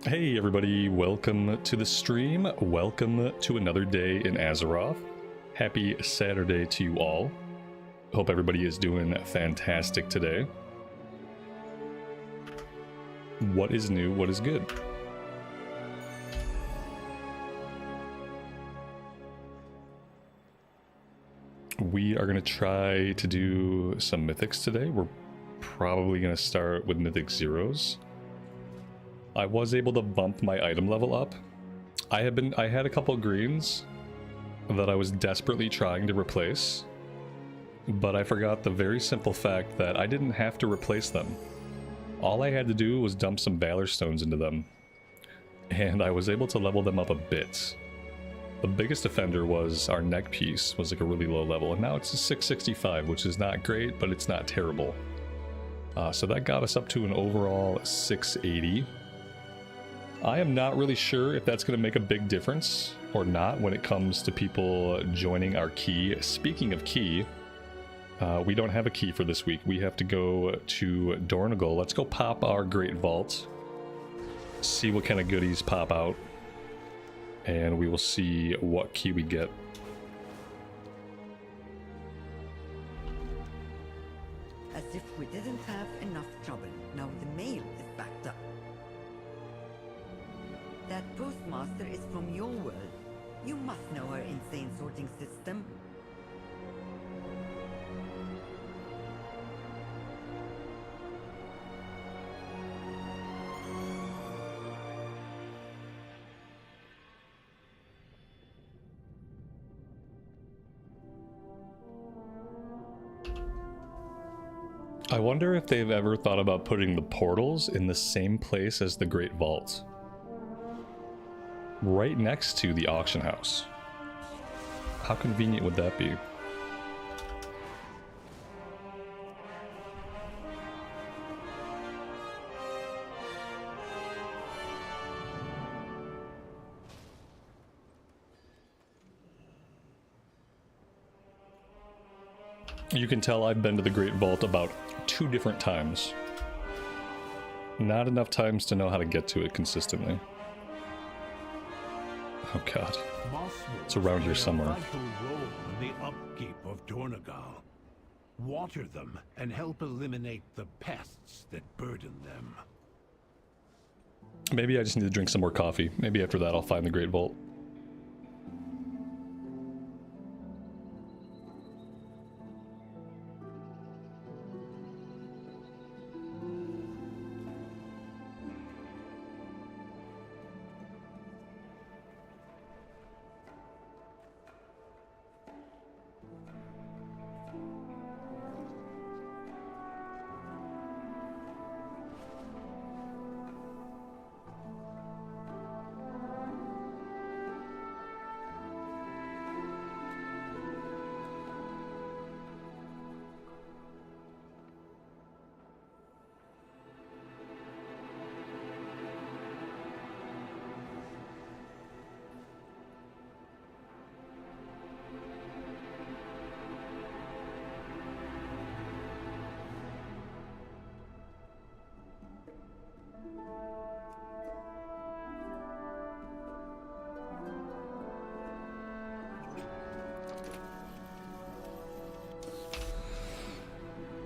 Hey everybody, welcome to the stream. Welcome to another day in Azeroth. Happy Saturday to you all. Hope everybody is doing fantastic today. What is new? What is good? We are going to try to do some Mythics today. We're probably going to start with Mythic Zeros. I was able to bump my item level up. I had a couple greens that I was desperately trying to replace, but I forgot the very simple fact that I didn't have to replace them. All I had to do was dump some Valor Stones into them, and I was able to level them up a bit. The biggest offender was our neck piece, was like a really low level, and now it's a 665, which is not great, but it's not terrible. So that got us up to an overall 680. I am not really sure if that's going to make a big difference or not when it comes to people joining our key. Speaking of key, we don't have a key for this week. We have to go to Dornagal. Let's go pop our Great Vault, see what kind of goodies pop out, and we will see what key we get. As if we didn't have enough trouble, now the mail is backed up. That postmaster is from your world. You must know her insane sorting system. I wonder if they've ever thought about putting the portals in the same place as the Great Vault. Right next to the auction house. How convenient would that be? You can tell I've been to the Great Vault about 2 different times. Not enough times to know how to get to it consistently. Oh god. It's around here somewhere. Vital role in the upkeep of Dornagal. Water them and help eliminate the pests that burden them. Maybe I just need to drink some more coffee. Maybe after that I'll find the Great Vault.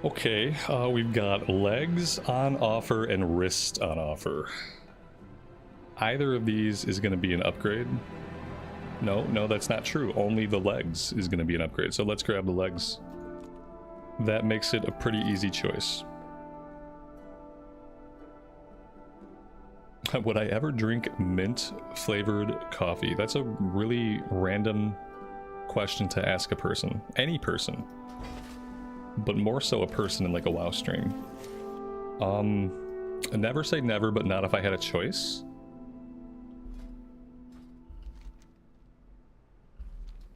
Okay, we've got legs on offer and wrist on offer. Either of these is going to be an upgrade. No, that's not true. Only the legs is going to be an upgrade. So let's grab the legs. That makes it a pretty easy choice. Would I ever drink mint flavored coffee? That's a really random question to ask a person. Any person. But more so a person in like a WoW stream. Never say never, but not if I had a choice.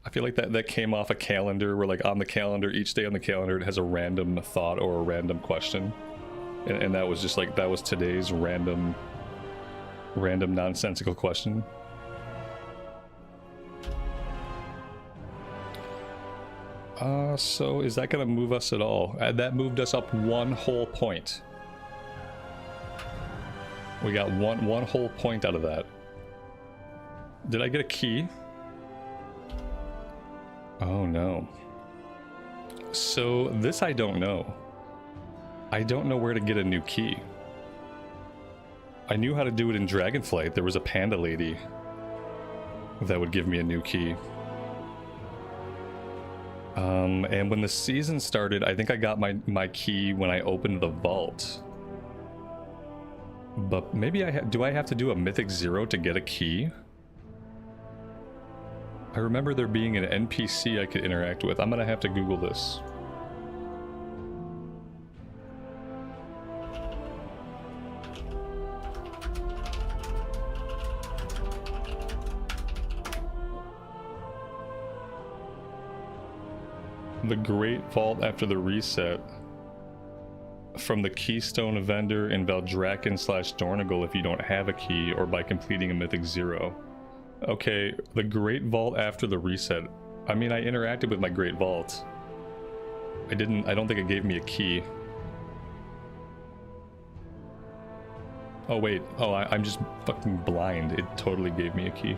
I feel like that came off a calendar where like on the calendar, each day on the calendar, it has a random thought or a random question. And that was just like, that was today's random nonsensical question. So is that going to move us at all? That moved us up 1 whole point. We got one whole point out of that. Did I get a key? Oh no. So this I don't know. I don't know where to get a new key. I knew how to do it in Dragonflight. There was a panda lady that would give me a new key. And when the season started, I think I got my key when I opened the vault. But maybe do I have to do a Mythic 0 to get a key? I remember there being an NPC I could interact with. I'm gonna have to Google this. The Great Vault after the reset. From the Keystone vendor in Valdrakken/Dornogal if you don't have a key, or by completing a Mythic 0. Okay, the Great Vault after the reset. I mean, I interacted with my Great Vault. I don't think it gave me a key. Oh wait, I'm just fucking blind. It totally gave me a key.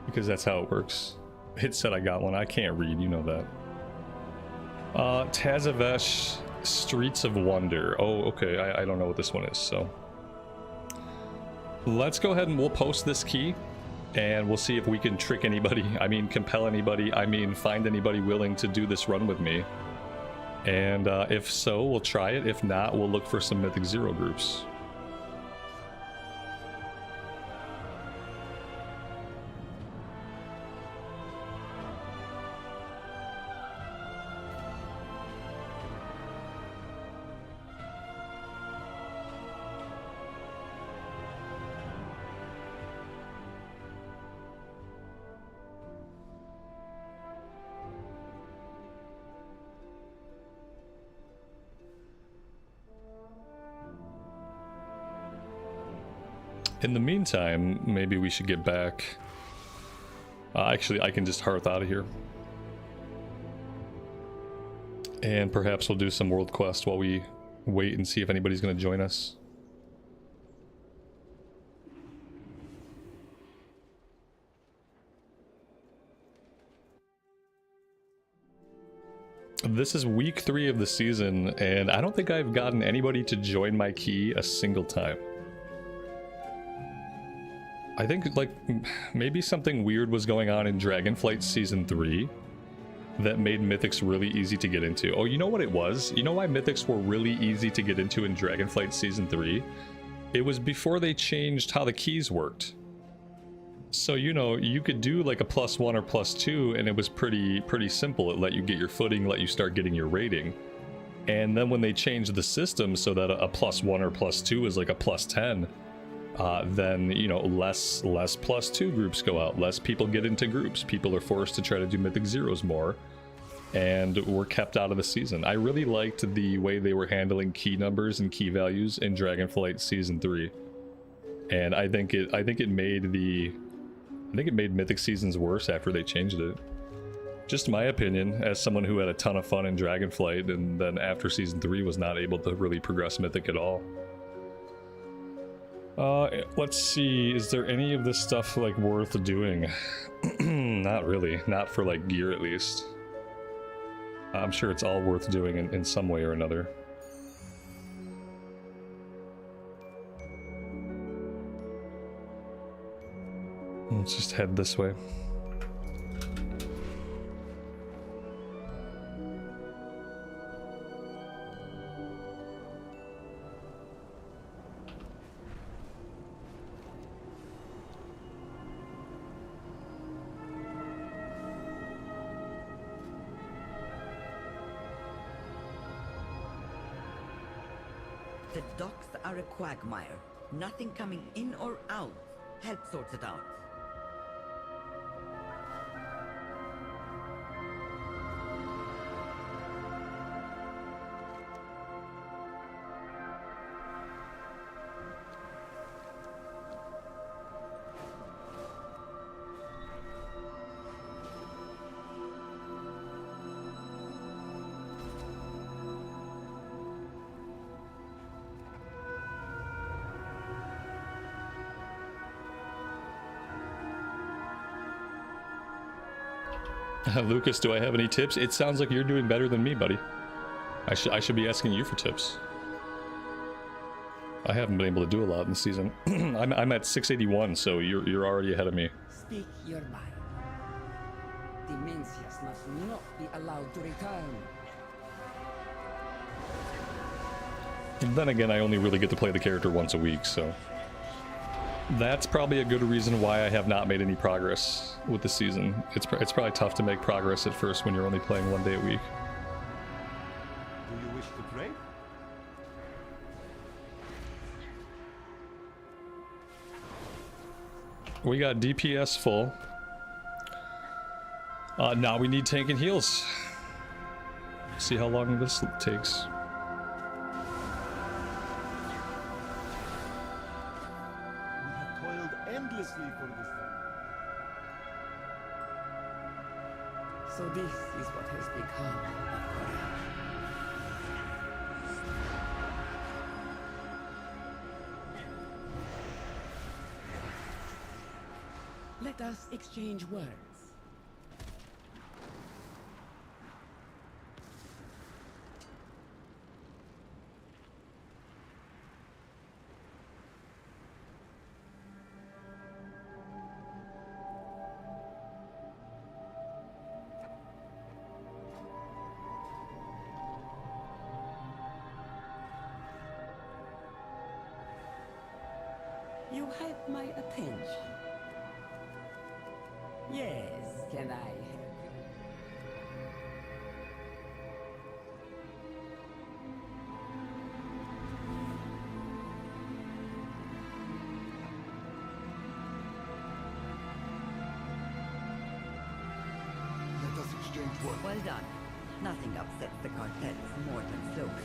Because that's how it works. It said I got one. I can't read, you know that. Tazavesh Streets of Wonder. Oh, okay, I don't know what this one is, so. Let's go ahead and we'll post this key, and we'll see if we can trick anybody. I mean, compel anybody. I mean, find anybody willing to do this run with me. And if so, we'll try it. If not, we'll look for some Mythic 0 groups. In the meantime, maybe we should get back. Actually, I can just hearth out of here. And perhaps we'll do some world quest while we wait and see if anybody's going to join us. This is week 3 of the season, and I don't think I've gotten anybody to join my key a single time. I think, like, maybe something weird was going on in Dragonflight Season 3 that made Mythics really easy to get into. Oh, you know what it was? You know why Mythics were really easy to get into in Dragonflight Season 3? It was before they changed how the keys worked. So, you know, you could do like a +1 or +2, and it was pretty simple. It let you get your footing, let you start getting your rating. And then when they changed the system so that a +1 or +2 is like a +10, then, you know, less +2 groups go out, less people get into groups, people are forced to try to do Mythic 0s more, and were kept out of the season. I really liked the way they were handling key numbers and key values in Dragonflight Season 3, and I think it made Mythic seasons worse after they changed it. Just my opinion, as someone who had a ton of fun in Dragonflight, and then after Season 3 was not able to really progress Mythic at all. Let's see, is there any of this stuff, like, worth doing? Not really. Not for, like, gear, at least. I'm sure it's all worth doing in some way or another. Let's just head this way. The docks are a quagmire. Nothing coming in or out. Help sort it out. Lucas, do I have any tips? It sounds like you're doing better than me, buddy. I should be asking you for tips. I haven't been able to do a lot in the season. I'm at 681, so you're already ahead of me. Speak your mind. Demencias must not be allowed to return. And then again, I only really get to play the character once a week, so that's probably a good reason why I have not made any progress with the season. It's probably tough to make progress at first when you're only playing 1 day a week. Do you wish to pray? We got DPS full. Now we need tank and heals. See how long this takes. We have toiled endlessly for this thing. So this is what has become of Korea. Let us exchange words. You had my attention. Yes, can I help you? Let us exchange words. Well done. Nothing upsets the cartels more than slogans.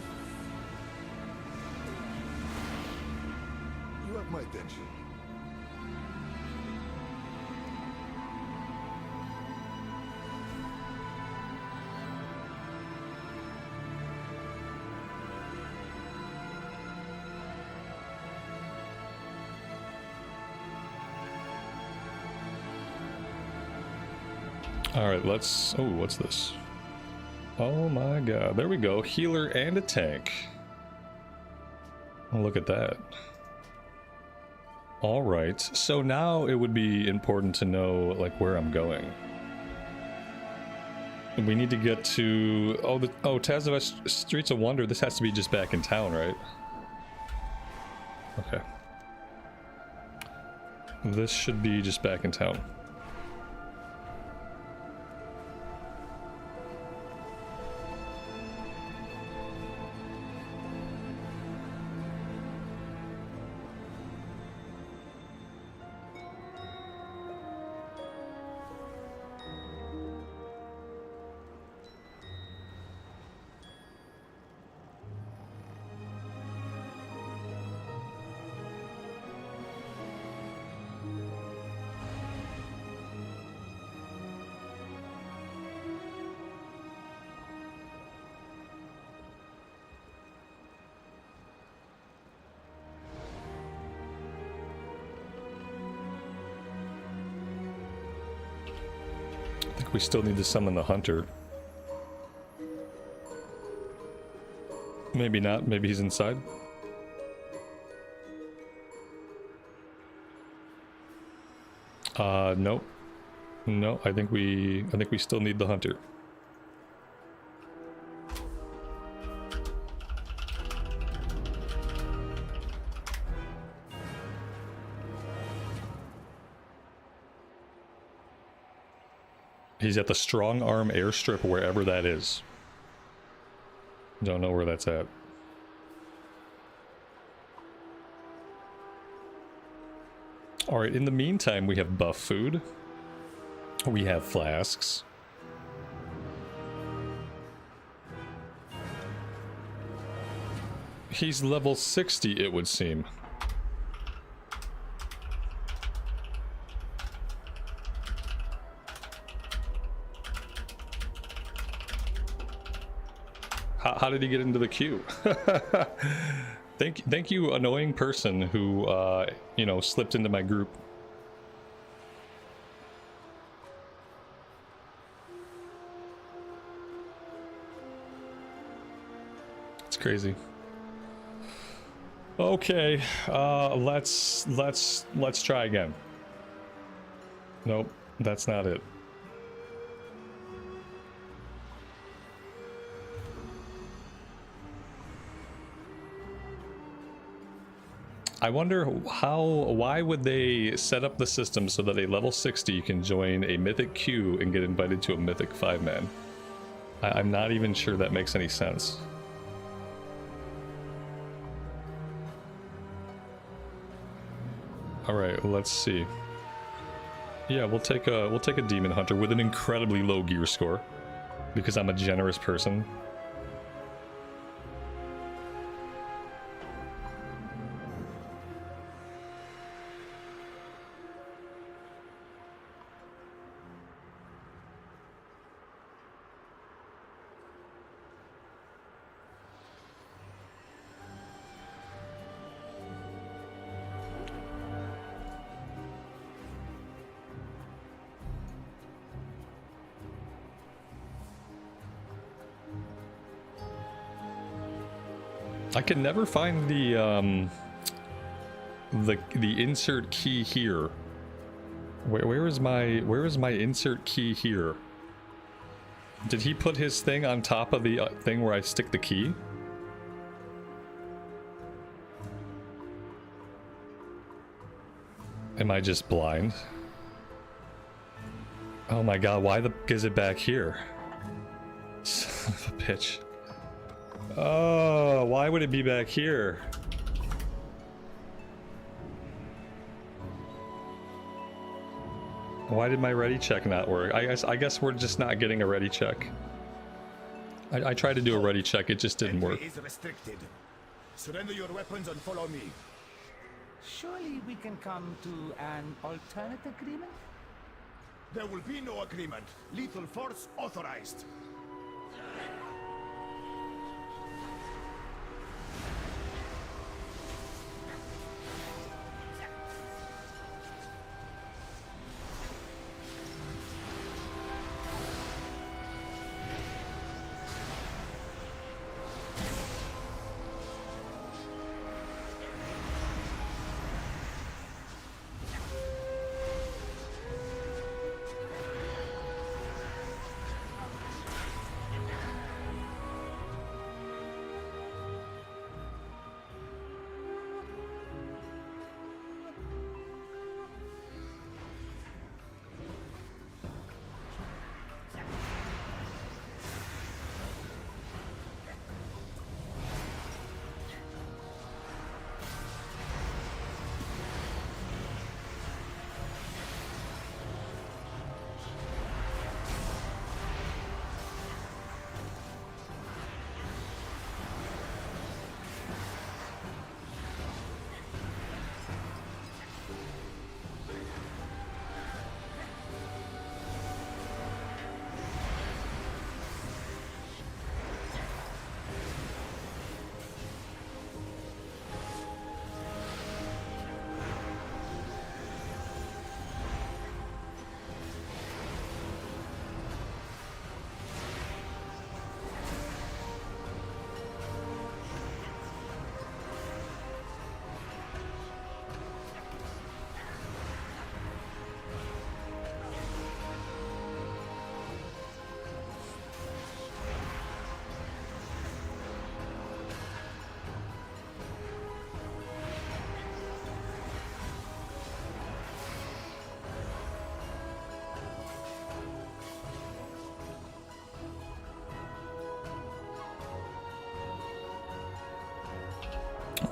You have my attention. All right, let's. Oh, what's this? Oh my god, there we go. Healer and a tank. Oh, look at that. All right, so now it would be important to know like where I'm going. And we need to get to Tazavest Streets of Wonder. This has to be just back in town, right? Okay. This should be just back in town. I think we still need to summon the hunter. Maybe not. Maybe he's inside. Nope. No, I think we still need the hunter. He's at the Strong Arm airstrip, wherever that is. Don't know where that's at. Alright, in the meantime, we have buff food. We have flasks. He's level 60, it would seem. How did he get into the queue? Thank you, annoying person who, you know, slipped into my group. It's crazy. Okay, let's try again. Nope, that's not it. I wonder why would they set up the system so that a level 60 can join a Mythic queue and get invited to a Mythic 5-man? I'm not even sure that makes any sense. All right, let's see. Yeah, we'll take a Demon Hunter with an incredibly low gear score because I'm a generous person. I can never find the insert key here. Where is my insert key here? Did he put his thing on top of the thing where I stick the key? Am I just blind? Oh my god, why the f is it back here? Son of a bitch. Oh, why would it be back here? Why did my ready check not work? I guess we're just not getting a ready check. I tried to do a ready check, it just didn't work. Is restricted. Surrender your weapons and follow me. Surely we can come to an alternate agreement? There will be no agreement. Lethal force authorized.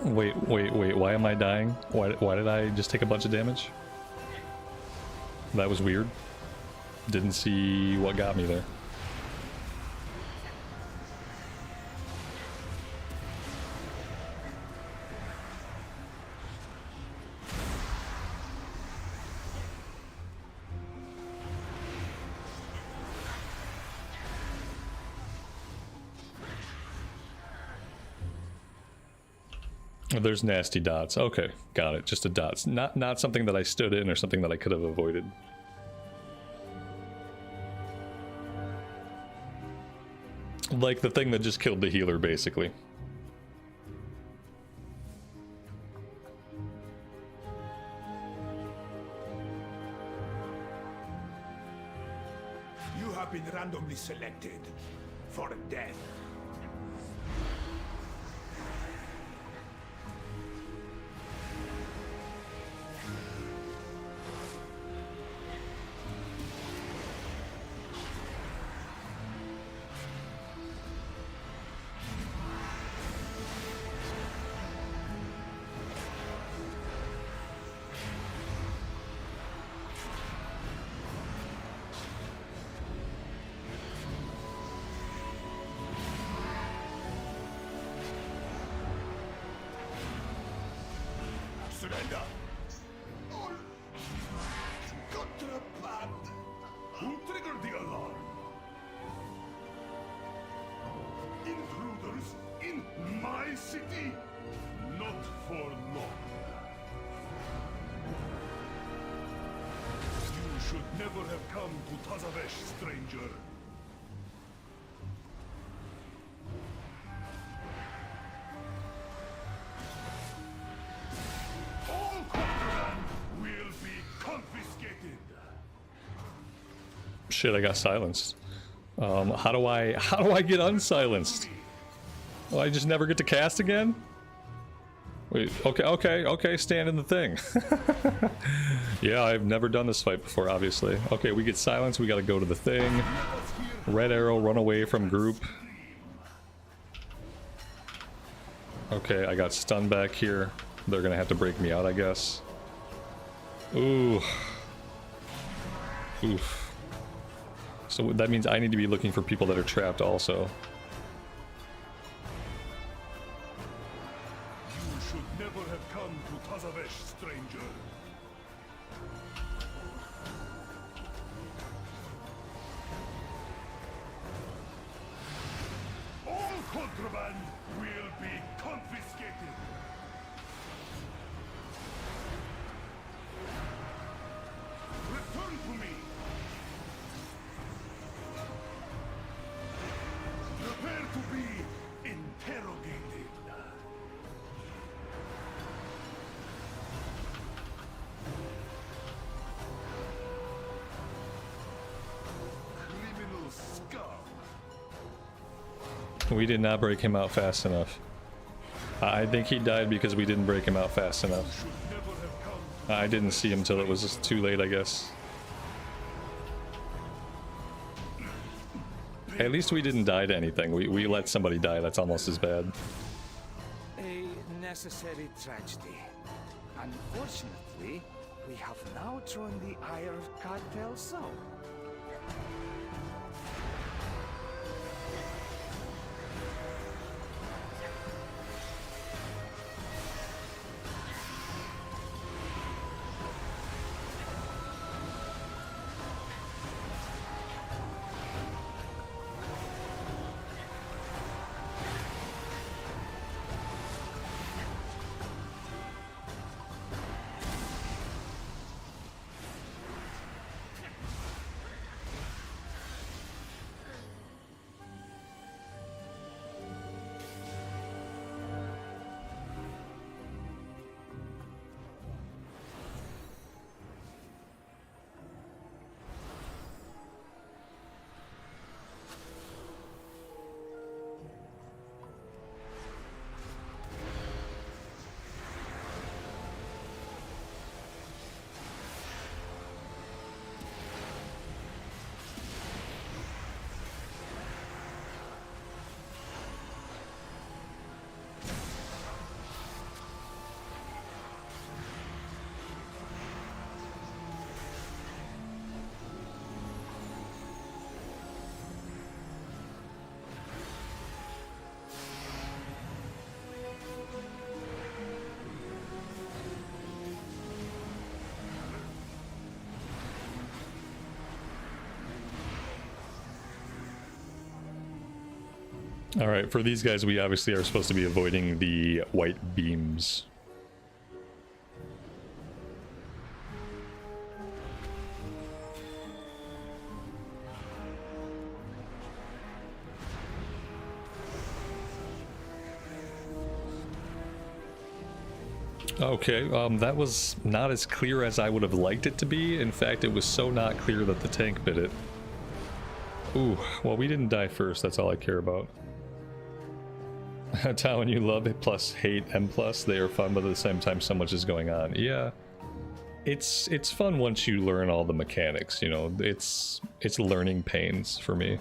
Wait, why am I dying? Why did I just take a bunch of damage? That was weird. Didn't see what got me there. There's nasty dots. Okay, got it. Just a dots. Not something that I stood in or something that I could have avoided. Like the thing that just killed the healer, basically. randomly selected for death. Surrender! All contraband! Who triggered the alarm? Intruders in my city? Not for long. You should never have come to Tazavesh, stranger. All contraband will be confiscated. Shit, I got silenced. How do I get unsilenced? Oh, I just never get to cast again? Wait, okay, stand in the thing. Yeah, I've never done this fight before, obviously. Okay, we get silenced, we gotta go to the thing. Red arrow, run away from group. Okay, I got stunned back here. They're gonna have to break me out, I guess. Ooh. Oof. So that means I need to be looking for people that are trapped also. You should never have come to Tazavesh, stranger. All contraband will be confiscated. Return to me. Prepare to be interrogated. Criminal scum. We did not break him out fast enough. I think he died because we didn't break him out fast enough. Should never have come. I didn't see him till it was just too late, I guess. At least we didn't die to anything. We let somebody die. That's almost as bad. A necessary tragedy. Unfortunately, we have now joined the ire of cartel so. Alright, for these guys, we obviously are supposed to be avoiding the white beams. Okay, that was not as clear as I would have liked it to be. In fact, it was so not clear that the tank bit it. Ooh, well, we didn't die first. That's all I care about. Talon, you love it plus hate M plus. They are fun, but at the same time, so much is going on. Yeah, it's fun once you learn all the mechanics. You know, it's learning pains for me,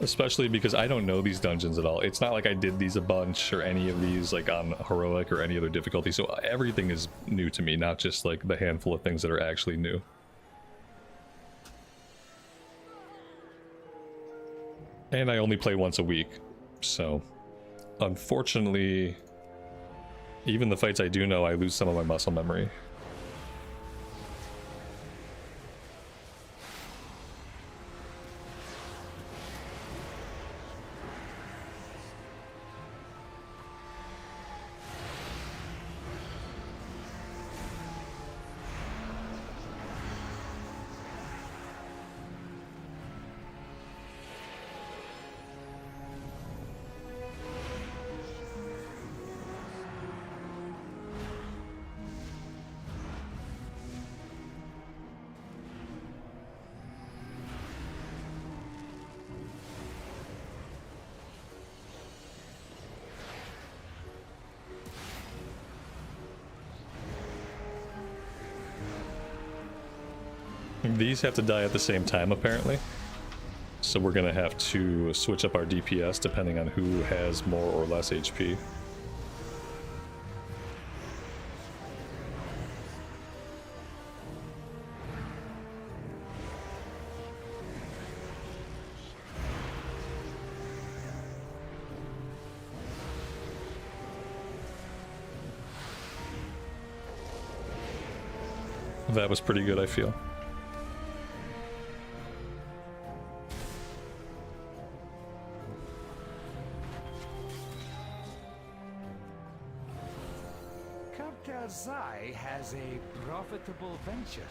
especially because I don't know these dungeons at all. It's not like I did these a bunch or any of these like on heroic or any other difficulty. So everything is new to me, not just like the handful of things that are actually new. And I only play once a week, so unfortunately, even the fights I do know, I lose some of my muscle memory. These have to die at the same time, apparently. So we're gonna have to switch up our DPS depending on who has more or less HP. That was pretty good, I feel. Zai has a profitable venture.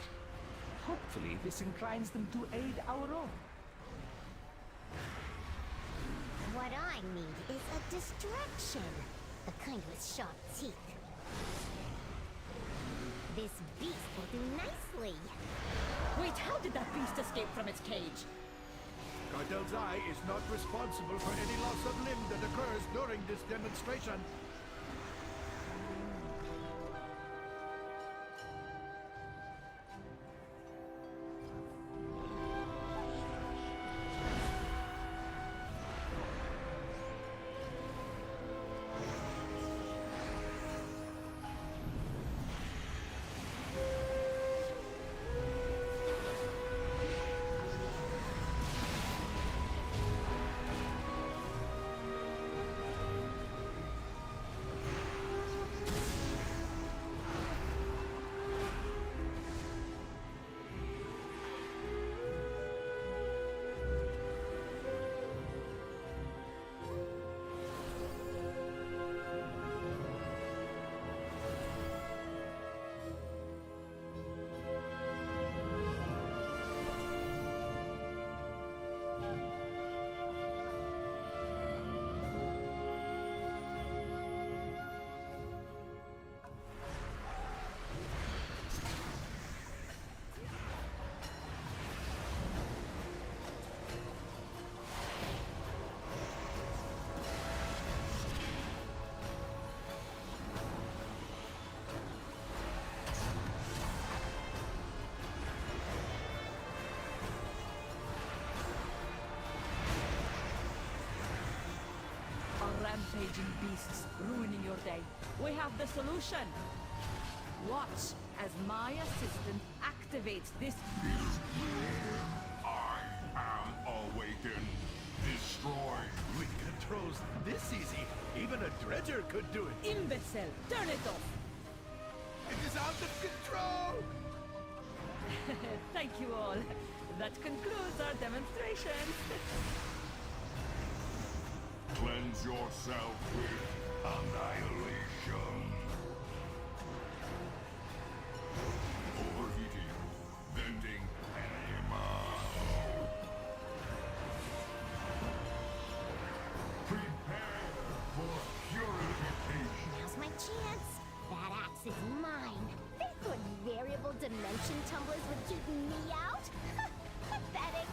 Hopefully this inclines them to aid our own. What I need is a distraction. The kind with sharp teeth. This beast will do nicely. Wait, how did that beast escape from its cage? Cartel's Eye is not responsible for any loss of limb that occurs during this demonstration. Rampaging beasts ruining your day. We have the solution. Watch as my assistant activates this. I am awakened. Destroy. With controls this easy, even a dredger could do it. Imbecile, turn it off. It is out of control. Thank you all. That concludes our demonstration. Cleanse yourself with annihilation. Overheating. Venting anima. Prepare for purification. Now's my chance. That axe is mine. They thought variable dimension tumblers would keep me out? Pathetic.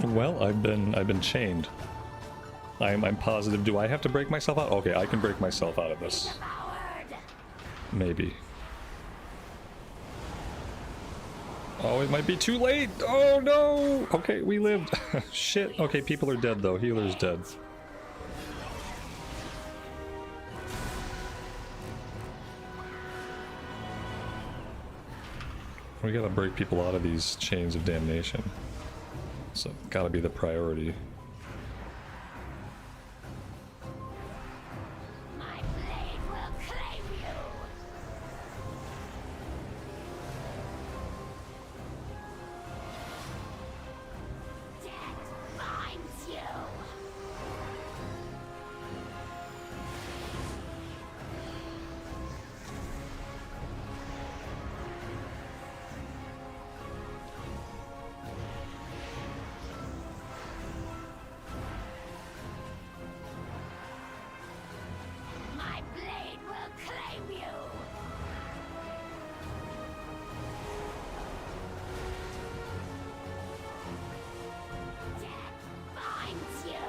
Well, I've been chained. I'm positive. Do I have to break myself out? Okay, I can break myself out of this. Maybe. Oh, it might be too late. Oh no. Okay, we lived. Shit. Okay, people are dead though. Healer's dead. We gotta break people out of these chains of damnation. So, gotta be the priority. My blade will claim you. Death finds you. My blade will claim you. Death finds you.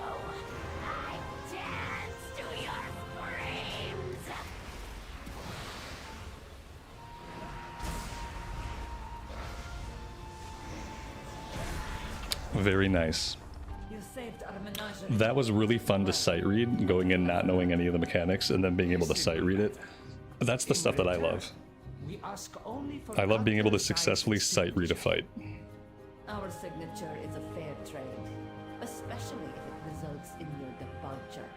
I dance to your screams. Very nice. You saved our menagerie. That was really fun to sight read, going in not knowing any of the mechanics and then being able to sight read it. That's the stuff that I love. We ask only for I love being able to unauthorized successfully sight read a fight. Our signature is a fair trade, especially if it results in your departure.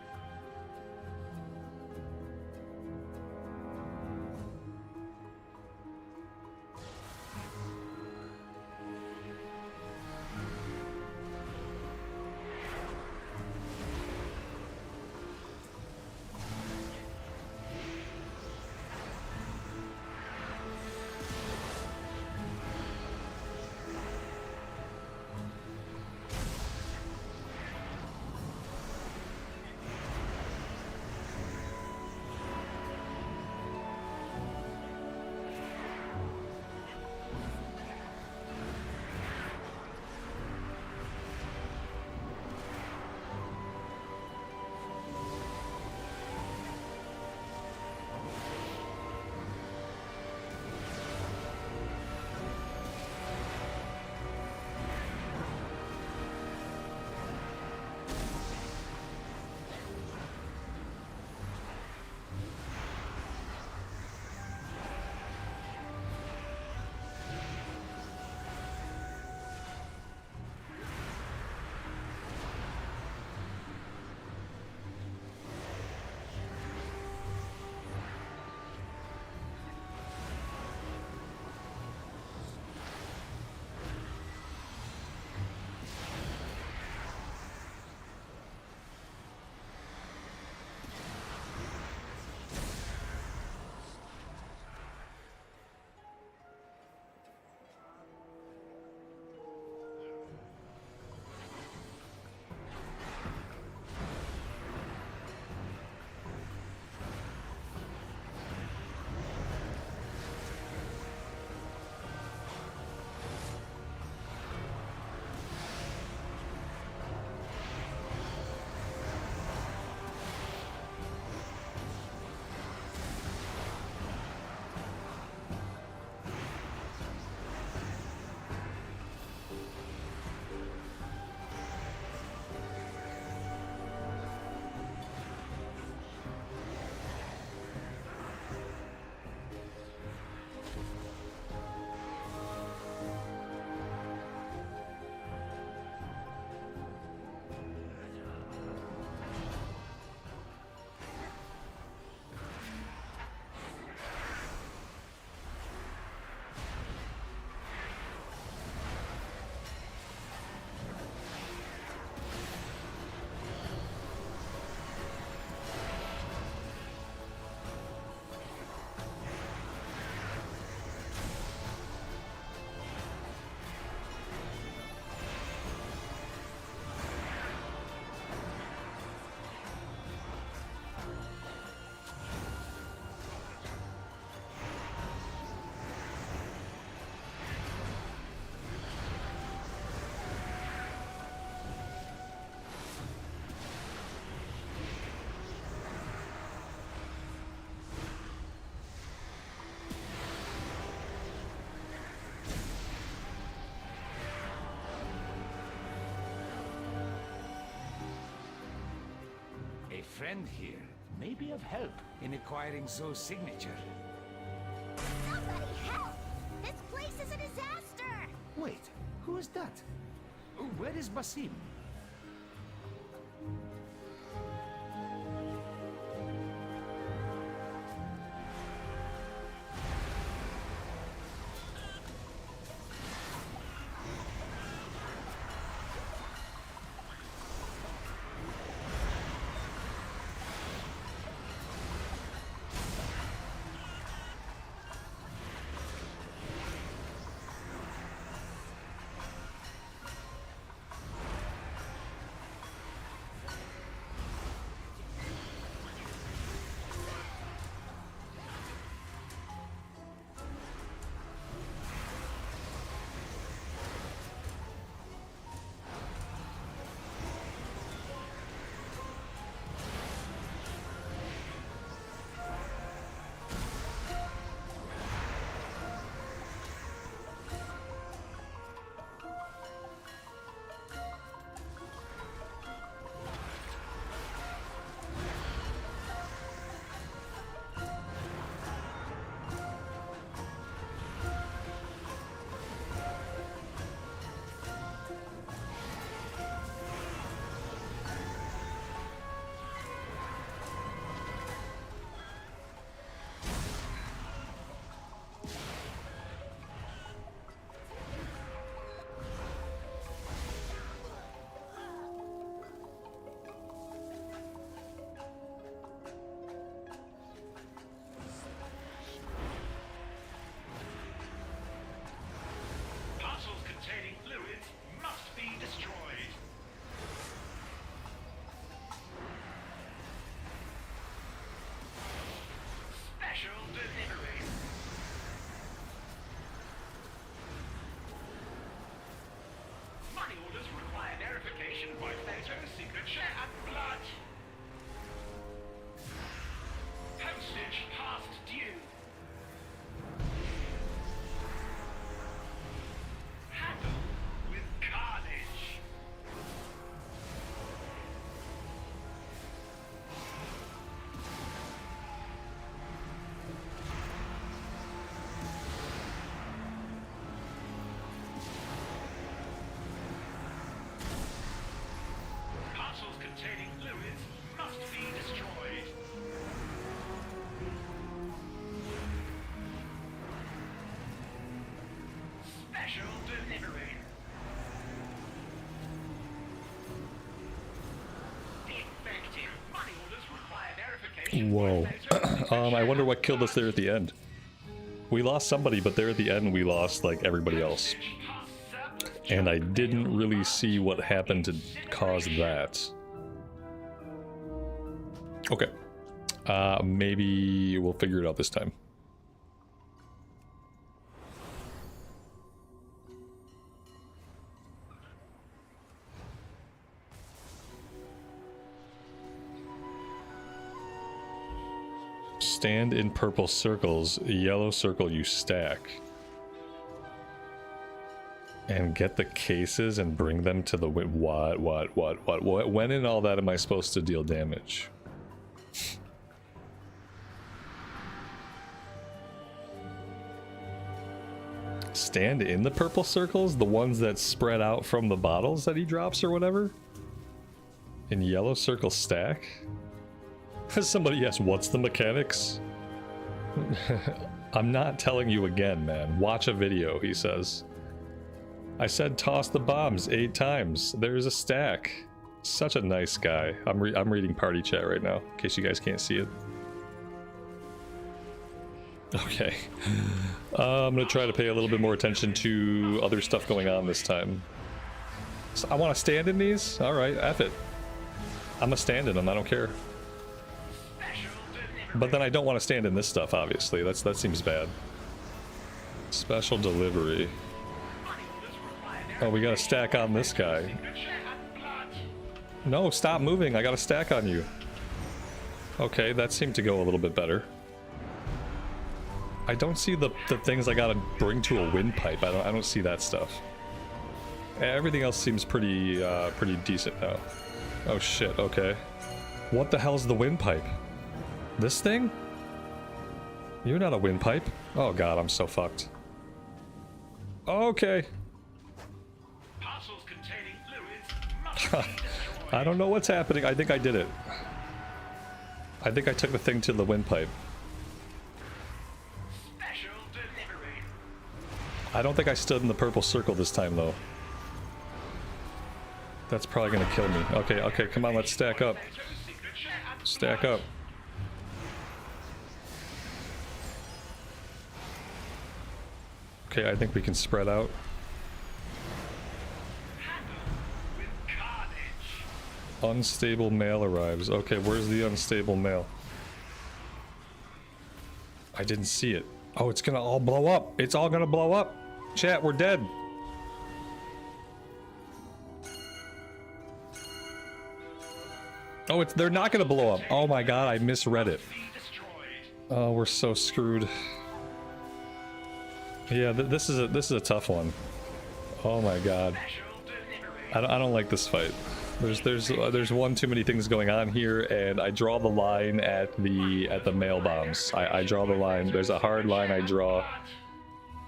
friend here may be of help in acquiring Zoe's signature. Somebody help! This place is a disaster! Wait, who is that? Where is Basim? Whoa. I wonder what killed us there at the end. We lost somebody, but there at the end we lost, like, everybody else. And I didn't really see what happened to cause that. Okay. Maybe we'll figure it out this time. Stand in purple circles, yellow circle you stack. And get the cases and bring them to the what? When in all that am I supposed to deal damage? Stand in the purple circles? The ones that spread out from the bottles that he drops or whatever? In yellow circle stack? Somebody asked, what's the mechanics? I'm not telling you again, man. Watch a video, he says. I said toss the bombs 8 times. There's a stack. Such a nice guy. I'm reading party chat right now, in case you guys can't see it. Okay. I'm gonna try to pay a little bit more attention to other stuff going on this time. So I want to stand in these? Alright, F it. I'm gonna stand in them, I don't care. But then I don't want to stand in this stuff, obviously. That seems bad. Special delivery. Oh, we got a stack on this guy. No, stop moving. I got a stack on you. Okay, that seemed to go a little bit better. I don't see the things I gotta bring to a windpipe. I don't see that stuff. Everything else seems pretty decent now. Oh shit, okay. What the hell's the windpipe? This thing? You're not a windpipe. Oh god, I'm so fucked. Okay. Parcels containing fluids must be destroyed. I don't know what's happening. I think I did it. I think I took the thing to the windpipe. Special delivery. I don't think I stood in the purple circle this time, though. That's probably gonna kill me. Okay, okay, come on, let's stack up. Stack up. Okay, I think we can spread out. Unstable mail arrives. Okay, where's the unstable mail? I didn't see it. Oh, it's gonna all blow up. It's all gonna blow up. Chat, we're dead. Oh, they're not gonna blow up. Oh my god, I misread it. Oh, we're so screwed. Yeah, this is a tough one. Oh my god. I don't like this fight. There's one too many things going on here, and I draw the line at the mail bombs. I draw the line. There's a hard line I draw,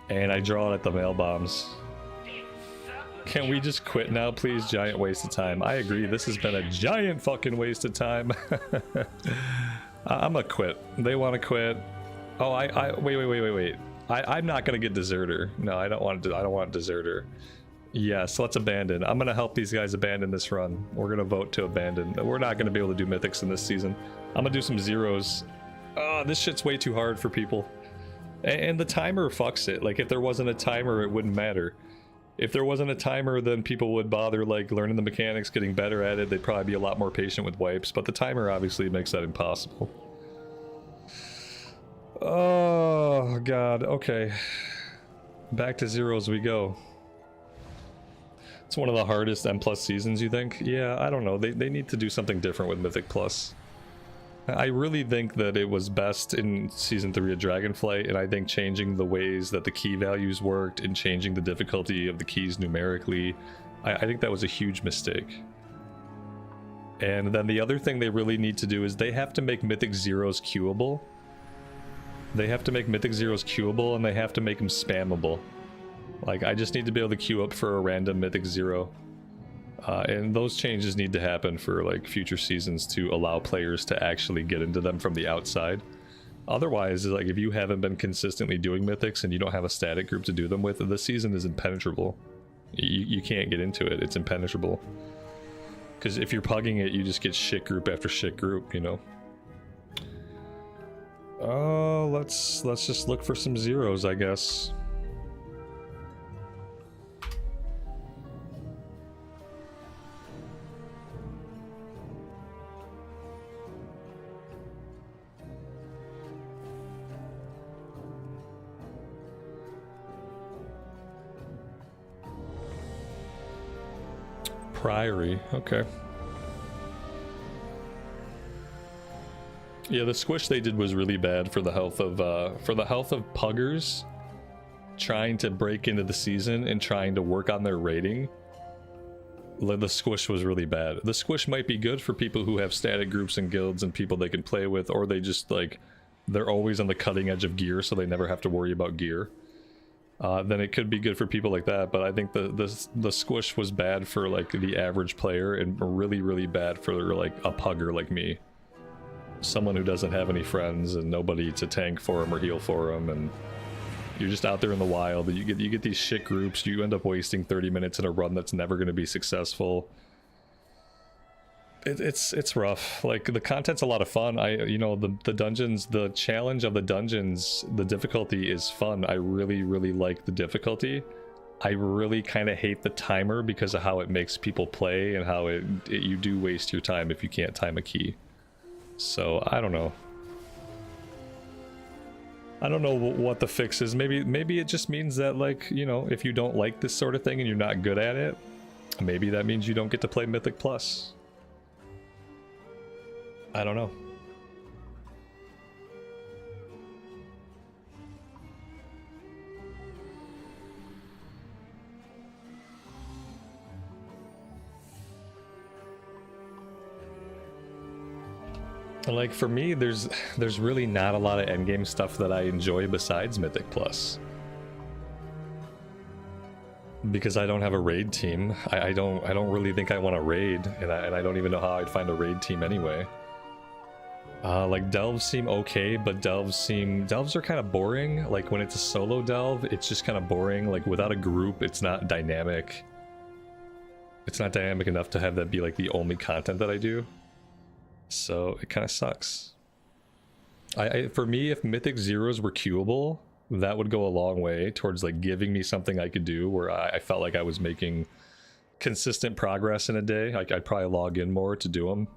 and I draw it at the mail bombs. Can we just quit now, please? Giant waste of time. I agree. This has been a giant fucking waste of time. I'm gonna quit. They want to quit. Oh, wait. I'm not gonna get deserter. No, I don't want to. I don't want deserter. Yes, let's abandon. I'm gonna help these guys abandon this run. We're gonna vote to abandon. We're not gonna be able to do mythics in this season. I'm gonna do some zeros. This shit's way too hard for people. And the timer fucks it. Like, if there wasn't a timer, it wouldn't matter. If there wasn't a timer, then people would bother, like, learning the mechanics, getting better at it. They'd probably be a lot more patient with wipes, but the timer obviously makes that impossible. Oh, God. Okay. Back to zeros we go. It's one of the hardest M+ seasons, you think? Yeah, I don't know. They need to do something different with Mythic Plus. I really think that it was best in Season 3 of Dragonflight, and I think changing the ways that the key values worked and changing the difficulty of the keys numerically, I think that was a huge mistake. And then the other thing they really need to do is they have to make Mythic Zeros queuable. They have to make Mythic Zeros queuable, and they have to make them spammable. Like, I just need to be able to queue up for a random Mythic Zero. And those changes need to happen for, like, future seasons to allow players to actually get into them from the outside. Otherwise, like, if you haven't been consistently doing Mythics and you don't have a static group to do them with, the season is impenetrable. You can't get into it. It's impenetrable. Because if you're pugging it, you just get shit group after shit group, you know? Let's just look for some zeros, I guess. Priory, okay. Yeah, the squish they did was really bad for the health of puggers trying to break into the season and trying to work on their rating. The squish was really bad. The squish might be good for people who have static groups and guilds and people they can play with, or they just, like, they're always on the cutting edge of gear, so they never have to worry about gear. Then it could be good for people like that, but I think the squish was bad for, like, the average player and really, really bad for, like, a pugger like me. Someone who doesn't have any friends and nobody to tank for him or heal for him, and you're just out there in the wild, and you get these shit groups, you end up wasting 30 minutes in a run that's never going to be successful. It's rough. Like, the content's a lot of fun. You know, the dungeons, the challenge of the dungeons, the difficulty is fun. I really, really like the difficulty. I really kind of hate the timer because of how it makes people play and how you do waste your time if you can't time a key. So, I don't know. I don't know what the fix is. Maybe it just means that, like, you know, if you don't like this sort of thing and you're not good at it, maybe that means you don't get to play Mythic Plus. I don't know. Like, for me, there's really not a lot of endgame stuff that I enjoy besides Mythic Plus. Because I don't have a raid team. I don't really think I want to raid, and I don't even know how I'd find a raid team anyway. Like, delves seem okay, but delves are kind of boring. Like, when it's a solo delve, it's just kind of boring. Like, without a group, it's not dynamic. It's not dynamic enough to have that be like the only content that I do. So it kind of sucks. For me, if Mythic Zeros were queuable, that would go a long way towards like giving me something I could do where I felt like I was making consistent progress in a day. Like, I'd probably log in more to do them.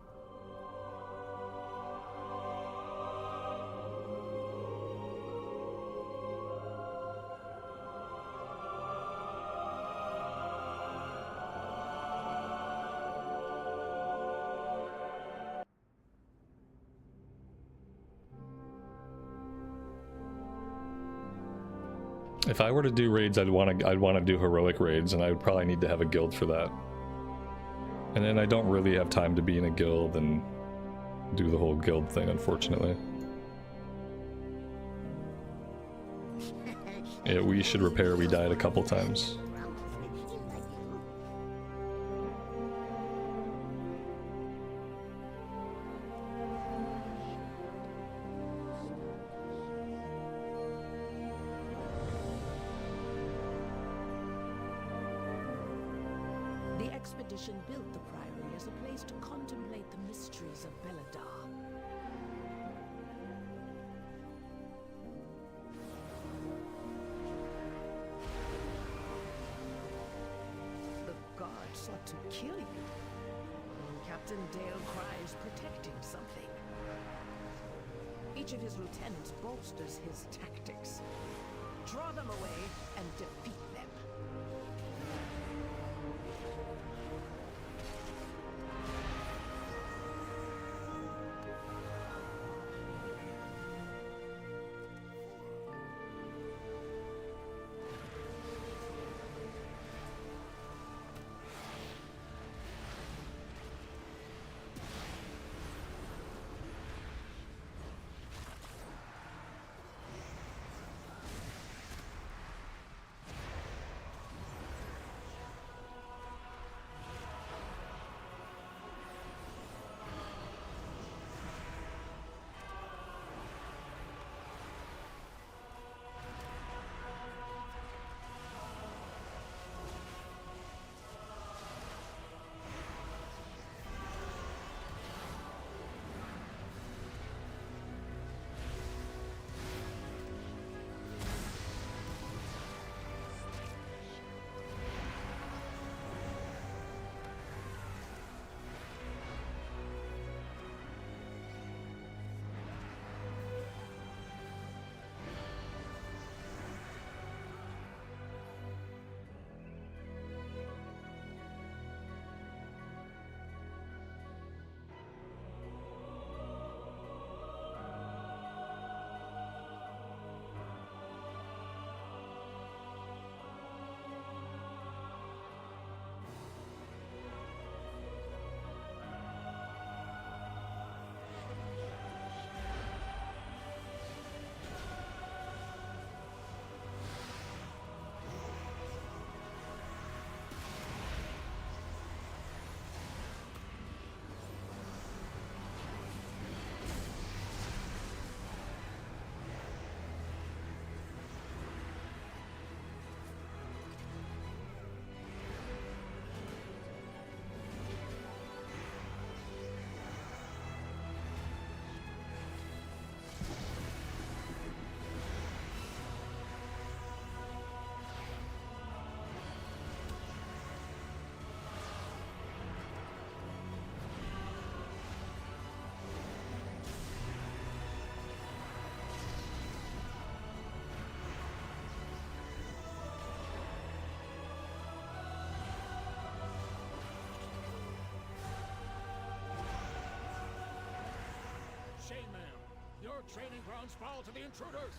If I were to do raids, I'd want to do heroic raids, and I would probably need to have a guild for that. And then I don't really have time to be in a guild and do the whole guild thing, unfortunately. Yeah, we should repair. We died a couple times. Expedition built the Priory as a place to contemplate the mysteries of Beladar. The guard sought to kill you. Captain Dale cries protecting something. Each of his lieutenants bolsters his tactics. Draw them away and defeat them. Shame, ma'am. Your training grounds fall to the intruders.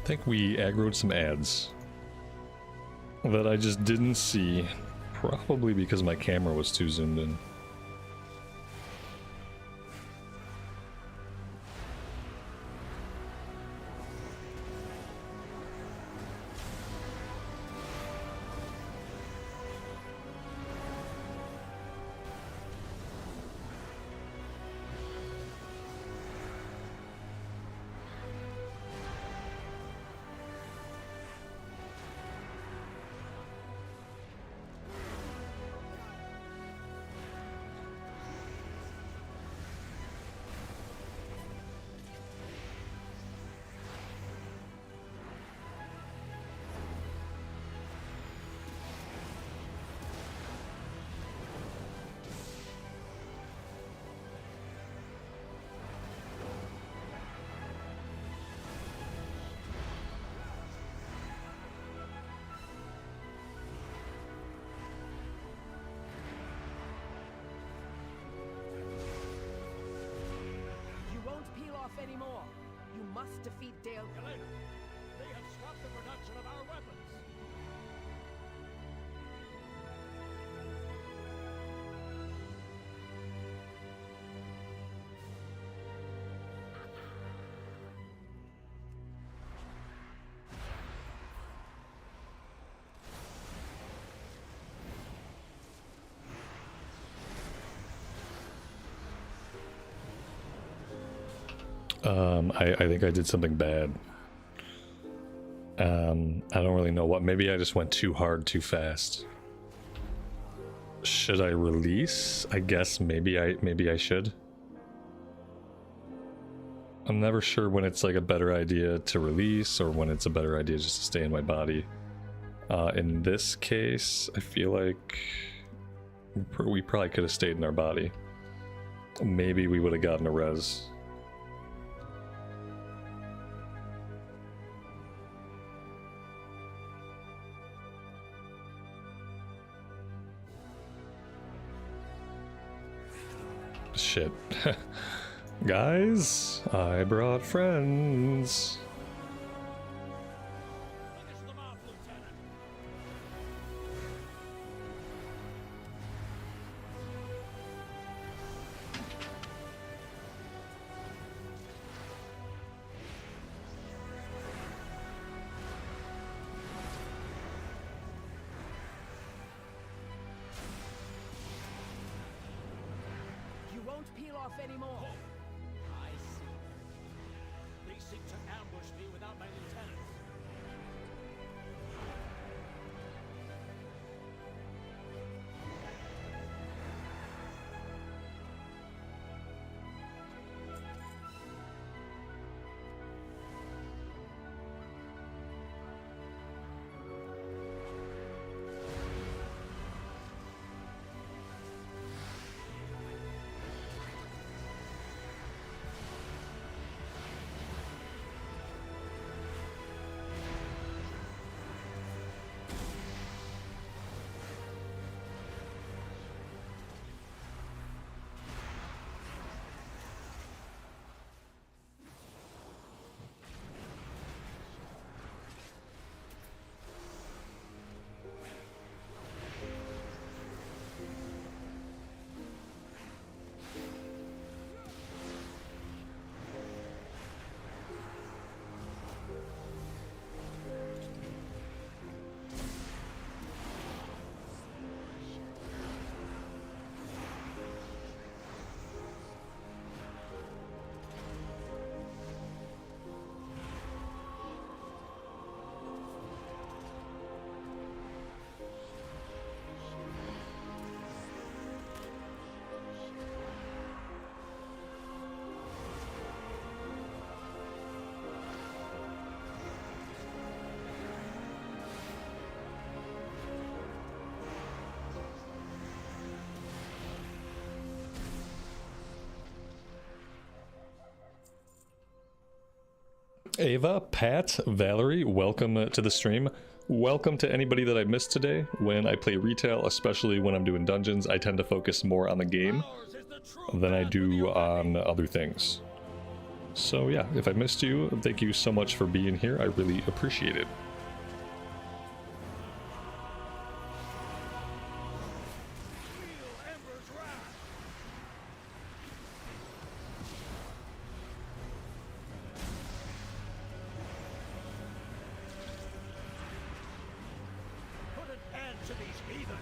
I think we aggroed some ads that I just didn't see, probably because my camera was too zoomed in. Anymore. You must defeat Dale. Elena, they have stopped the production of our weapons. I think I did something bad. I don't really know what. Maybe I just went too hard too fast. Should I release? I guess maybe I should. I'm never sure when it's like a better idea to release or when it's a better idea just to stay in my body. In this case, I feel like we probably could have stayed in our body. Maybe we would have gotten a res. Shit. Guys, I brought friends. Finish them off, Lieutenant. Peel off anymore. I see. They seek to ambush me without my lieutenants. Ava, Pat, Valerie, welcome to the stream. Welcome to anybody that I missed today. When I play retail, especially when I'm doing dungeons, I tend to focus more on the game than I do on other things. So yeah, if I missed you, thank you so much for being here. I really appreciate it. Put an end to these heathens!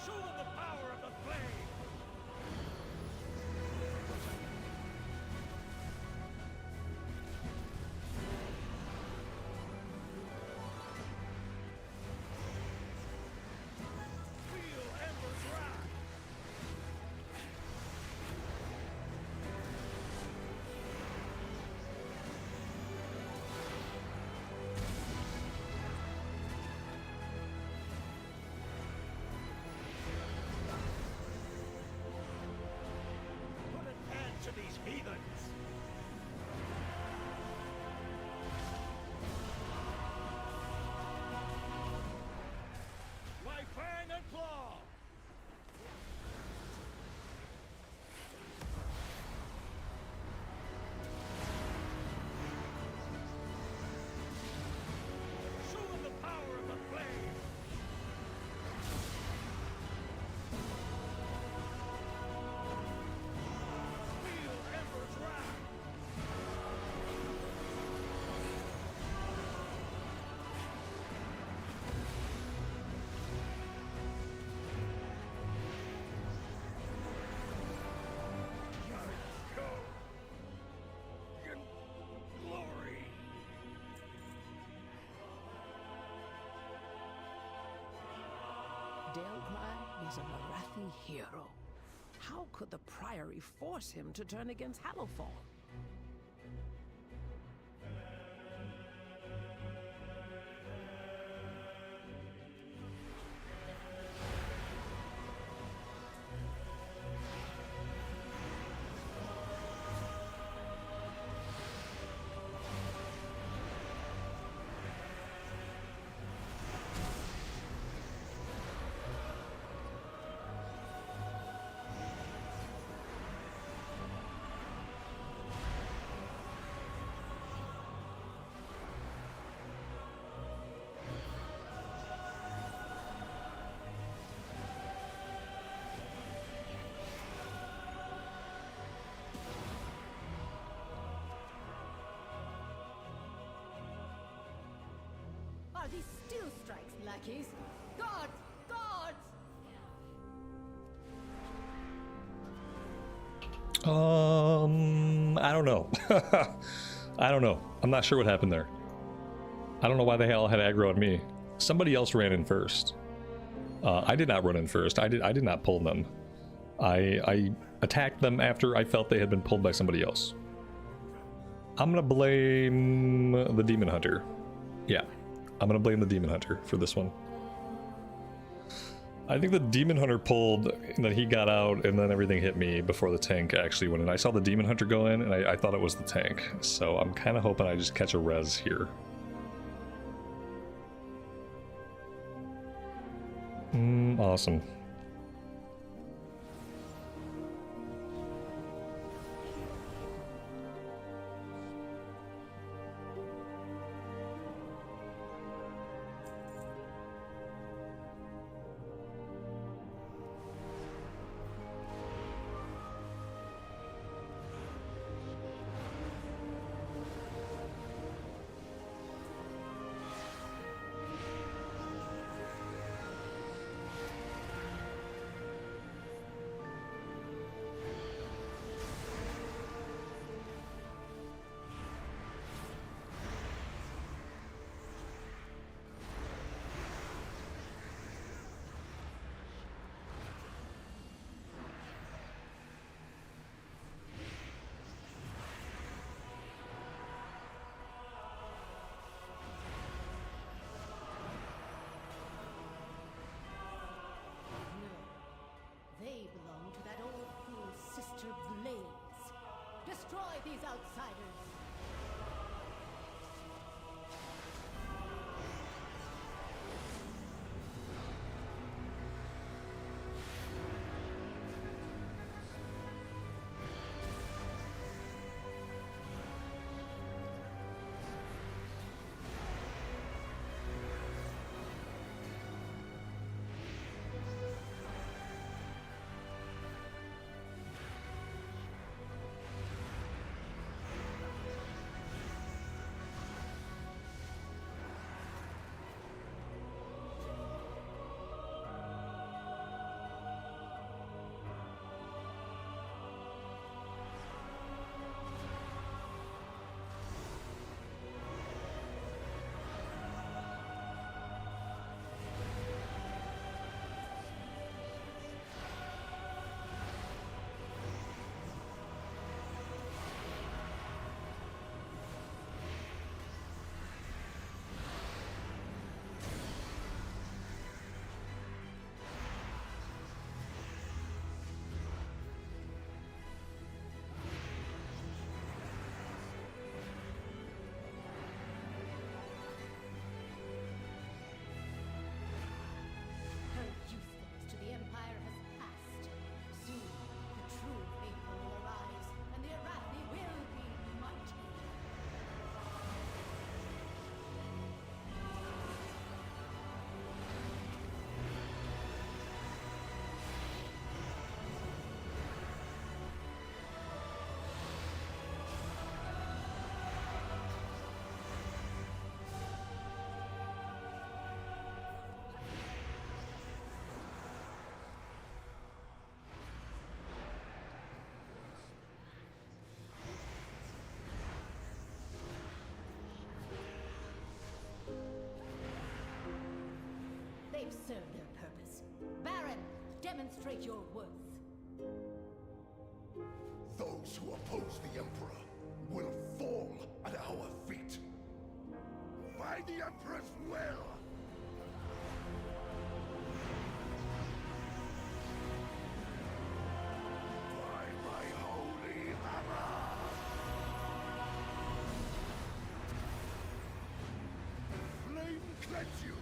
Show them the power of the flame! Feel embers rise! Put an end to these heathens! My fang and claw! Show them the power of the flame! Feel embers rise! Go in glory! Dalecry is a Marathi hero. How could the Priory force him to turn against Hallowfall? Are these still strikes, lackeys? Guards! Guards! I don't know. I don't know. I'm not sure what happened there. I don't know why they all had aggro on me. Somebody else ran in first. I did not run in first. I did not pull them. I attacked them after I felt they had been pulled by somebody else. I'm gonna blame the Demon Hunter. Yeah, I'm gonna blame the Demon Hunter for this one. I think the Demon Hunter pulled, and then he got out, and then everything hit me before the tank actually went in. I saw the Demon Hunter go in, and I thought it was the tank. So I'm kind of hoping I just catch a res here. Awesome. future blaze. Destroy these outsiders. Her usefulness to the Empire has passed. Soon, the true faithful will arise, and the Arathi will be mighty. They've served their purpose. Baron, demonstrate your worth. Those who oppose the Emperor will fall at our feet. By the Emperor's will! By my holy hammer! Flame cleanse you!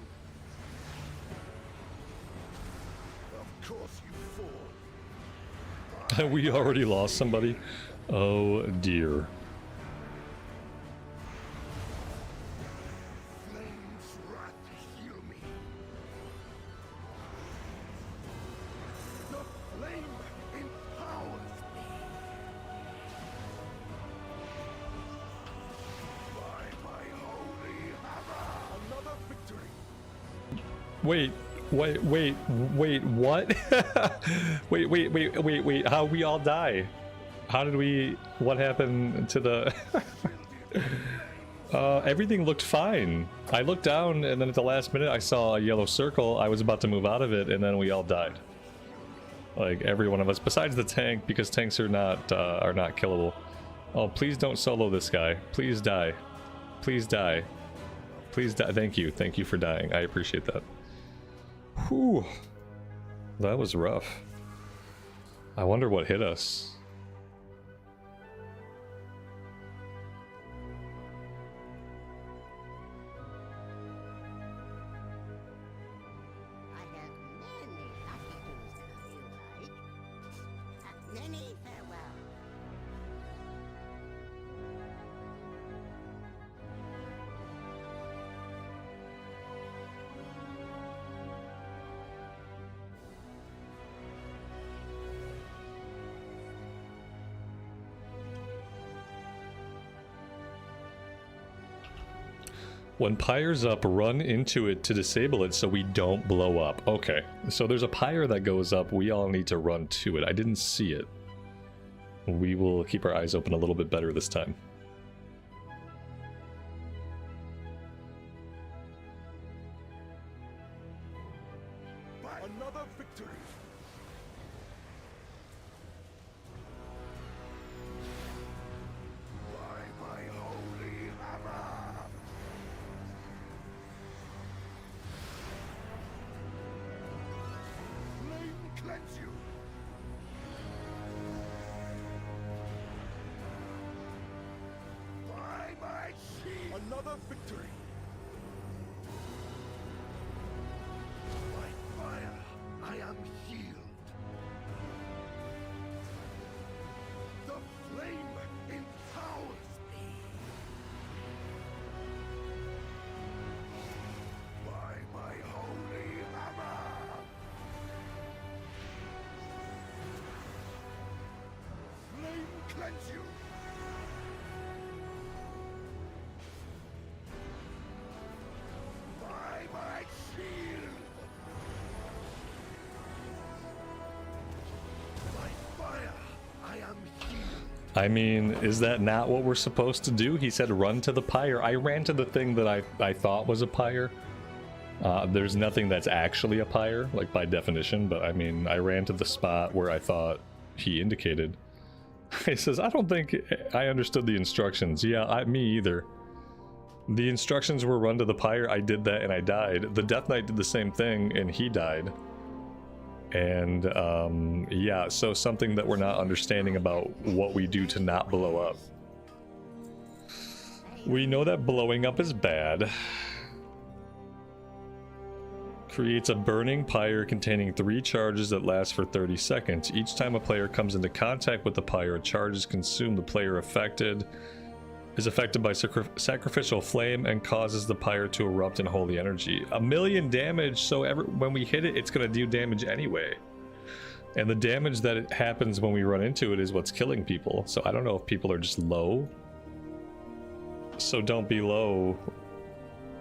Of course you fall. We already lost somebody. Oh dear. Flame's wrath heal me. The flame empowers me. By my holy hammer. Another victory. Wait, what? wait, how we all die? How did we, what happened to the, everything looked fine. I looked down and then at the last minute I saw a yellow circle. I was about to move out of it and then we all died. Like every one of us, besides the tank, because tanks are not killable. Oh, please don't solo this guy. Please die. Please die. Please die. Thank you for dying. I appreciate that. Whew. That was rough. I wonder what hit us. I have many packages if you like. Many farewell. When pyre's up, run into it to disable it so we don't blow up. Okay, so there's a pyre that goes up. We all need to run to it. I didn't see it. We will keep our eyes open a little bit better this time. Another victory. By my holy hammer. Flame cleanse you. Another victory. By fire, I am healed. The flame empowers me. By my holy hammer. Flame cleanse you. By my shield. By fire, I am healed. I mean, is that not what we're supposed to do? He said run to the pyre. I ran to the thing that I thought was a pyre. There's nothing that's actually a pyre, like by definition, but I mean, I ran to the spot where I thought he indicated. He says, I don't think I understood the instructions. Yeah, me either. The instructions were run to the pyre. I did that and I died. The Death Knight did the same thing and he died. And yeah, so something that we're not understanding about what we do to not blow up. We know that blowing up is bad. Creates a burning pyre containing 3 charges that last for 30 seconds. Each time a player comes into contact with the pyre, a charge is consumed. The player is affected by sacrificial flame and causes the pyre to erupt in holy energy. 1,000,000 damage, so when we hit it, it's going to do damage anyway. And the damage that it happens when we run into it is what's killing people. So I don't know if people are just low. So don't be low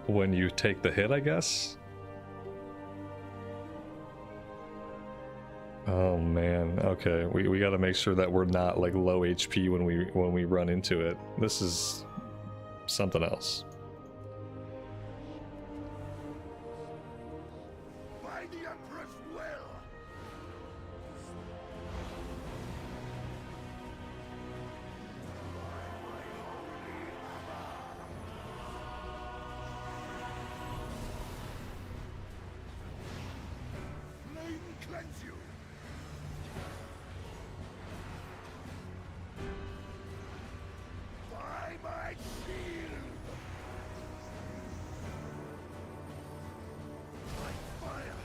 when you take the hit, I guess. Oh man, okay. We got to make sure that we're not like low HP when we run into it. This is something else. By the Emperor's will. Flame cleanse you. By my shield. By fire,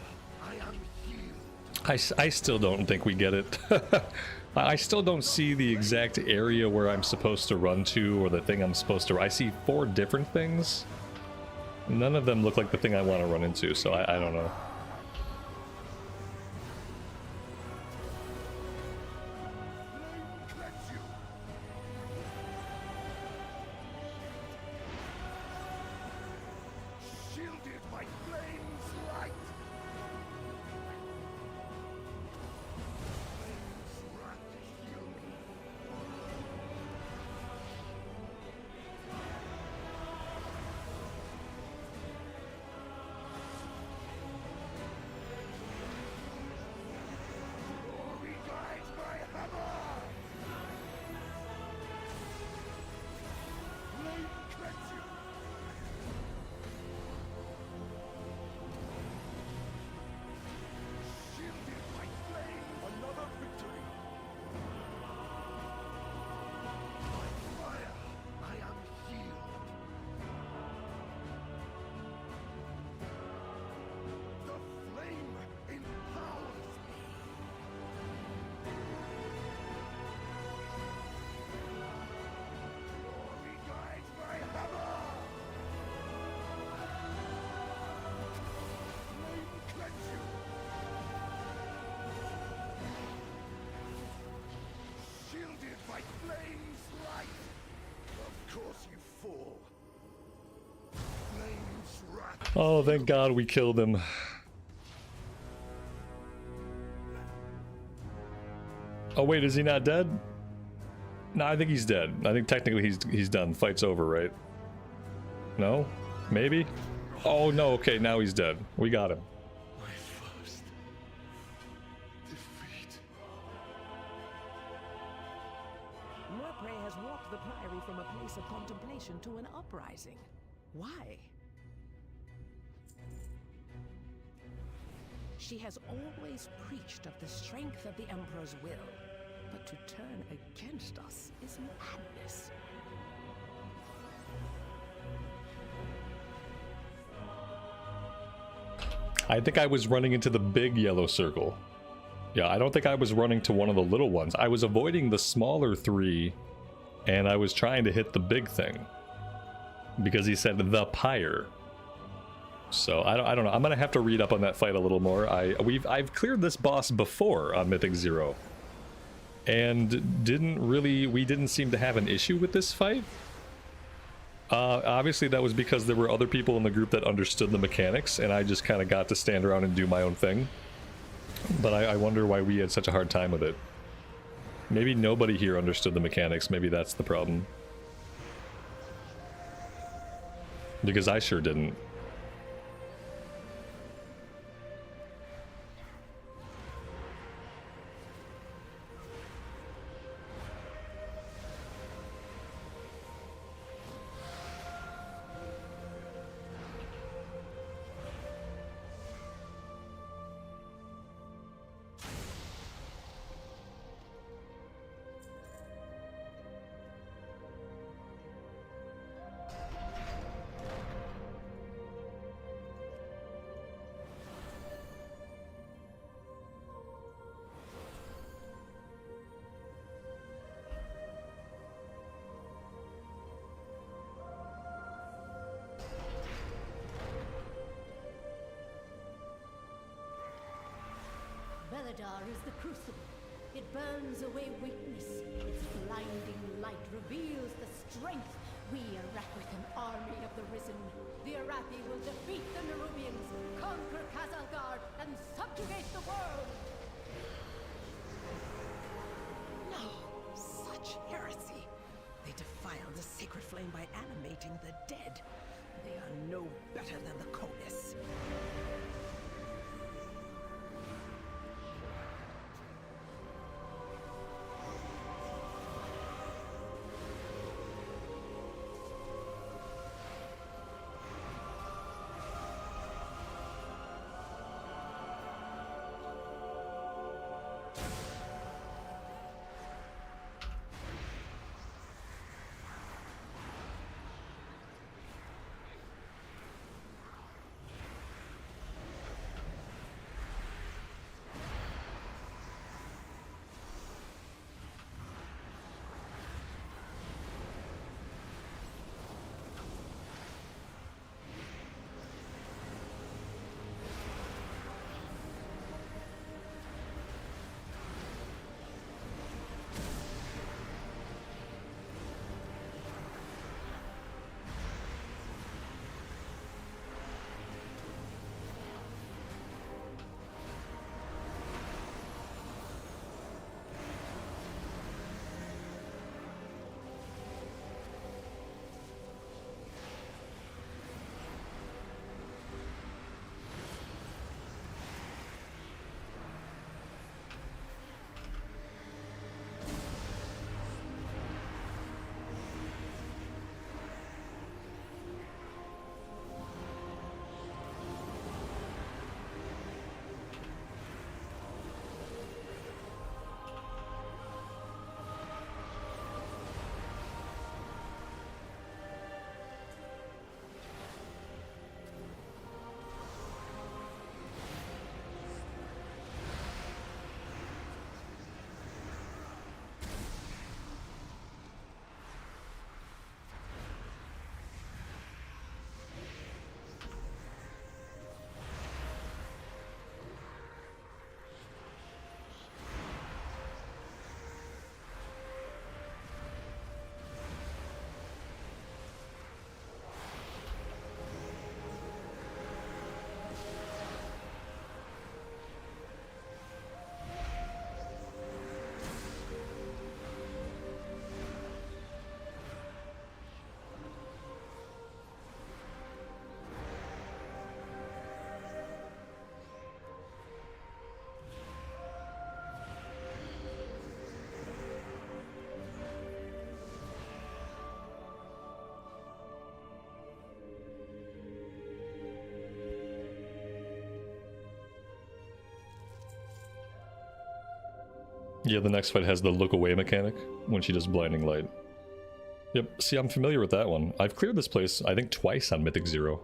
I am healed. I still don't think we get it. I still don't see the exact area where I'm supposed to run to or the thing I'm supposed to. I see 4 different things. None of them look like the thing I want to run into, so I don't know. Flame cleanse you. Shielded by flame's light. Flame's wrath heal me. Glory guides my hammer. Flame cleanse you. Shielded by flame. Another victory. By fire, I am healed. The flame empowers me. Glory guides my hammer. Flame cleanse you. Shielded by flame's light. Of course you fall. Flame's wrath. Oh, thank God we killed him. Oh wait, is he not dead? No, I think he's dead. I think technically he's done. Fight's over, right? No? Maybe? Oh no, okay, now he's dead. We got him. My first defeat. Murpray has walked the priory from a place of contemplation to an uprising. Why? She has always preached of the strength of the Emperor's will, but to turn against us is madness. I think I was running into the big yellow circle. Yeah, I don't think I was running to one of the little ones. I was avoiding the smaller 3, and I was trying to hit the big thing. Because he said the pyre. So I don't know. I'm gonna have to read up on that fight a little more. I've cleared this boss before on Mythic 0. And we didn't seem to have an issue with this fight. Obviously that was because there were other people in the group that understood the mechanics, and I just kind of got to stand around and do my own thing. But I wonder why we had such a hard time with it. Maybe nobody here understood the mechanics. Maybe that's the problem. Because I sure didn't. Beledar is the crucible. It burns away weakness. Its blinding light reveals the strength. We erect with an army of the risen. The Arathi will defeat the Nerubians, conquer Khazalgar, and subjugate the world! No, such heresy. They defiled the sacred flame by animating the dead. They are no better than the Konis. Yeah, the next fight has the look away mechanic when she does blinding light. Yep, see, I'm familiar with that one. I've cleared this place, I think, twice on Mythic 0.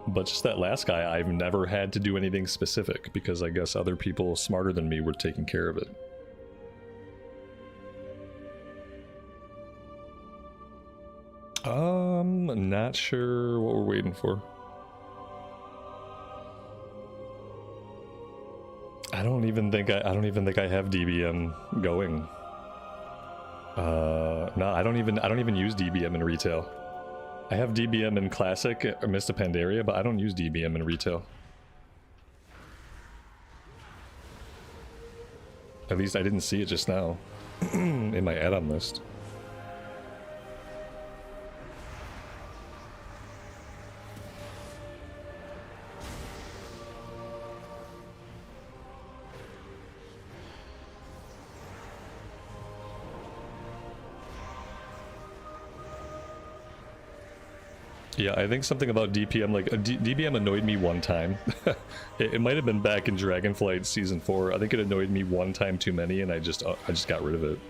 But just that last guy, I've never had to do anything specific because I guess other people smarter than me were taking care of it. Not sure what we're waiting for. I don't even think I have DBM going. No, I don't even use DBM in retail. I have DBM in Classic or Mist of Pandaria, but I don't use DBM in retail. At least I didn't see it just now in my add-on list. Yeah, I think something about DPM, like DBM annoyed me one time. it might have been back in Dragonflight Season 4. I think it annoyed me one time too many, and I just got rid of it.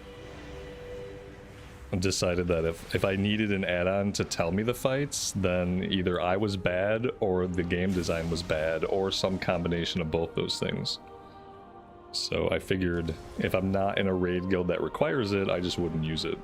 I decided that if I needed an add-on to tell me the fights, then either I was bad, or the game design was bad, or some combination of both those things. So I figured if I'm not in a raid guild that requires it, I just wouldn't use it.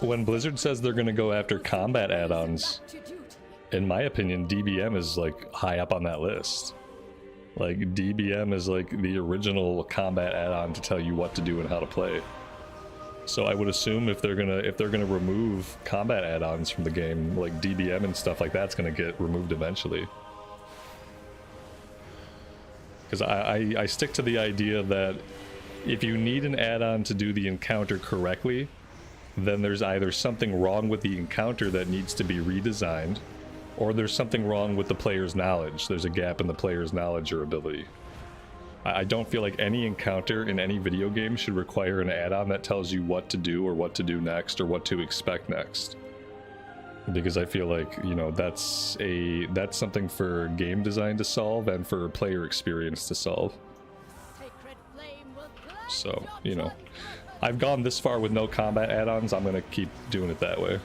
When Blizzard says they're gonna go after combat add-ons, in my opinion, DBM is like high up on that list. Like DBM is like the original combat add-on to tell you what to do and how to play. So I would assume if they're gonna remove combat add-ons from the game, like DBM and stuff like that's gonna get removed eventually. Because I stick to the idea that if you need an add-on to do the encounter correctly, then there's either something wrong with the encounter that needs to be redesigned, or there's something wrong with the player's knowledge. There's a gap in the player's knowledge or ability. I don't feel like any encounter in any video game should require an add-on that tells you what to do or what to do next or what to expect next. Because I feel like, you know, that's something for game design to solve and for player experience to solve. So, you know, I've gone this far with no combat add-ons, I'm gonna keep doing it that way.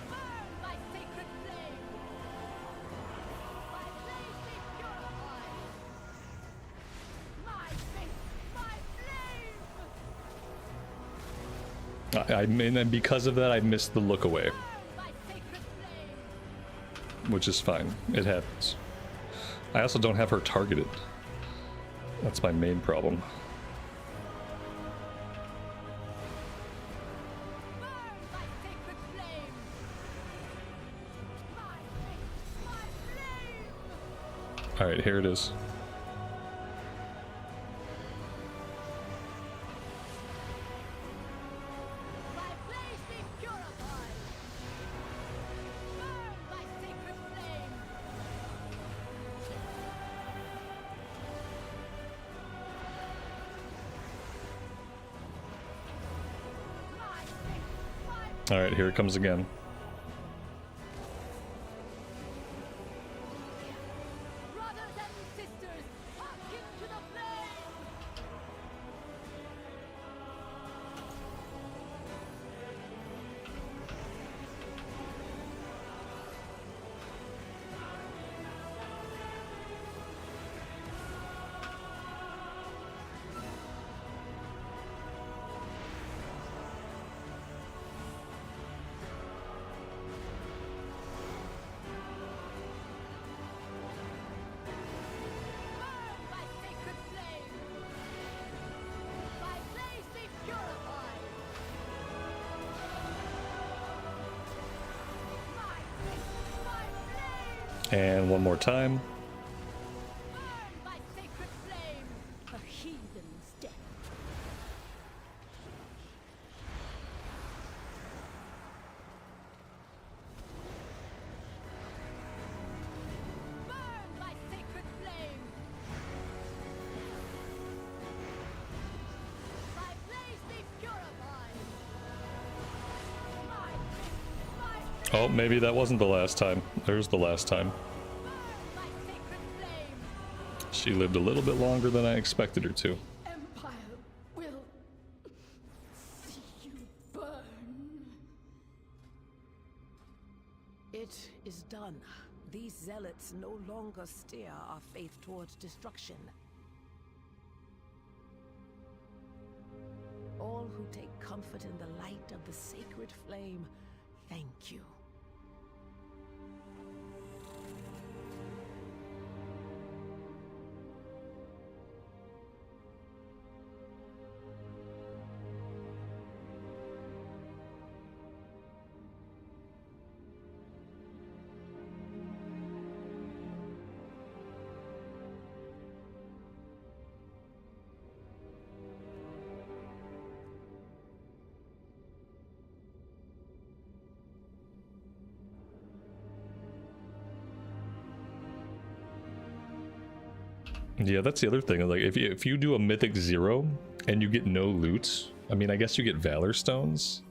I mean, and because of that, I missed the look away. Which is fine, it happens. I also don't have her targeted. That's my main problem. Alright, here it is. Alright, here it comes again. And one more time. Burn by sacred flame, a heathen's death. Burn by sacred flame. My blaze be purified. Oh, maybe that wasn't the last time. There's the last time. She lived a little bit longer than I expected her to. Empire will see you burn. It is done. These zealots no longer steer our faith towards destruction. All who take comfort in the light of the sacred flame, thank you. Yeah, that's the other thing. Like, if you do a Mythic 0 and you get no loot, I mean, I guess you get Valor Stones.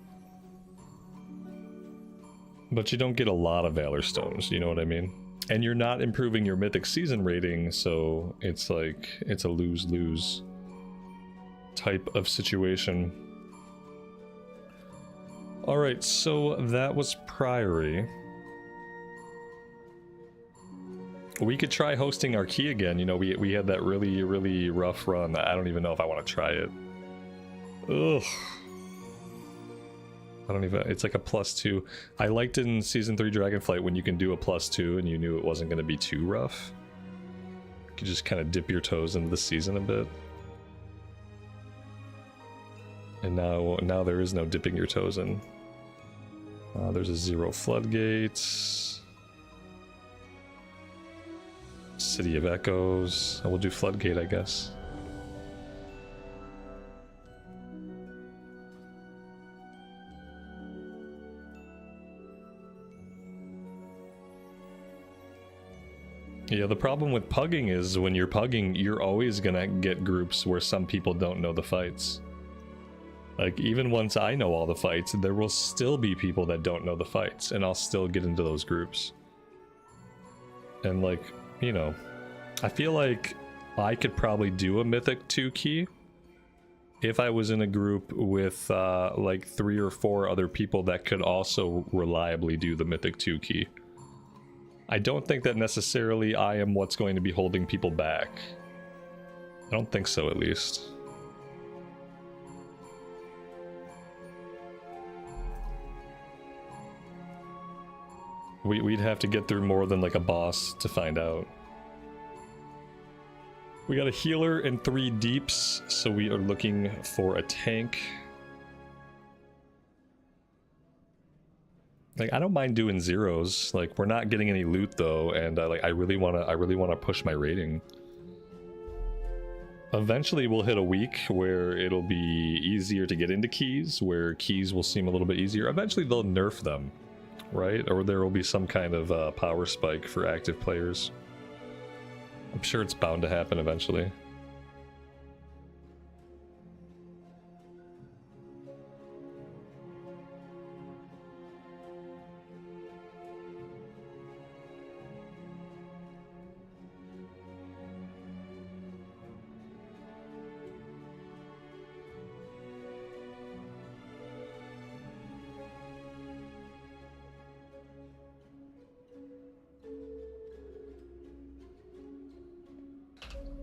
But you don't get a lot of Valor Stones, you know what I mean? And you're not improving your Mythic season rating, so it's like, it's a lose-lose type of situation. Alright, so that was Priory. We could try hosting our key again. You know, we had that really rough run. I don't even know if I want to try it. Ugh. I don't even, it's like a +2. I liked in Season 3 Dragonflight when you can do a +2 and you knew it wasn't going to be too rough. You could just kind of dip your toes into the season a bit. And now there is no dipping your toes in. There's a 0 floodgates. City of Echoes. We'll do Floodgate, I guess. Yeah, the problem with pugging is when you're pugging, you're always gonna get groups where some people don't know the fights. Like, even once I know all the fights, there will still be people that don't know the fights, and I'll still get into those groups. And like, you know, I feel like I could probably do a Mythic 2 key if I was in a group with like 3 or 4 other people that could also reliably do the Mythic 2 key. I don't think that necessarily I am what's going to be holding people back. I don't think so, at least. We'd have to get through more than like a boss to find out. We got a healer and 3 deeps, so we are looking for a tank. Like, I don't mind doing 0s. Like, we're not getting any loot though, and I really wanna push my rating. Eventually we'll hit a week where it'll be easier to get into keys, where keys will seem a little bit easier. Eventually they'll nerf them, right? Or there will be some kind of power spike for active players. I'm sure it's bound to happen eventually.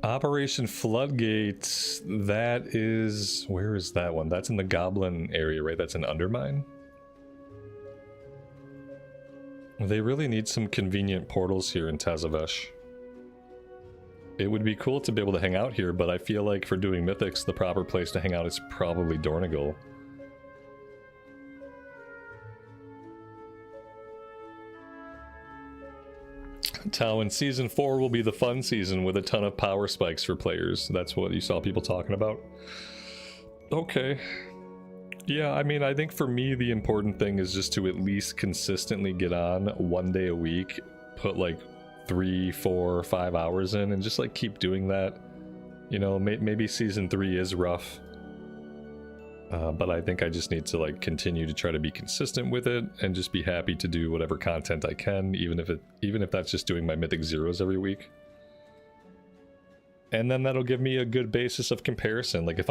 Operation Floodgate, that is... where is that one? That's in the Goblin area, right? That's in Undermine? They really need some convenient portals here in Tazavesh. It would be cool to be able to hang out here, but I feel like for doing Mythics, the proper place to hang out is probably Dornigal. Talon, season 4 will be the fun season with a ton of power spikes for players. That's what you saw people talking about. Okay. Yeah, I mean, I think for me, the important thing is just to at least consistently get on 1 day a week, put like 3, 4, 5 hours in, and just like keep doing that. You know, maybe season 3 is rough. But I think I just need to like continue to try to be consistent with it and just be happy to do whatever content I can, even if that's just doing my Mythic Zeros every week. And then that'll give me a good basis of comparison. Like if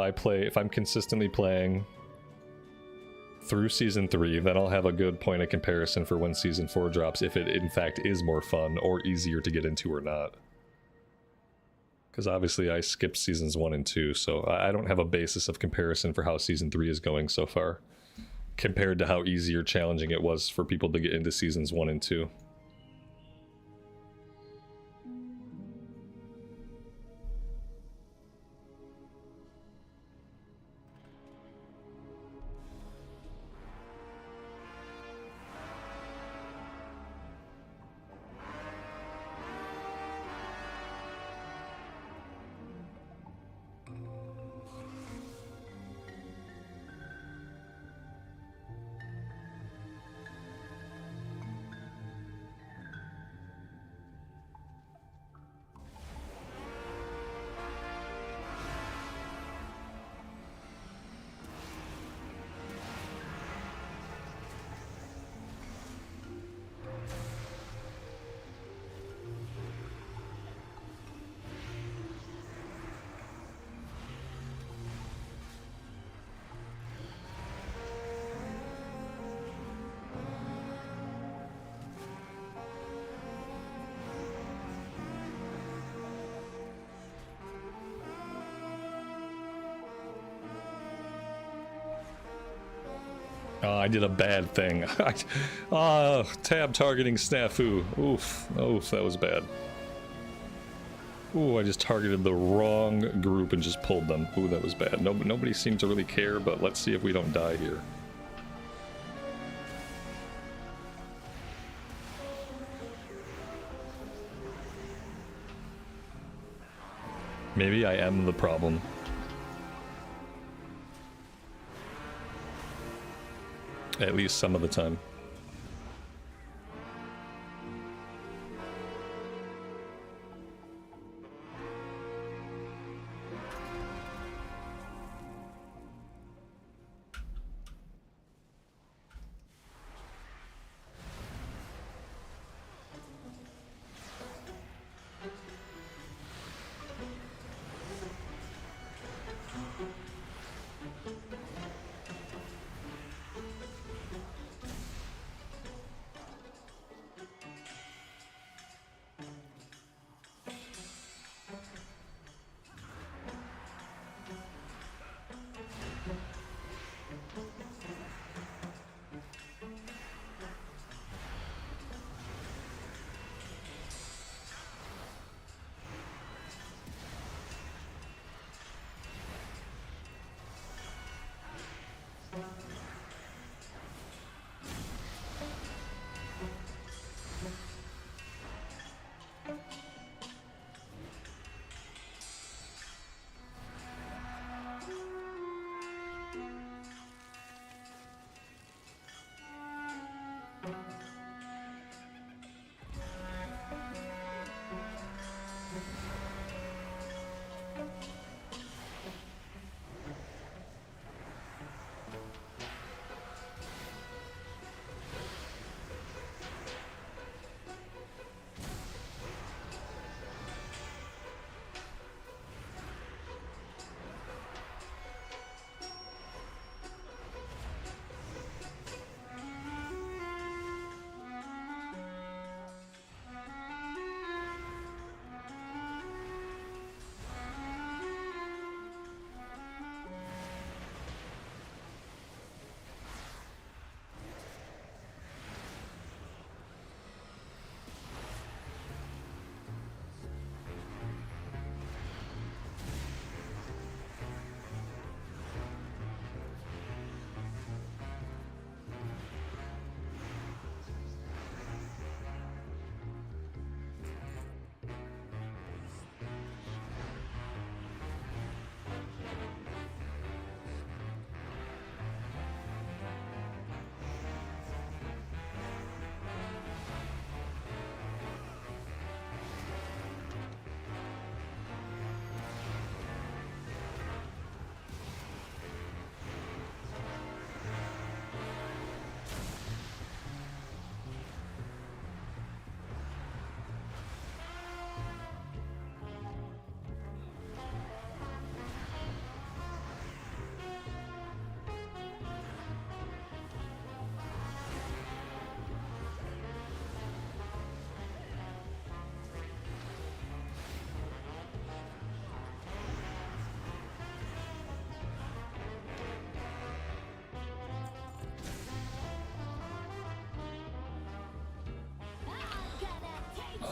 I'm consistently playing through season 3, then I'll have a good point of comparison for when season 4 drops, if it in fact is more fun or easier to get into or not. Because obviously I skipped seasons 1 and 2, so I don't have a basis of comparison for how season 3 is going so far, compared to how easy or challenging it was for people to get into seasons 1 and 2. I did a bad thing. Tab targeting snafu. Oof, that was bad. Ooh, I just targeted the wrong group and just pulled them. Ooh, that was bad. Nobody seemed to really care, but let's see if we don't die here. Maybe I am the problem. At least some of the time.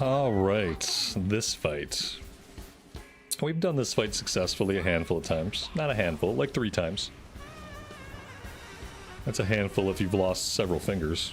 Alright, this fight. We've done this fight successfully a handful of times. Not a handful, like 3 times. That's a handful if you've lost several fingers.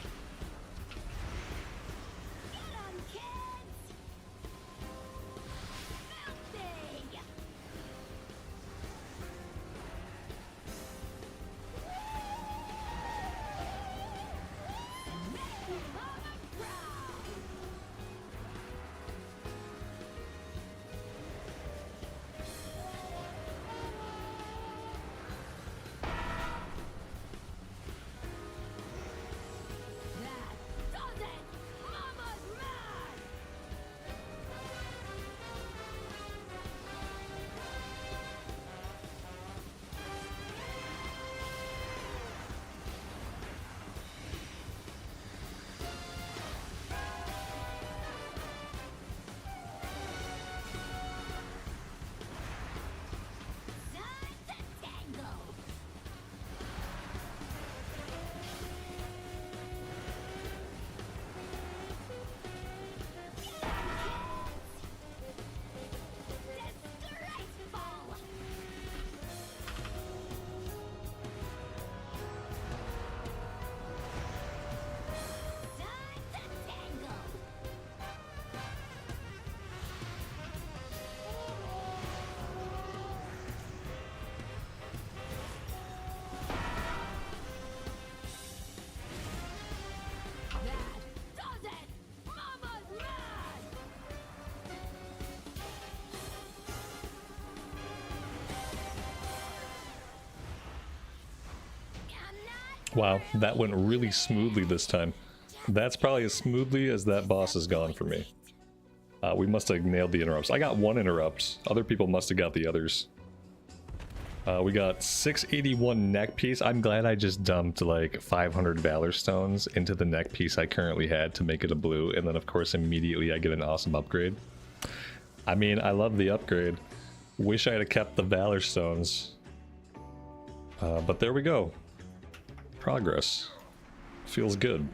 Wow, that went really smoothly this time. That's probably as smoothly as that boss has gone for me. We must have nailed the interrupts. I got 1 interrupt. Other people must have got the others. We got 681 neck piece. I'm glad I just dumped like 500 Valor Stones into the neck piece I currently had to make it a blue. And then of course immediately I get an awesome upgrade. I mean, I love the upgrade. Wish I had kept the Valor Stones. But there we go. Progress. Feels good.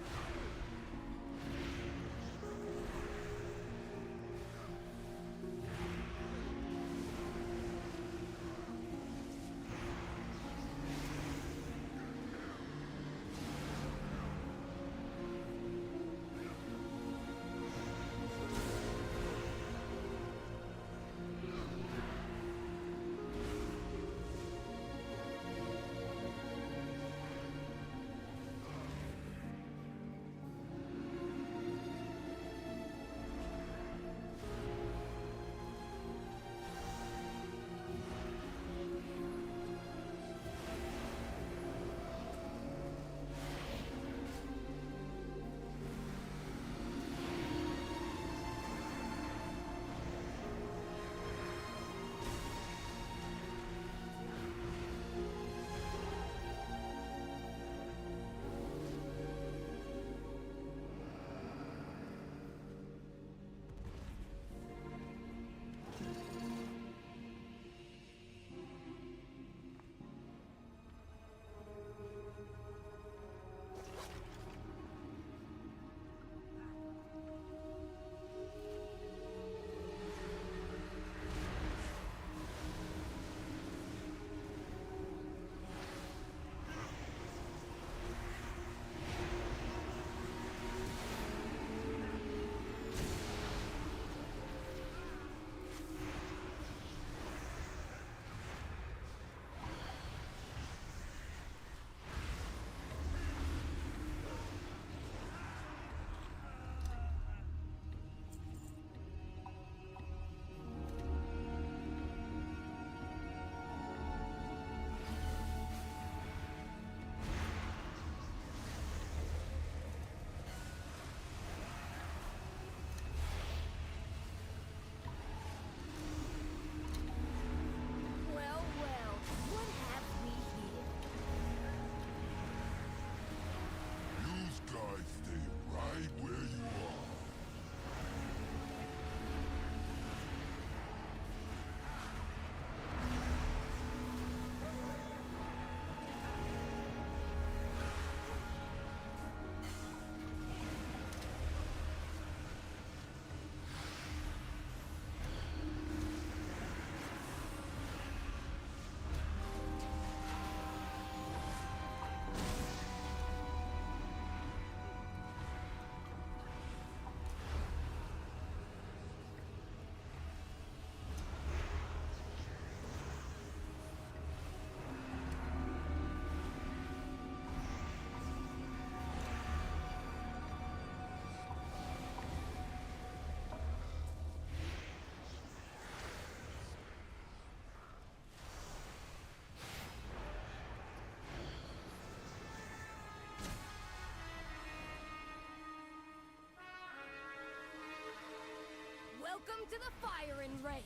Welcome to the firing range.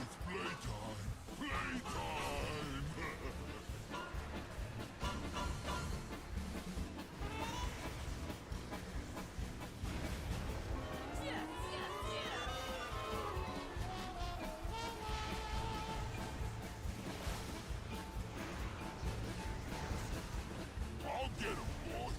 It's playtime! Playtime! Yes, yes, yes. I'll get him, boy!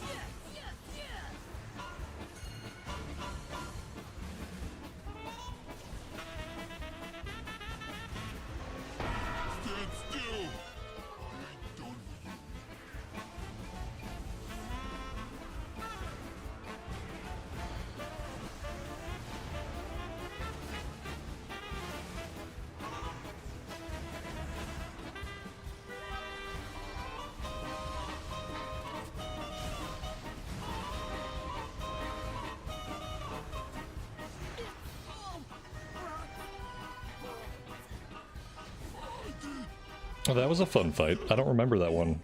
Yes, yes, yes. Stand still! I ain't done with you. Oh, that was a fun fight. I don't remember that one.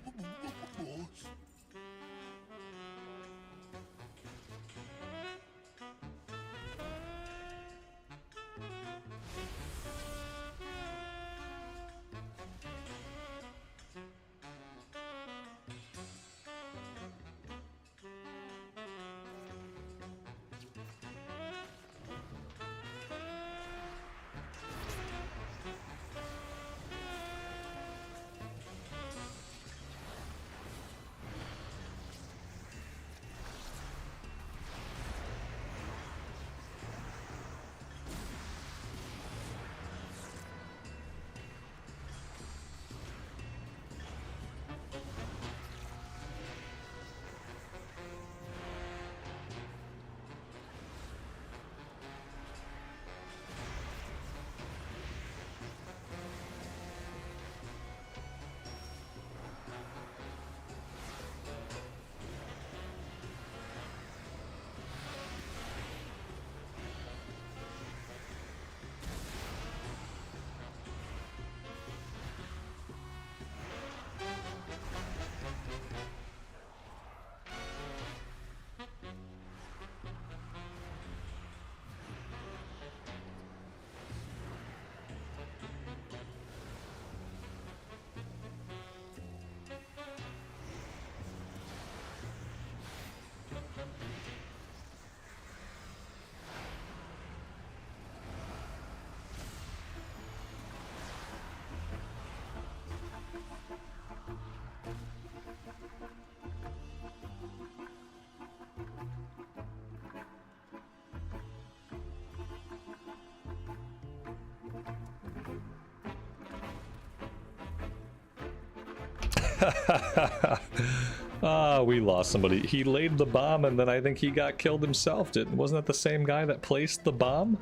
Ah, we lost somebody. He laid the bomb and then I think he got killed himself. Wasn't that the same guy that placed the bomb?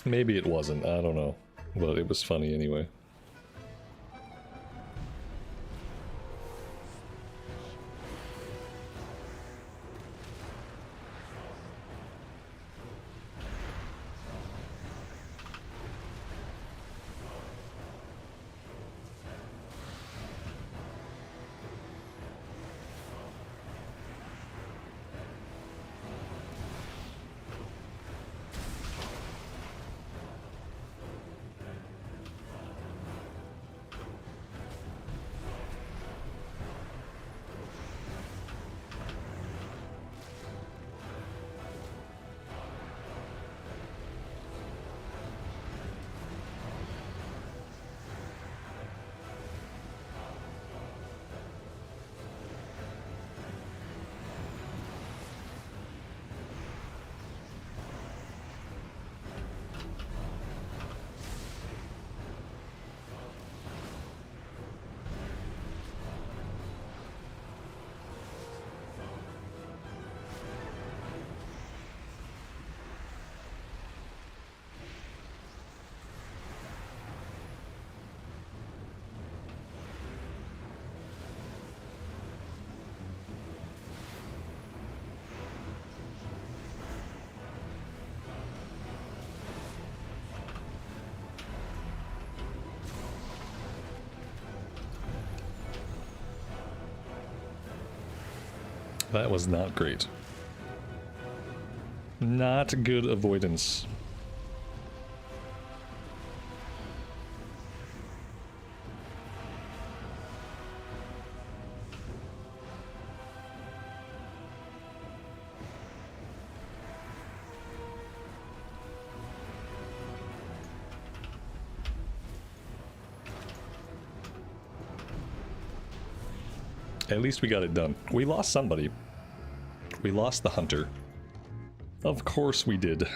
Maybe it wasn't. I don't know. But it was funny anyway. That was not great. Not good avoidance. At least we got it done. We lost somebody. We lost the hunter. Of course we did.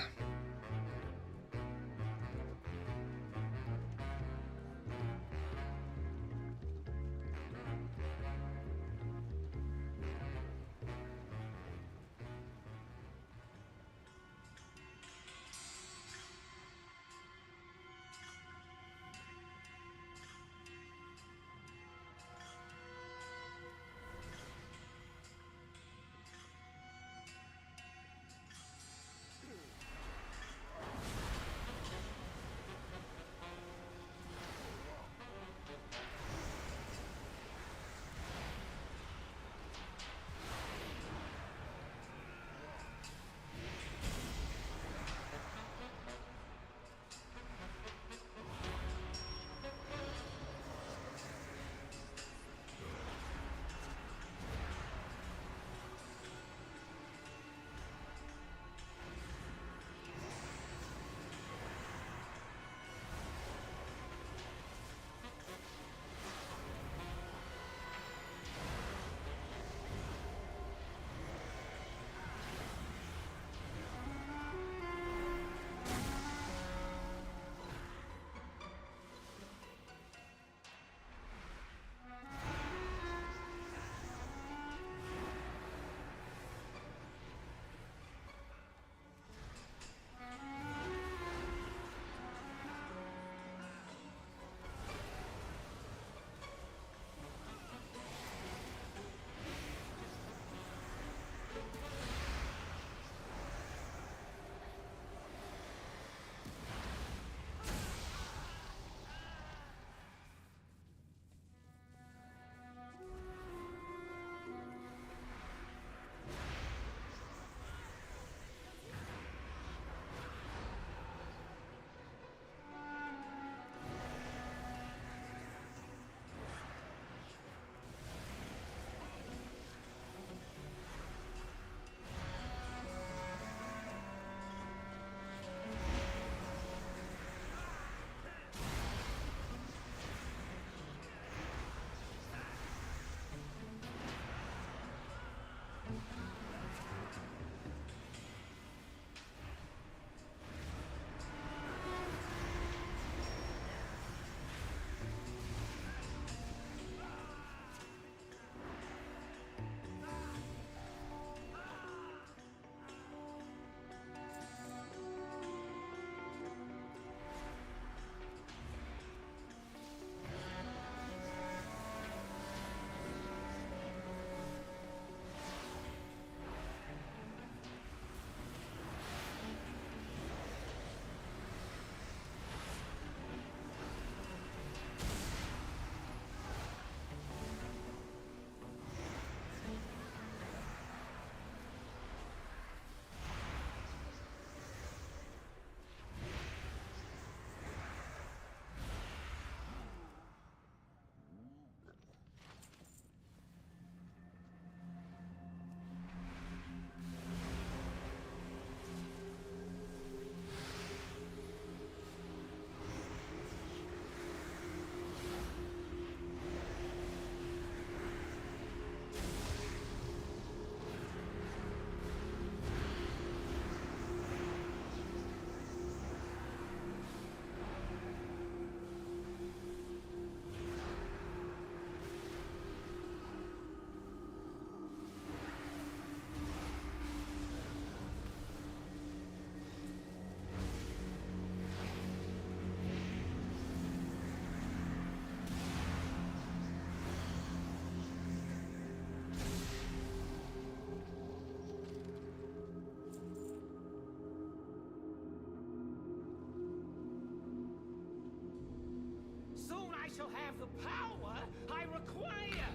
shall have the power I require.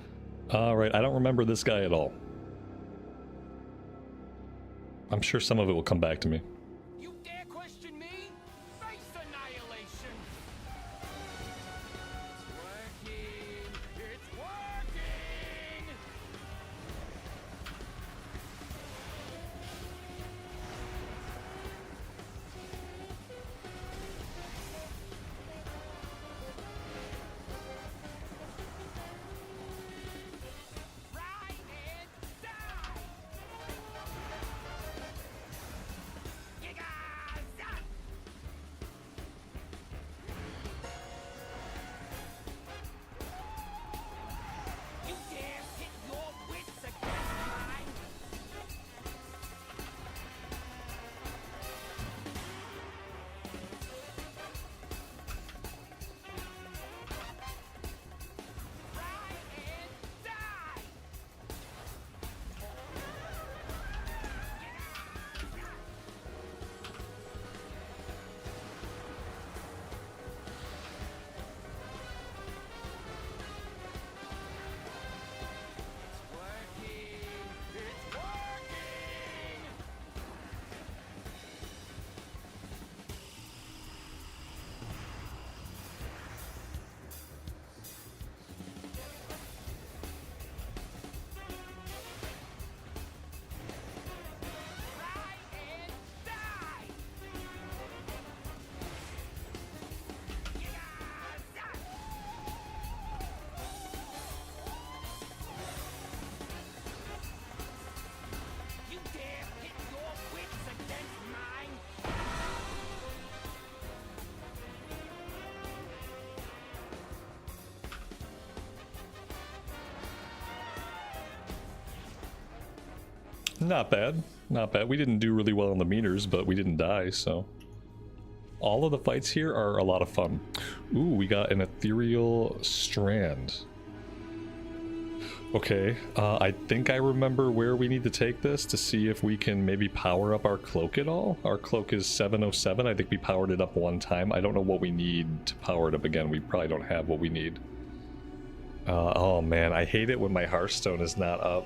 Alright, I don't remember this guy at all. I'm sure some of it will come back to me. You dare question me? Face annihilation! It's working! It's working! Not bad. Not bad. We didn't do really well on the meters, but we didn't die, so... All of the fights here are a lot of fun. Ooh, we got an ethereal strand. Okay, I think I remember where we need to take this to see if we can maybe power up our cloak at all. Our cloak is 707. I think we powered it up one time. I don't know what we need to power it up again. We probably don't have what we need. Oh man, I hate it when my Hearthstone is not up.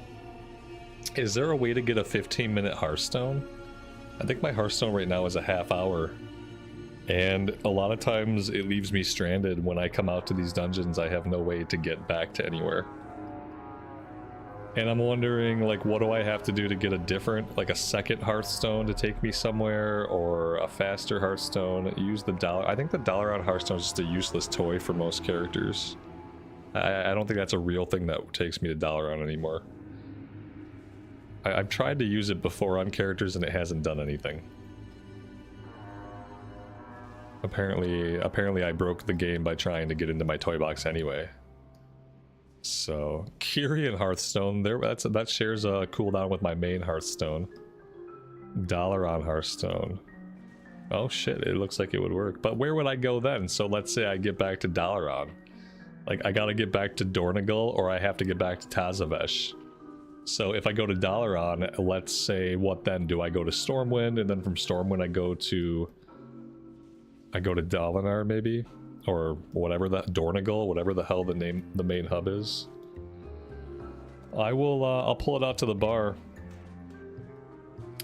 Is there a way to get a 15-minute Hearthstone? I think my Hearthstone right now is a half hour. And a lot of times it leaves me stranded. When I come out to these dungeons, I have no way to get back to anywhere. And I'm wondering, like, what do I have to do to get a different, like a second Hearthstone to take me somewhere, or a faster Hearthstone? Use the dollar. I think the $1 Hearthstone is just a useless toy for most characters. I don't think that's a real thing that takes me to $1 anymore. I've tried to use it before on characters and it hasn't done anything. Apparently I broke the game by trying to get into my toy box anyway. So, Kyrian Hearthstone, that shares a cooldown with my main Hearthstone. $1 Hearthstone. Oh shit, it looks like it would work. But where would I go then? So let's say I get back to Dalaran. Like, I gotta get back to Dornagal, or I have to get back to Tazavesh. So if I go to Dalaran, let's say, what then? Do I go to Stormwind, and then from Stormwind I go to Dalinar maybe? Or whatever that, Dornagal, whatever the hell the main hub is. I'll pull it out to the bar.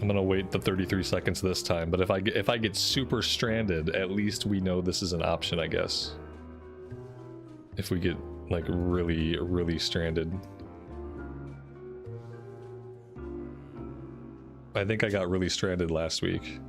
I'm gonna wait the 33 seconds this time, but if I get super stranded, at least we know this is an option, I guess. If we get like really, really stranded. I think I got really stranded last week.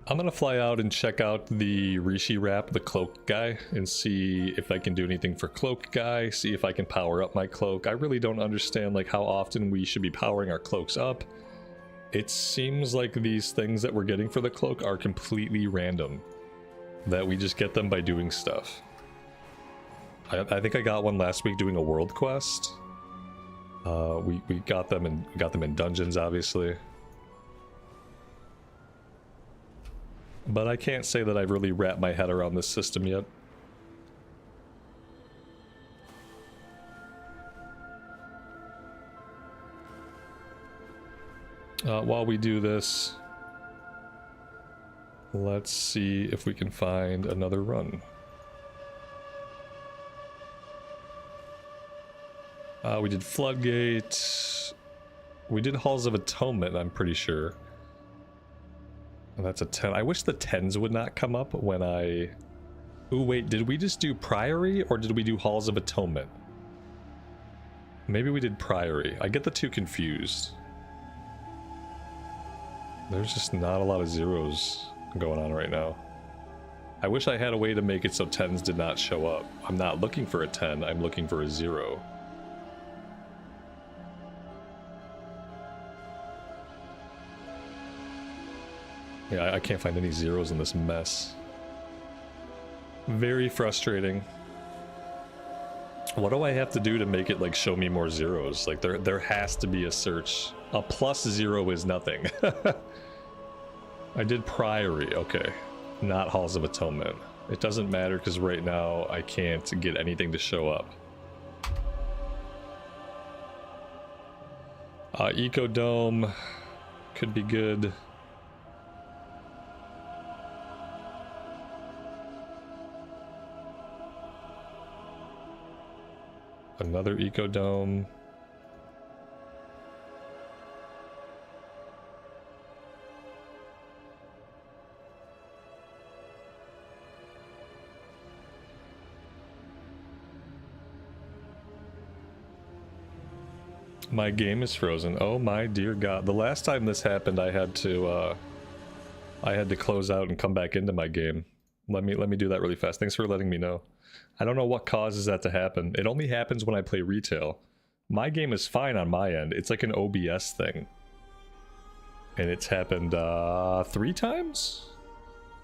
I'm gonna fly out and check out the Rishi Wrap, the cloak guy, and see if I can do anything for cloak guy, see if I can power up my cloak. I really don't understand like how often we should be powering our cloaks up. It seems like these things that we're getting for the cloak are completely random. That we just get them by doing stuff. I think I got one last week doing a world quest. We got them in dungeons, obviously. But I can't say that I've really wrapped my head around this system yet. While we do this, let's see if we can find another run. We did Floodgate. We did Halls of Atonement, I'm pretty sure. And that's a 10. I wish the 10s would not come up when I... Ooh, wait, did we just do Priory or did we do Halls of Atonement? Maybe we did Priory. I get the two confused. There's just not a lot of zeros going on right now. I wish I had a way to make it so 10s did not show up. I'm not looking for a 10, I'm looking for a 0. Yeah, I can't find any zeros in this mess. Very frustrating. What do I have to do to make it like show me more zeros? Like there has to be a search. A +0 is nothing. I did Priory, okay. Not Halls of Atonement. It doesn't matter because right now I can't get anything to show up. Eco Dome could be good. Another Eco Dome. My game is frozen. Oh my dear God. The last time this happened, I had to close out and come back into my game. Let me do that really fast. Thanks for letting me know. I don't know what causes that to happen. It only happens when I play retail. My game is fine on my end. It's like an OBS thing. And it's happened 3 times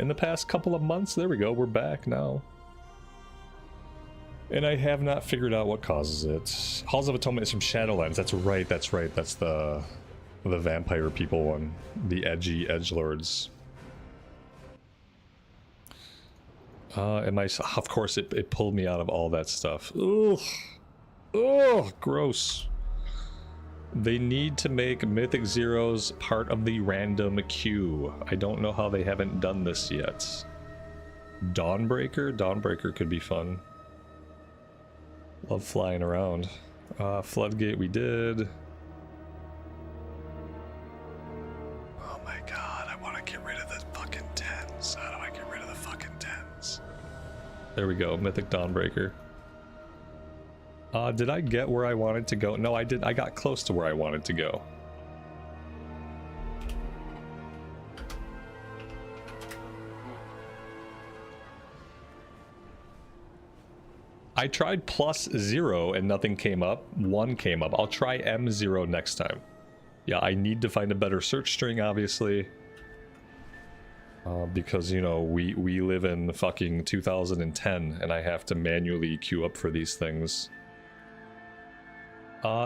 in the past couple of months. There we go. We're back now. And I have not figured out what causes it. Halls of Atonement is from Shadowlands. That's right. That's right. That's the vampire people one. The edgy edgelords. Of course it pulled me out of all that stuff. Ugh. Ugh, gross. They need to make Mythic Zeros part of the random queue. I don't know how they haven't done this yet. Dawnbreaker? Dawnbreaker could be fun. Love flying around. Floodgate we did. Oh my god, I want to get rid of the fucking 10s. How do I get rid of the fucking 10s? There we go, Mythic Dawnbreaker. Did I get where I wanted to go? No, I did. I got close to where I wanted to go. I tried +0 and nothing came up. 1 came up. I'll try M0 next time. Yeah, I need to find a better search string, obviously. Because, you know, we live in fucking 2010 and I have to manually queue up for these things.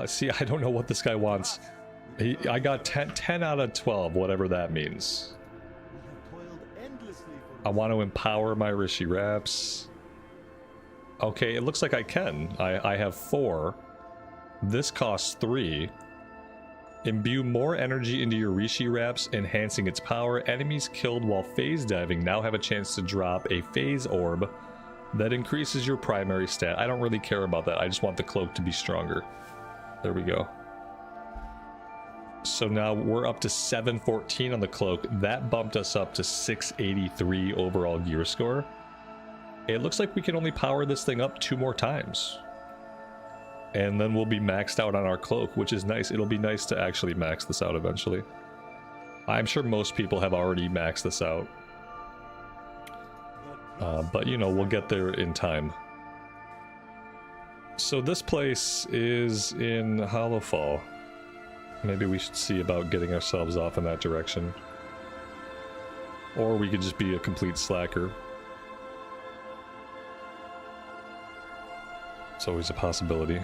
See, I don't know what this guy wants. I got 10 out of 12, whatever that means. I want to empower my Rishi Wraps. Okay, it looks like I can. I have 4. This costs 3. Imbue more energy into your Rishi Wraps, enhancing its power. Enemies killed while phase diving now have a chance to drop a phase orb that increases your primary stat. I don't really care about that. I just want the cloak to be stronger. There we go. So now we're up to 714 on the cloak. That bumped us up to 683 overall gear score. It looks like we can only power this thing up 2 more times. And then we'll be maxed out on our cloak, which is nice. It'll be nice to actually max this out eventually. I'm sure most people have already maxed this out. But, you know, we'll get there in time. So this place is in Hollowfall. Maybe we should see about getting ourselves off in that direction. Or we could just be a complete slacker. It's always a possibility.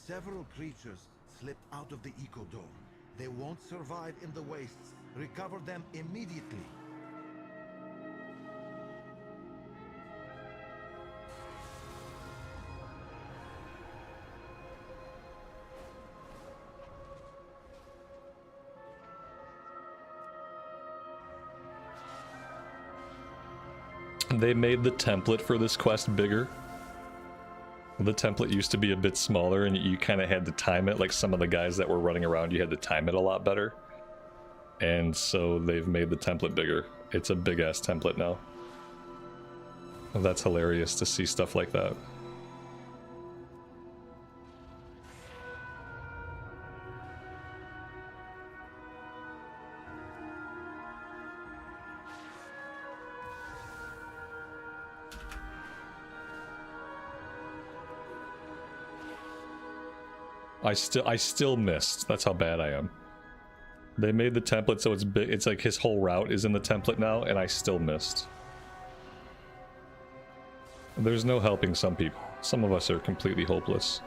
Several creatures slipped out of the ecodome. They won't survive in the wastes. Recover them immediately. They made the template for this quest bigger. The template used to be a bit smaller and you kind of had to time it, like some of the guys that were running around, you had to time it a lot better. And so they've made the template bigger. It's a big ass template now. That's hilarious to see stuff like that. I still missed. That's how bad I am. They made the template so it's big. It's like his whole route is in the template now, and I still missed. There's no helping some people. Some of us are completely hopeless.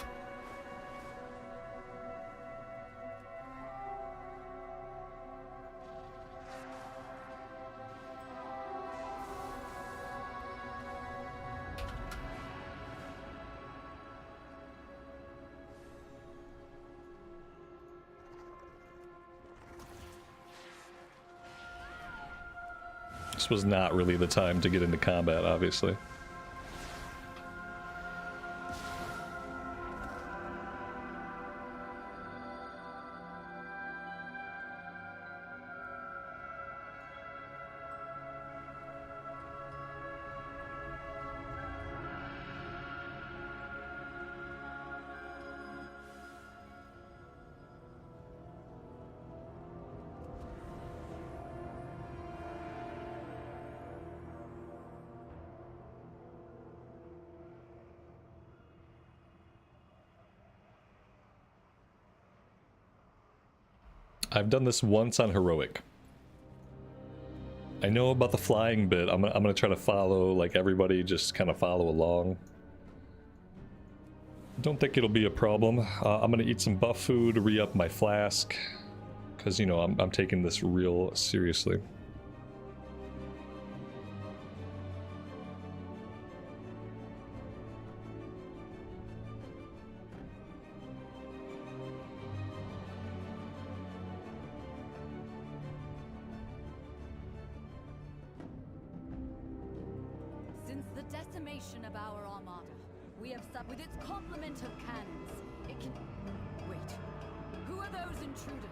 This was not really the time to get into combat, obviously. I've done this once on Heroic. I know about the flying bit. I'm gonna try to follow, like everybody, just kind of follow along. Don't think it'll be a problem. I'm gonna eat some buff food, re-up my flask, because, you know, I'm taking this real seriously. Since the decimation of our armada, we have supped with its complement of cannons. It can... Wait. Who are those intruders?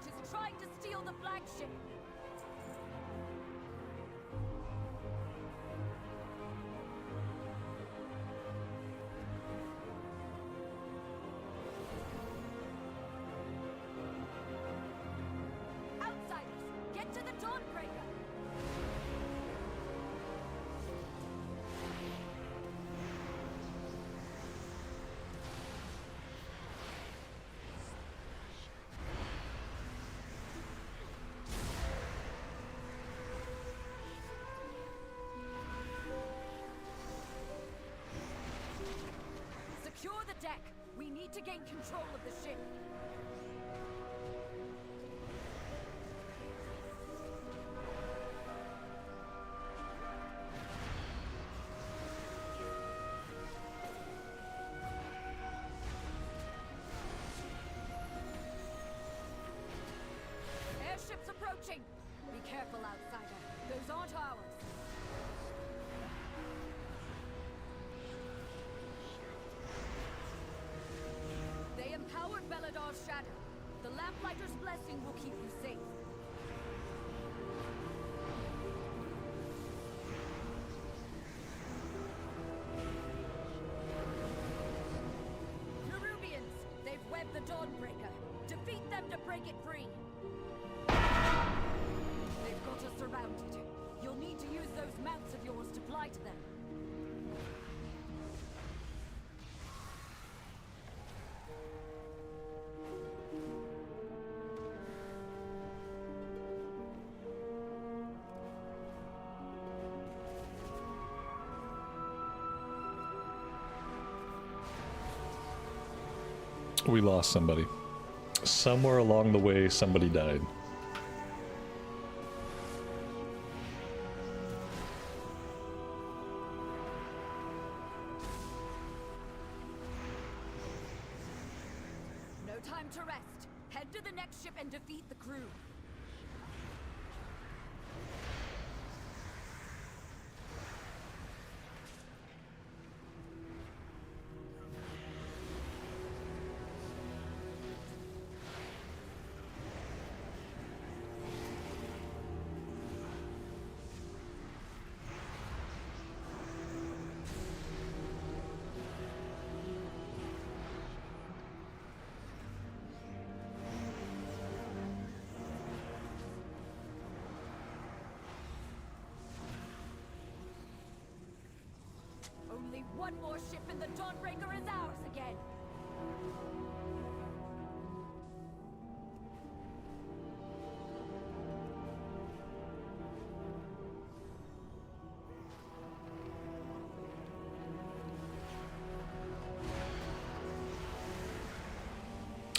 Is trying to steal the flagship. Outsiders, get to the Dawnbreaker. Secure the deck. We need to gain control of the ship. Airships approaching. Be careful, outsider. Those aren't ours. Lamplighter's blessing will keep you safe. Nerubians, they've webbed the Dawnbreaker. Defeat them to break it free. They've got us surrounded. You'll need to use those mounts of yours to fly to them. We lost somebody. Somewhere along the way, somebody died. No time to rest. Head to the next ship and defeat the crew. Only one more ship and the Dawnbreaker is ours again.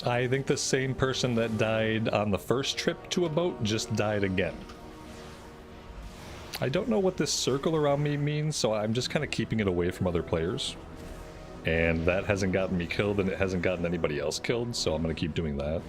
I think the same person that died on the first trip to a boat just died again. I don't know what this circle around me means, so I'm just kind of keeping it away from other players. And that hasn't gotten me killed, and it hasn't gotten anybody else killed, so I'm going to keep doing that.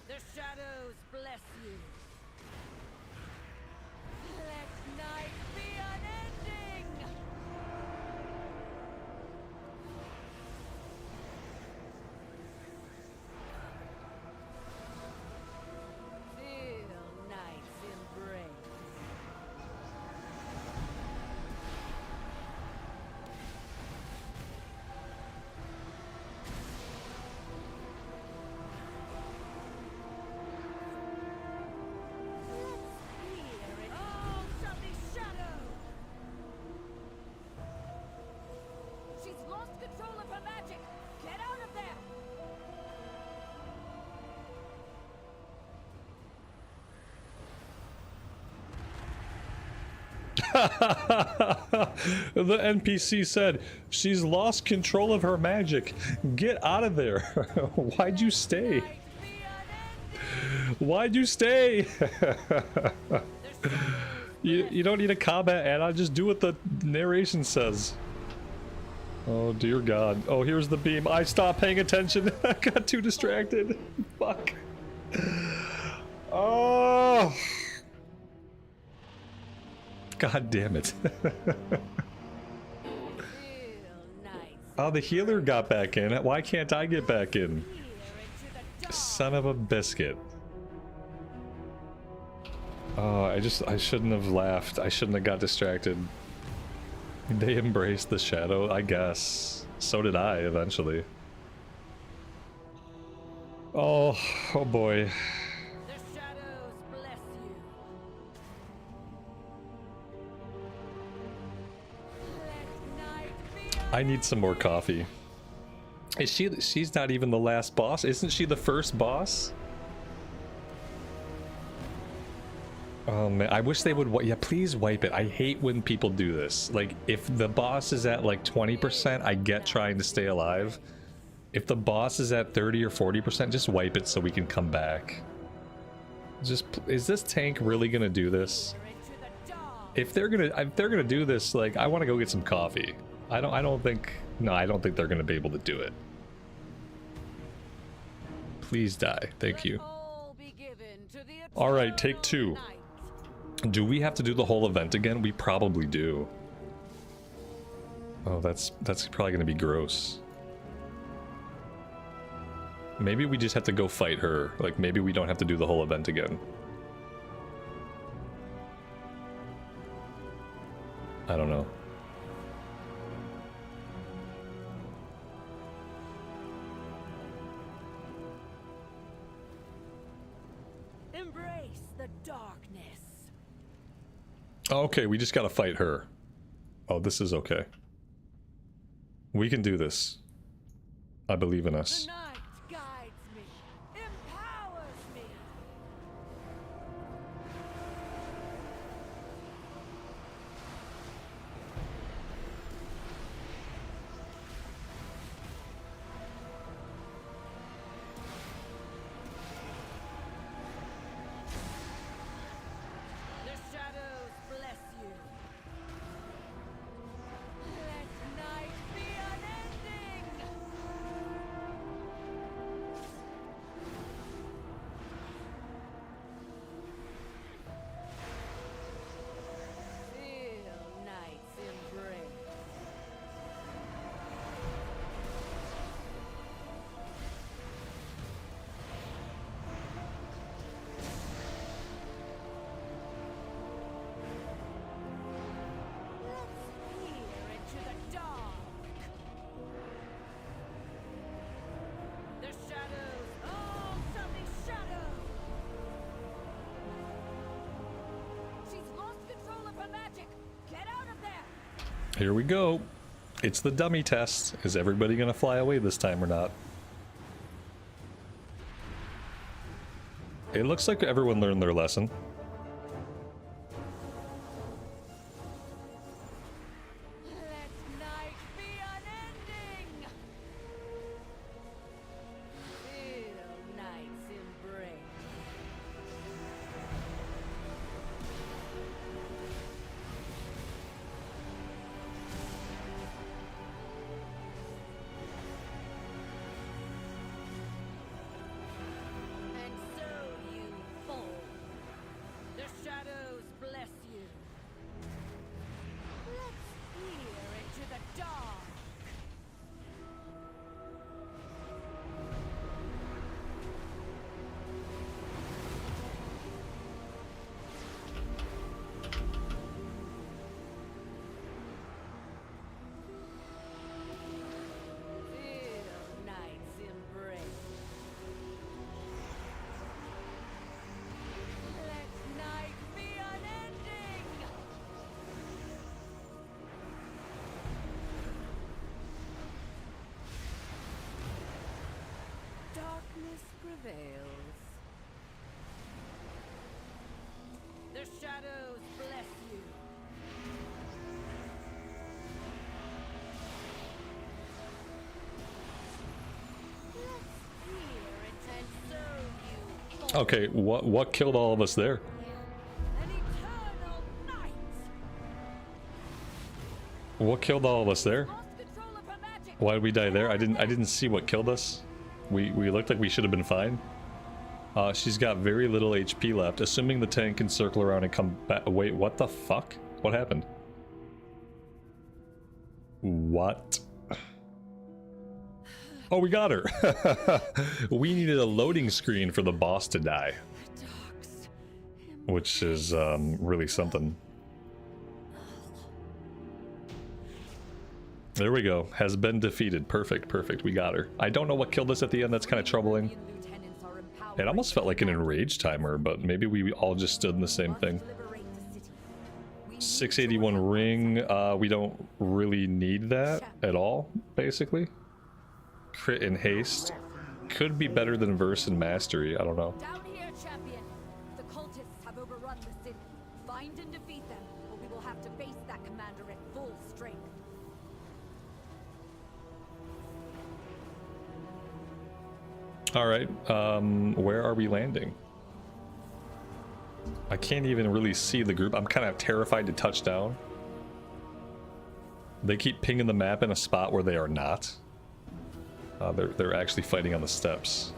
The shadows bless you. Let night be unending! Feel night's embrace. The NPC said, she's lost control of her magic. Get out of there. Why'd you stay? Why'd you stay? you don't need a combat add-on, just do what the narration says. Oh dear god. Oh, here's the beam. I stopped paying attention. I got too distracted. Fuck. Oh. God damn it. Oh, the healer got back in. Why can't I get back in? Son of a biscuit. Oh, I shouldn't have laughed. I shouldn't have got distracted. They embraced the shadow, I guess. So did I, eventually. Oh boy. The shadows bless you. Let night be I need some more coffee. Is she's not even the last boss? Isn't she the first boss? Oh man, I wish they would, yeah, please wipe it. I hate when people do this. Like, if the boss is at like 20%, I get trying to stay alive. If the boss is at 30 or 40%, just wipe it so we can come back. Just, is this tank really gonna do this? If they're gonna do this, like, I want to go get some coffee. I don't think they're gonna be able to do it. Please die, thank you. All right, take 2. Do we have to do the whole event again? We probably do. Oh, that's probably gonna be gross. Maybe we just have to go fight her. Like, maybe we don't have to do the whole event again. I don't know. embrace the darkness. Okay, we just gotta fight her. Oh, this is okay. We can do this. I believe in us. The night guides me, empowers me. The shadows bless you. Let night be unending. Feel night's embrace. Let's peer into the dark. The shadows, oh, something shadow. She's lost control of her magic. Get out of there. Here we go. It's the dummy test. Is everybody gonna fly away this time or not? It looks like everyone learned their lesson. Let night be unending. Feel night's embrace. And so you fall. The shadows bless you. Let's peer into the dark. Feel night's embrace. Let night be unending. Darkness prevails. The shadows bless you. Let's peer into and so you fall. Okay, what killed all of us there? An eternal night. What killed all of us there? Lost control of her magic. Why did we die there? I didn't see what killed us. We looked like we should have been fine. She's got very little HP left. Assuming the tank can circle around and come back. Wait, what the fuck? What happened? What? Oh, we got her. We needed a loading screen for the boss to die, which is really something. There we go. Has been defeated. Perfect, perfect. We got her. I don't know what killed us at the end. That's kind of troubling. It almost felt like an enraged timer, but maybe we all just stood in the same thing. 681 ring. We don't really need that at all, basically. Crit and haste. Could be better than verse and mastery. I don't know. Down here, champion. The cultists have overrun the city. Find and defeat them, or we will have to face that commander at full strength. All right. Where are we landing? I can't even really see the group. I'm kind of terrified to touch down. They keep pinging the map in a spot where they are not. They're actually fighting on the steps.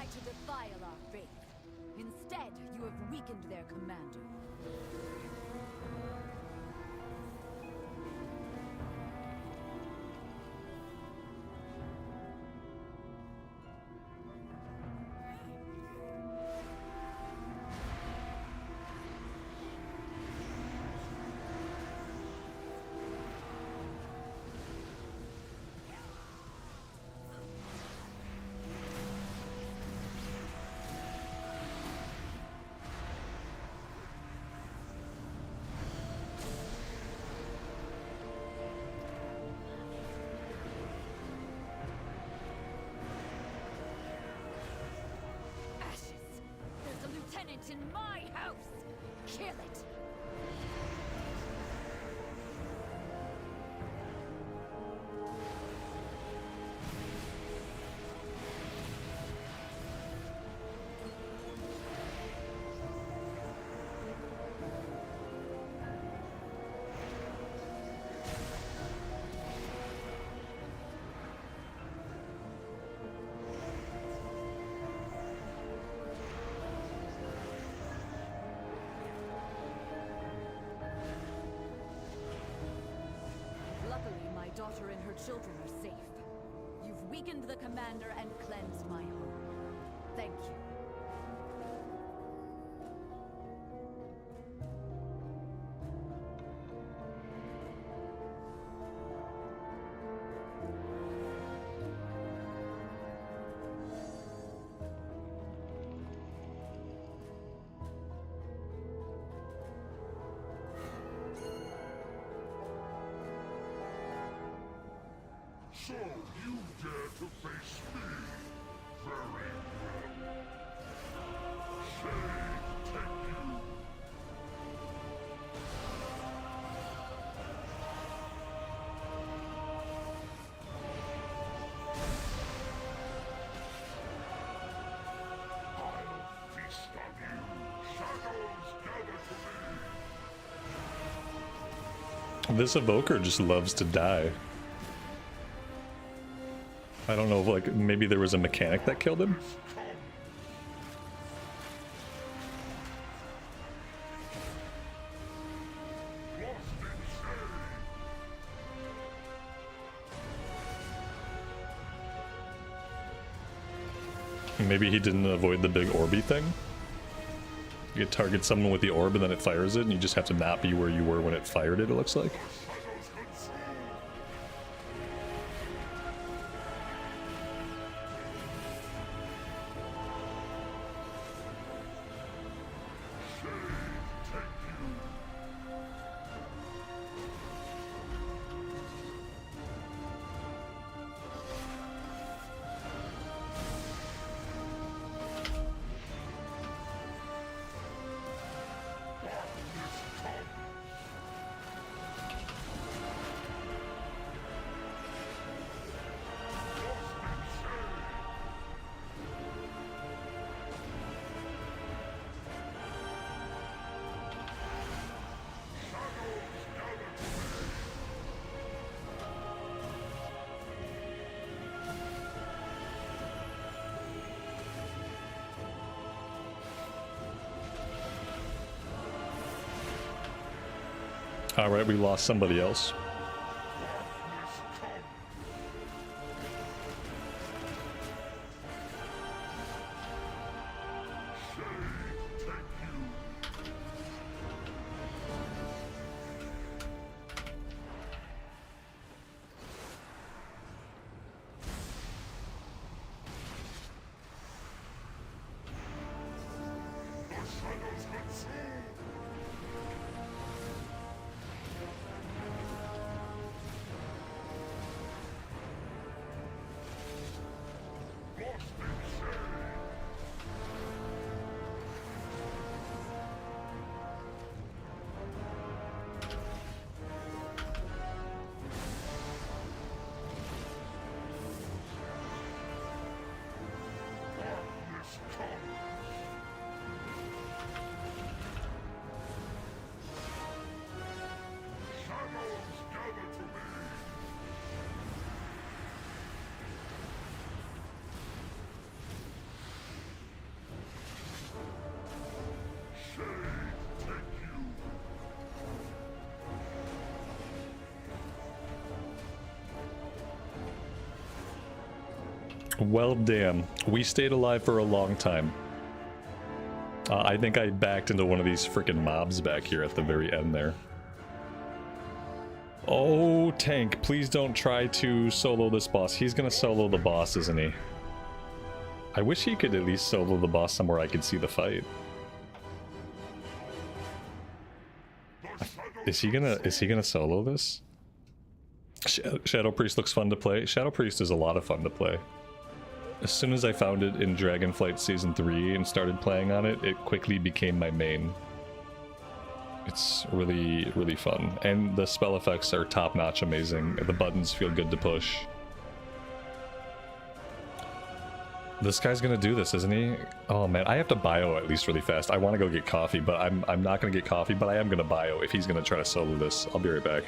To defile our faith. Instead, you have weakened their commander. In my house! Kill it! My daughter and her children are safe. You've weakened the commander and cleansed my home. Thank you. So you dare to face me? Very well. Shade take you. I'll feast on you. Shadows gather to me. This Evoker just loves to die. I don't know if, like, maybe there was a mechanic that killed him. Maybe he didn't avoid the big Orby thing. it targets someone with the orb and then it fires it, and you just have to not be where you were when it fired it, it looks like. Alright, we lost somebody else. Well, damn. We stayed alive for a long time. I think I backed into one of these freaking mobs back here at the very end there. Oh, tank, please don't try to solo this boss. He's gonna solo the boss, isn't he? I wish he could at least solo the boss somewhere I could see the fight. Is he gonna solo this? Shadow Priest looks fun to play. Shadow Priest is a lot of fun to play. As soon as I found it in Dragonflight Season 3 and started playing on it, it quickly became my main. It's really, really fun. And the spell effects are top-notch amazing. The buttons feel good to push. This guy's gonna do this, isn't he? Oh man, I have to bio at least really fast. I want to go get coffee, but I'm not gonna get coffee, but I am gonna bio if he's gonna try to solo this. I'll be right back.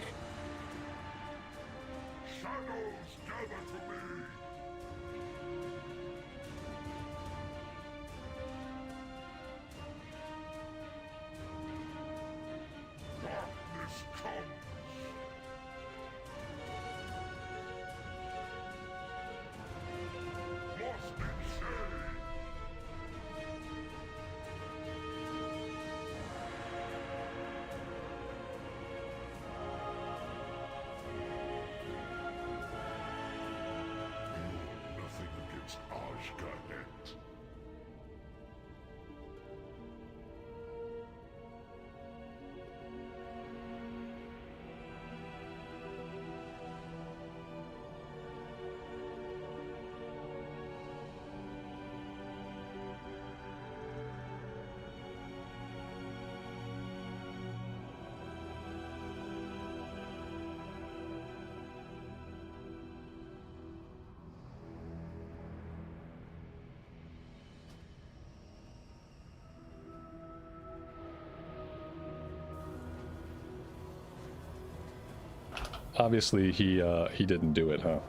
Obviously, he didn't do it, huh?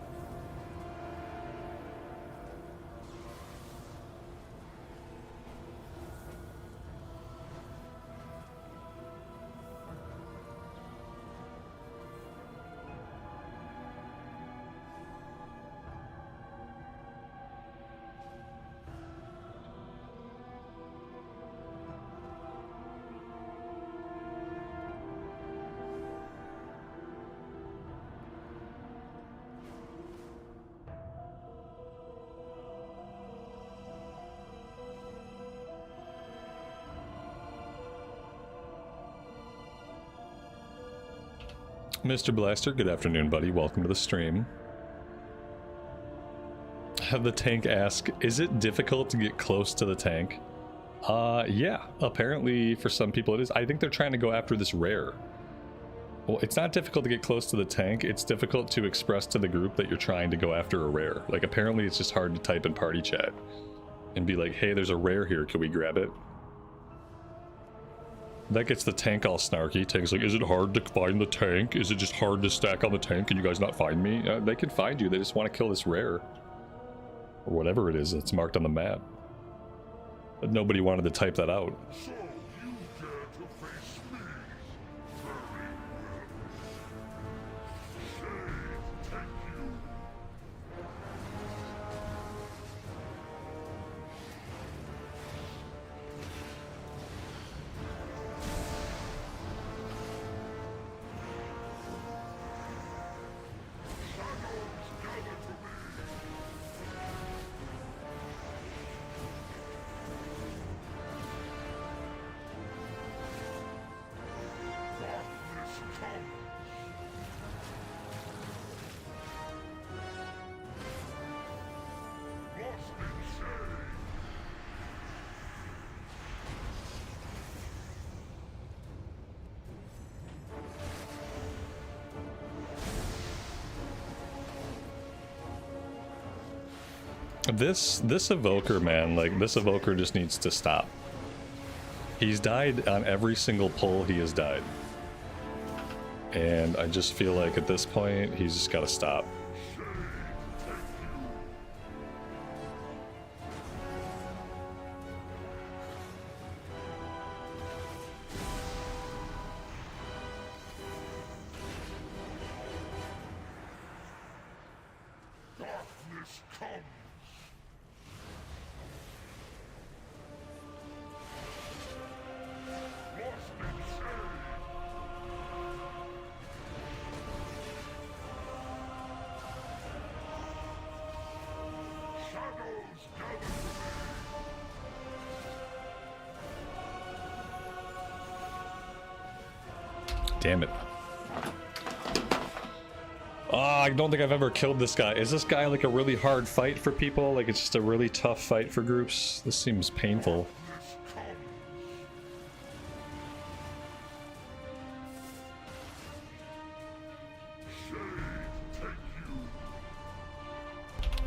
Mr. Blaster, good afternoon, buddy. Welcome to the stream. Have the tank ask, is it difficult to get close to the tank? Yeah. Apparently, for some people it is. I think they're trying to go after this rare. Well, it's not difficult to get close to the tank. It's difficult to express to the group that you're trying to go after a rare. Like, apparently it's just hard to type in party chat and be like, hey, there's a rare here. Can we grab it? That gets the tank all snarky. Tank's like, is it hard to find the tank? Is it just hard to stack on the tank? Can you guys not find me? They can find you. They just want to kill this rare. Or whatever it is that's marked on the map. But nobody wanted to type that out. So you dare to face me? Very well. Shade, take you. This Evoker, man, like, this Evoker just needs to stop. He's died on every single pull he has died. And I just feel like at this point, he's just gotta stop. Darkness comes. Lost in shade. Shadows gather to me. Damn it. I don't think I've ever killed this guy. Is this guy like a really hard fight for people? Like it's just a really tough fight for groups? This seems painful.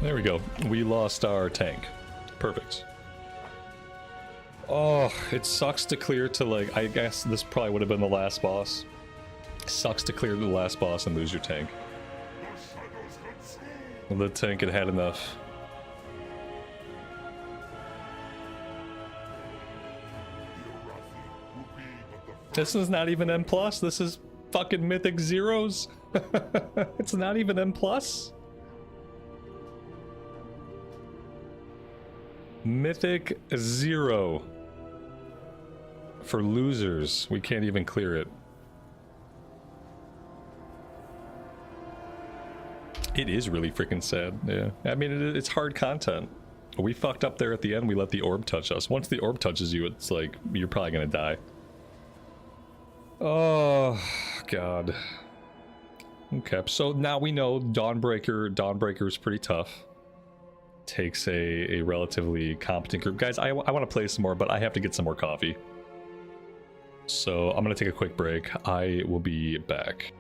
There we go. We lost our tank. Perfect. Oh, it sucks to clear to, like, I guess this probably would have been the last boss. Sucks to clear the last boss and lose your tank. The tank had had enough. This is not even M+, this is fucking Mythic Zeros. It's not even M+. Mythic 0. For losers, we can't even clear it. It is really freaking sad, yeah. I mean, it's hard content. We fucked up there at the end, we let the orb touch us. Once the orb touches you, it's like, you're probably gonna die. Oh, God. Okay, so now we know Dawnbreaker is pretty tough. Takes a relatively competent group. Guys, I want to play some more, but I have to get some more coffee. So I'm going to take a quick break. I will be back.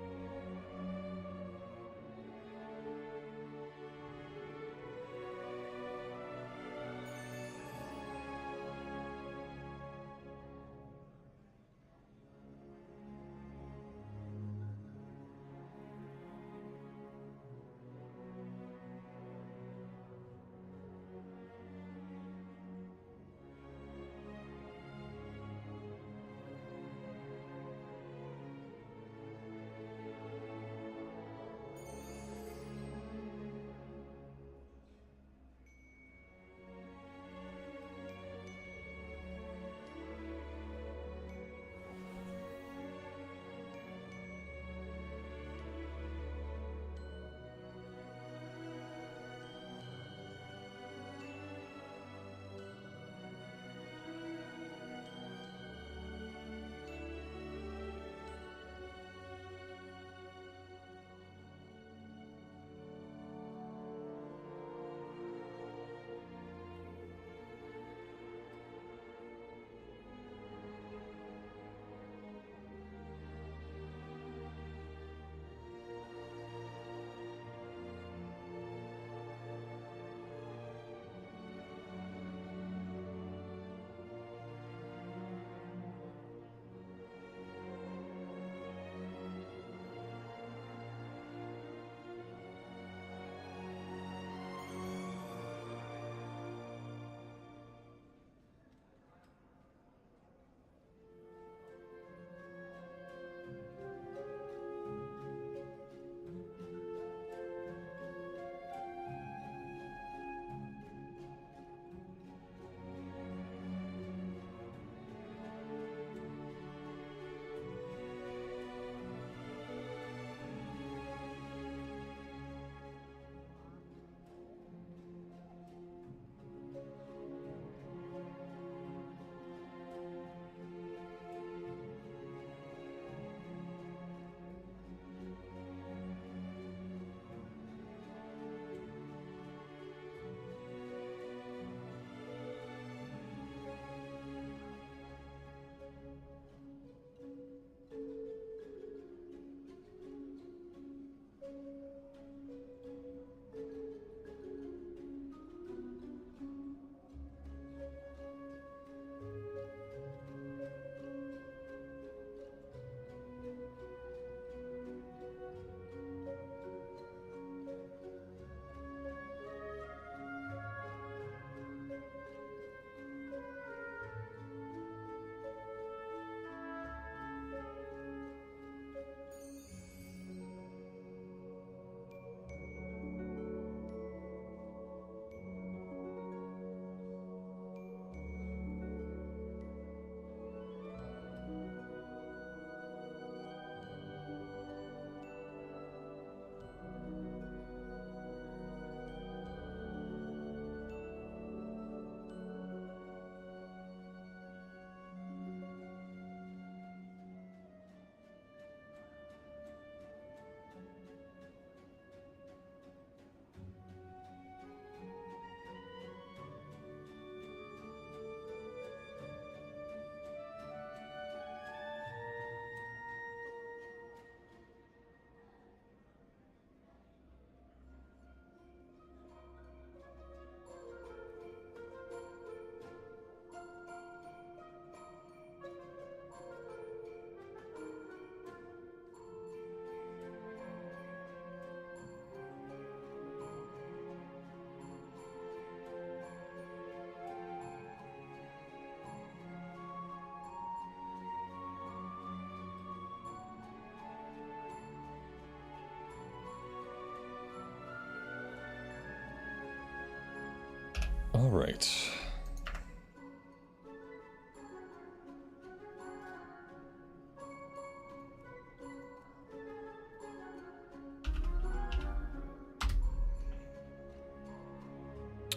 All right.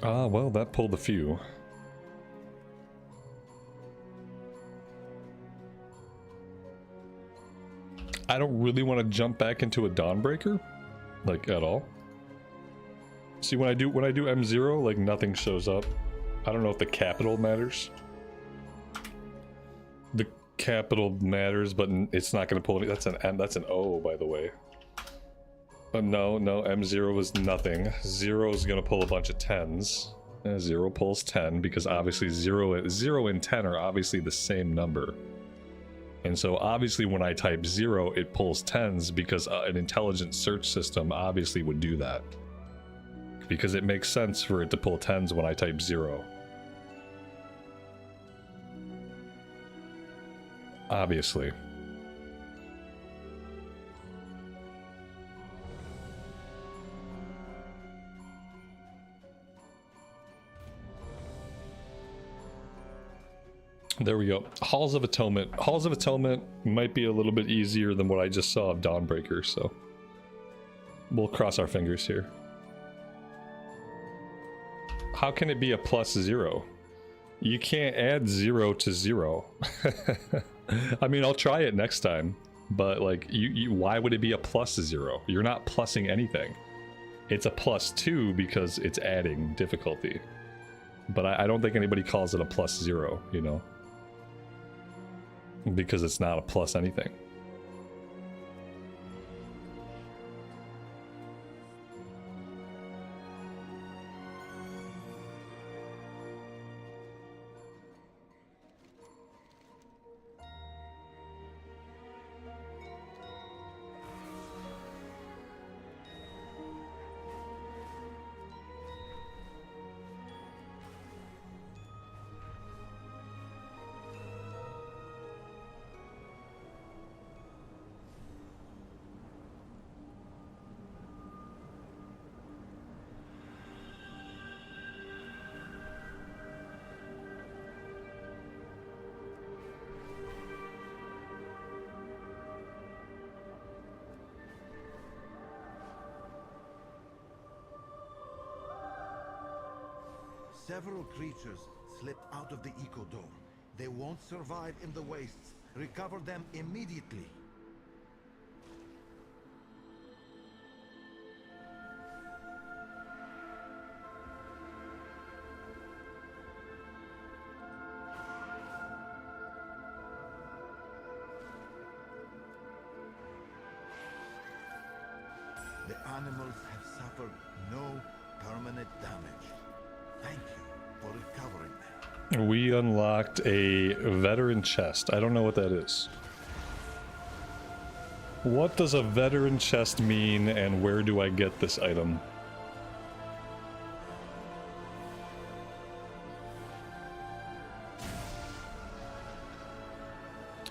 Ah, well, that pulled a few. I don't really want to jump back into a Dawnbreaker, like, at all. See, when I do M0, like, nothing shows up. I don't know if the capital matters. The capital matters, but it's not going to pull any. That's an M. That's an O, by the way. No, M0 is nothing. 0 is going to pull a bunch of 10s. 0 pulls 10 because obviously 0 and 10 are obviously the same number. And so obviously when I type 0, it pulls 10s because an intelligent search system obviously would do that. Because it makes sense for it to pull 10s when I type 0. Obviously. There we go. Halls of Atonement. Halls of Atonement might be a little bit easier than what I just saw of Dawnbreaker, so we'll cross our fingers here. How can it be a +0? You can't add 0 to 0. I mean, I'll try it next time, but like, why would it be a +0? You're not plussing anything. It's a +2 because it's adding difficulty. But I don't think anybody calls it a +0, you know? Because it's not a plus anything. Several creatures slipped out of the ecodome. They won't survive in the wastes. Recover them immediately. The animals have suffered no permanent damage. Thank you for recovering them. We unlocked a veteran chest. I don't know what that is. What does a veteran chest mean, and where do I get this item?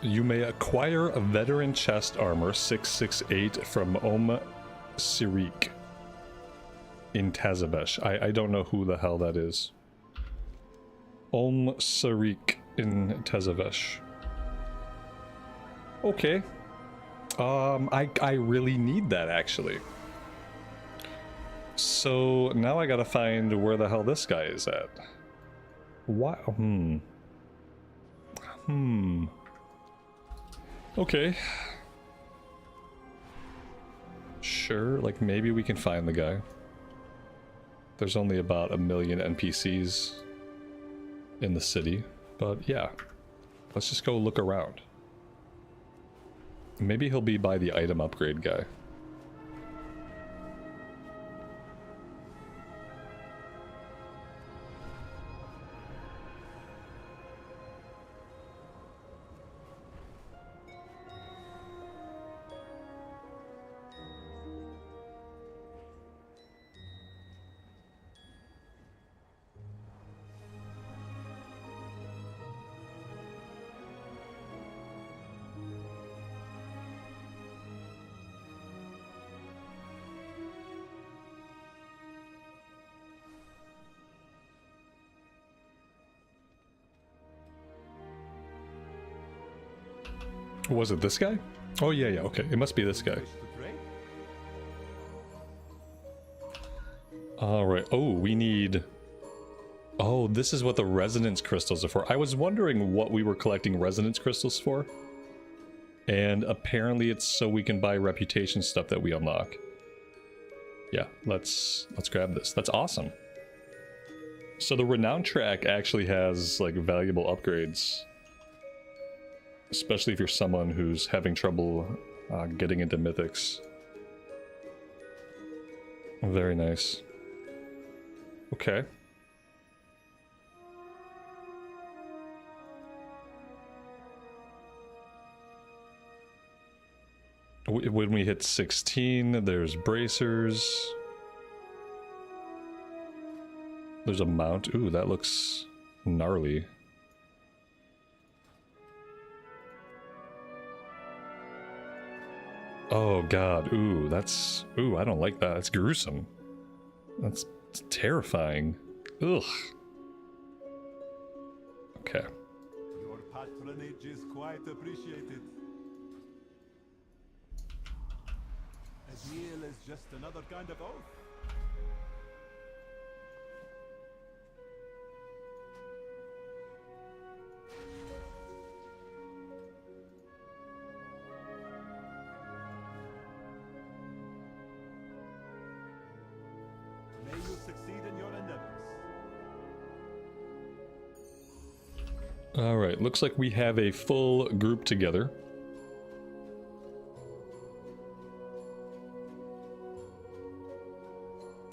You may acquire a veteran chest armor 668 from Sirik in Tazavesh. I don't know who the hell that is. Sirik in Tazavesh. Okay. I really need that, actually. So now I gotta find where the hell this guy is at. What? Okay. Sure, like maybe we can find the guy. There's only about 1 million NPCs in the city, but yeah. Let's just go look around. Maybe he'll be by the item upgrade guy. Was it this guy? Oh yeah, yeah, okay. It must be this guy. Alright. Oh, we need... Oh, this is what the resonance crystals are for. I was wondering what we were collecting resonance crystals for. And apparently it's so we can buy reputation stuff that we unlock. Yeah, let's grab this. That's awesome. So the renown track actually has like valuable upgrades. Especially if you're someone who's having trouble getting into mythics. Very nice. Okay. When we hit 16, there's bracers. There's a mount. Ooh, that looks gnarly. Oh god, ooh, that's... Ooh, I don't like that. That's gruesome. That's terrifying. Ugh. Okay. Your patronage is quite appreciated. A deal is just another kind of oath. May you succeed in your endeavors. Alright, looks like we have a full group together.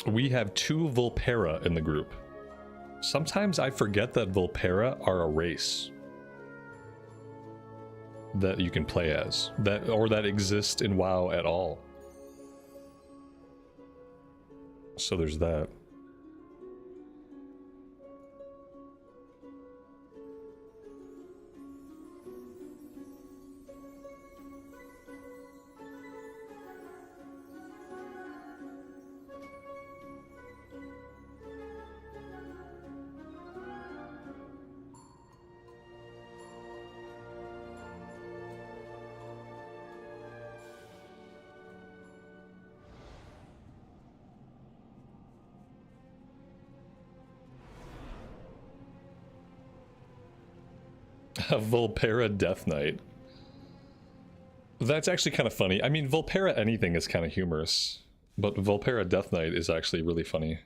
We have 2 Vulpera in the group. Sometimes I forget that Vulpera are a race that you can play as, or that exist in WoW at all. So there's that. A Vulpera Death Knight. That's actually kind of funny. I mean, Vulpera anything is kind of humorous, but Vulpera Death Knight is actually really funny.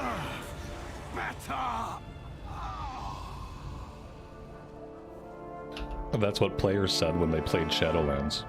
deserve better! That's what players said when they played Shadowlands.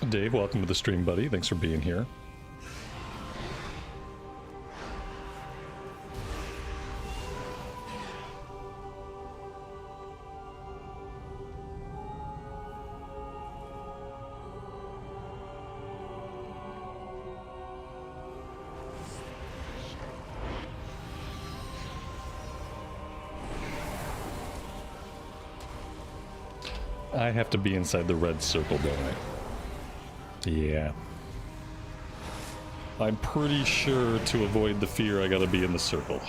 Dave, welcome to the stream, buddy. Thanks for being here. I have to be inside the red circle, don't I? Yeah. I'm pretty sure to avoid the fear I gotta be in the circle.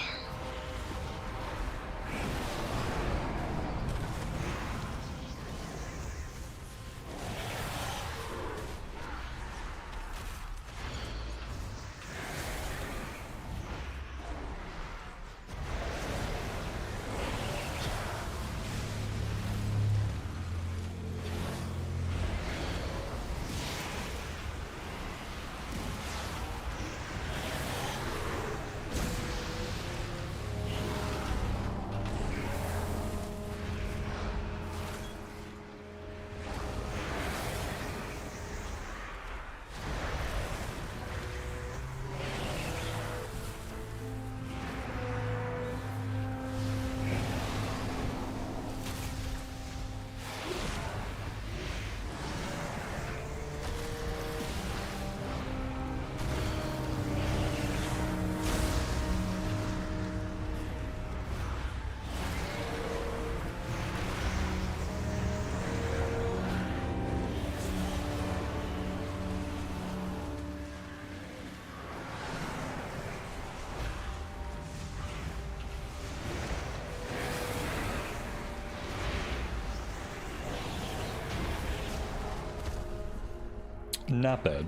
Not bad.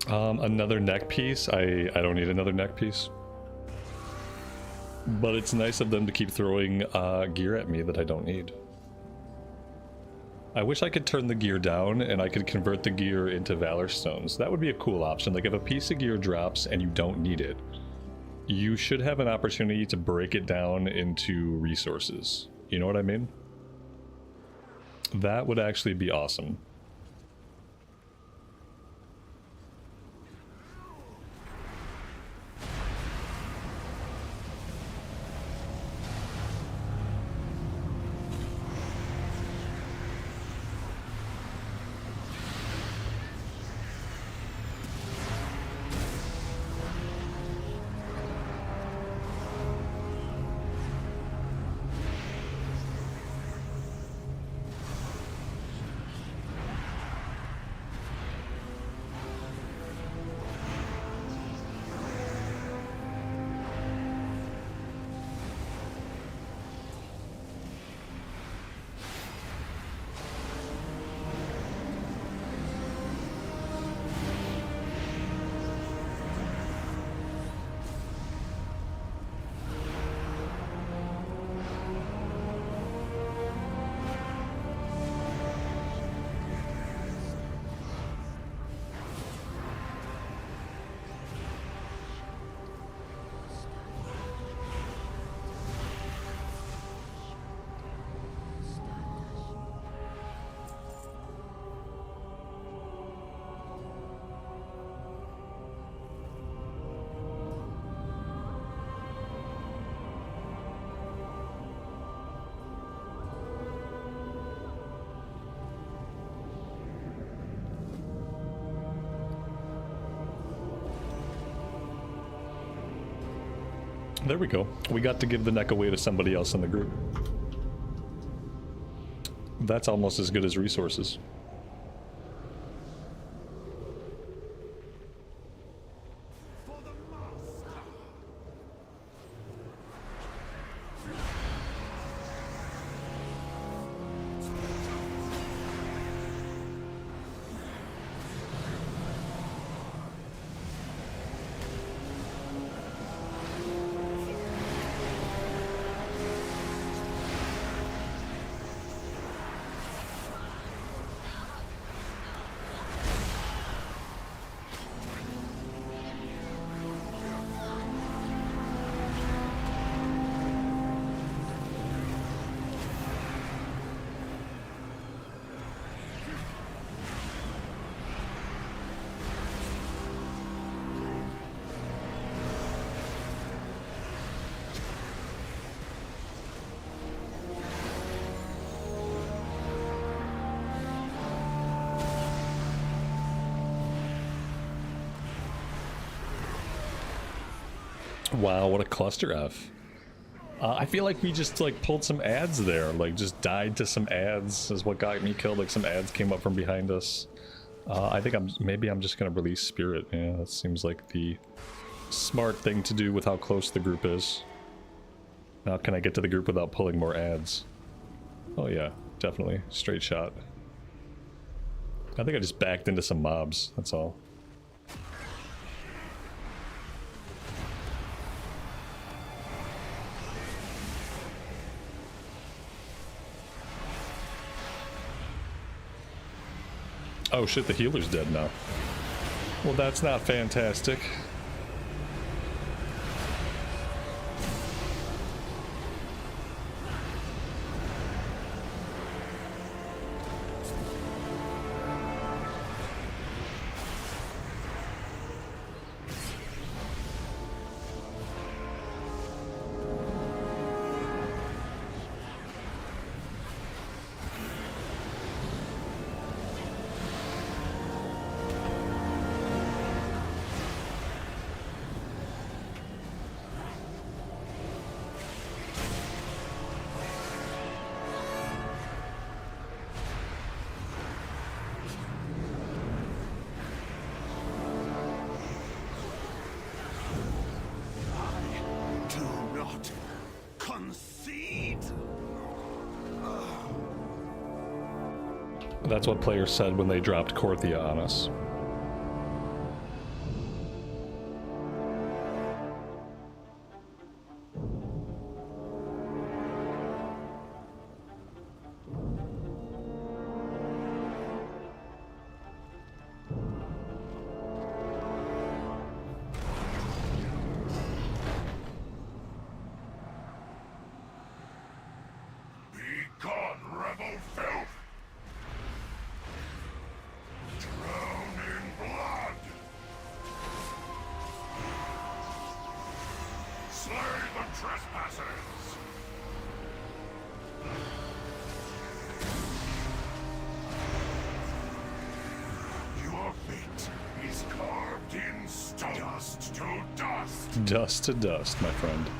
Another neck piece. I don't need another neck piece. But it's nice of them to keep throwing gear at me that I don't need. I wish I could turn the gear down and I could convert the gear into Valor Stones. That would be a cool option. Like if a piece of gear drops and you don't need it, you should have an opportunity to break it down into resources. You know what I mean? That would actually be awesome. There we go. We got to give the neck away to somebody else in the group. That's almost as good as resources. Wow, what a cluster F. I feel like we just like pulled some ads there, like just died to some ads is what got me killed. Like some ads came up from behind us. I think maybe I'm just gonna release Spirit. Yeah, that seems like the smart thing to do with how close the group is. Now can I get to the group without pulling more ads? Oh yeah, definitely. Straight shot. I think I just backed into some mobs, that's all. Oh shit, the healer's dead now. Well, that's not fantastic. That's what players said when they dropped Korthia on us. Dust to dust, my friend.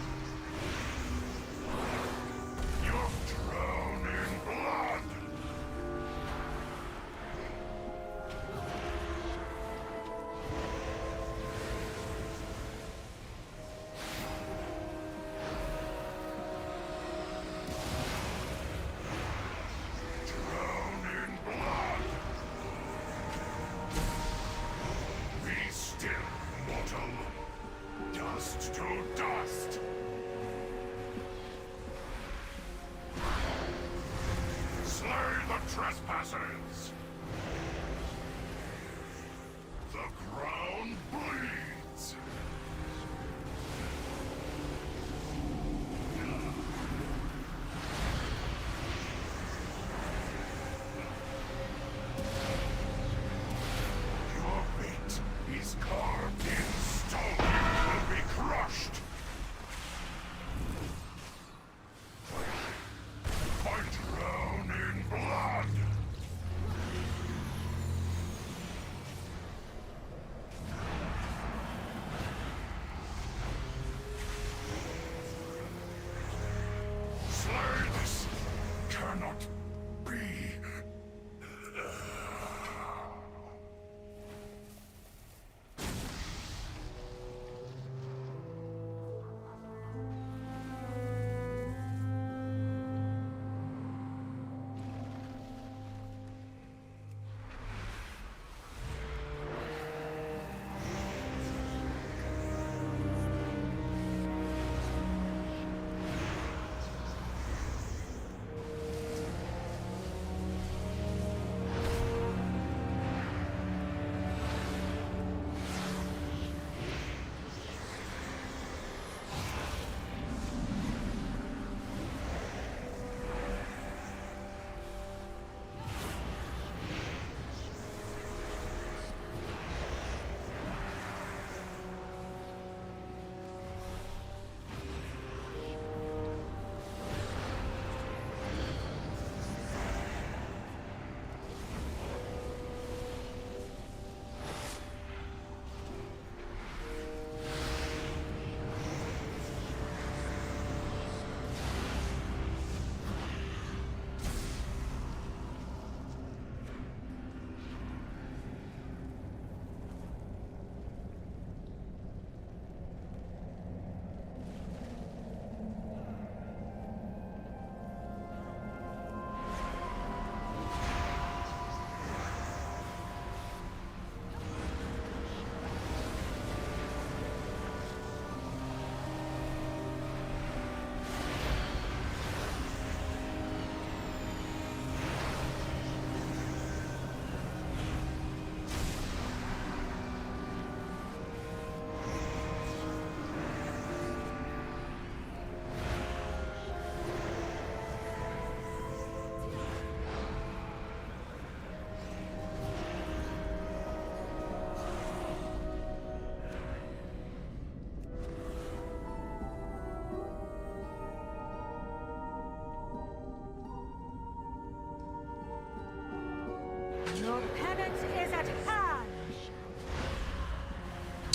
Your penance is at hand.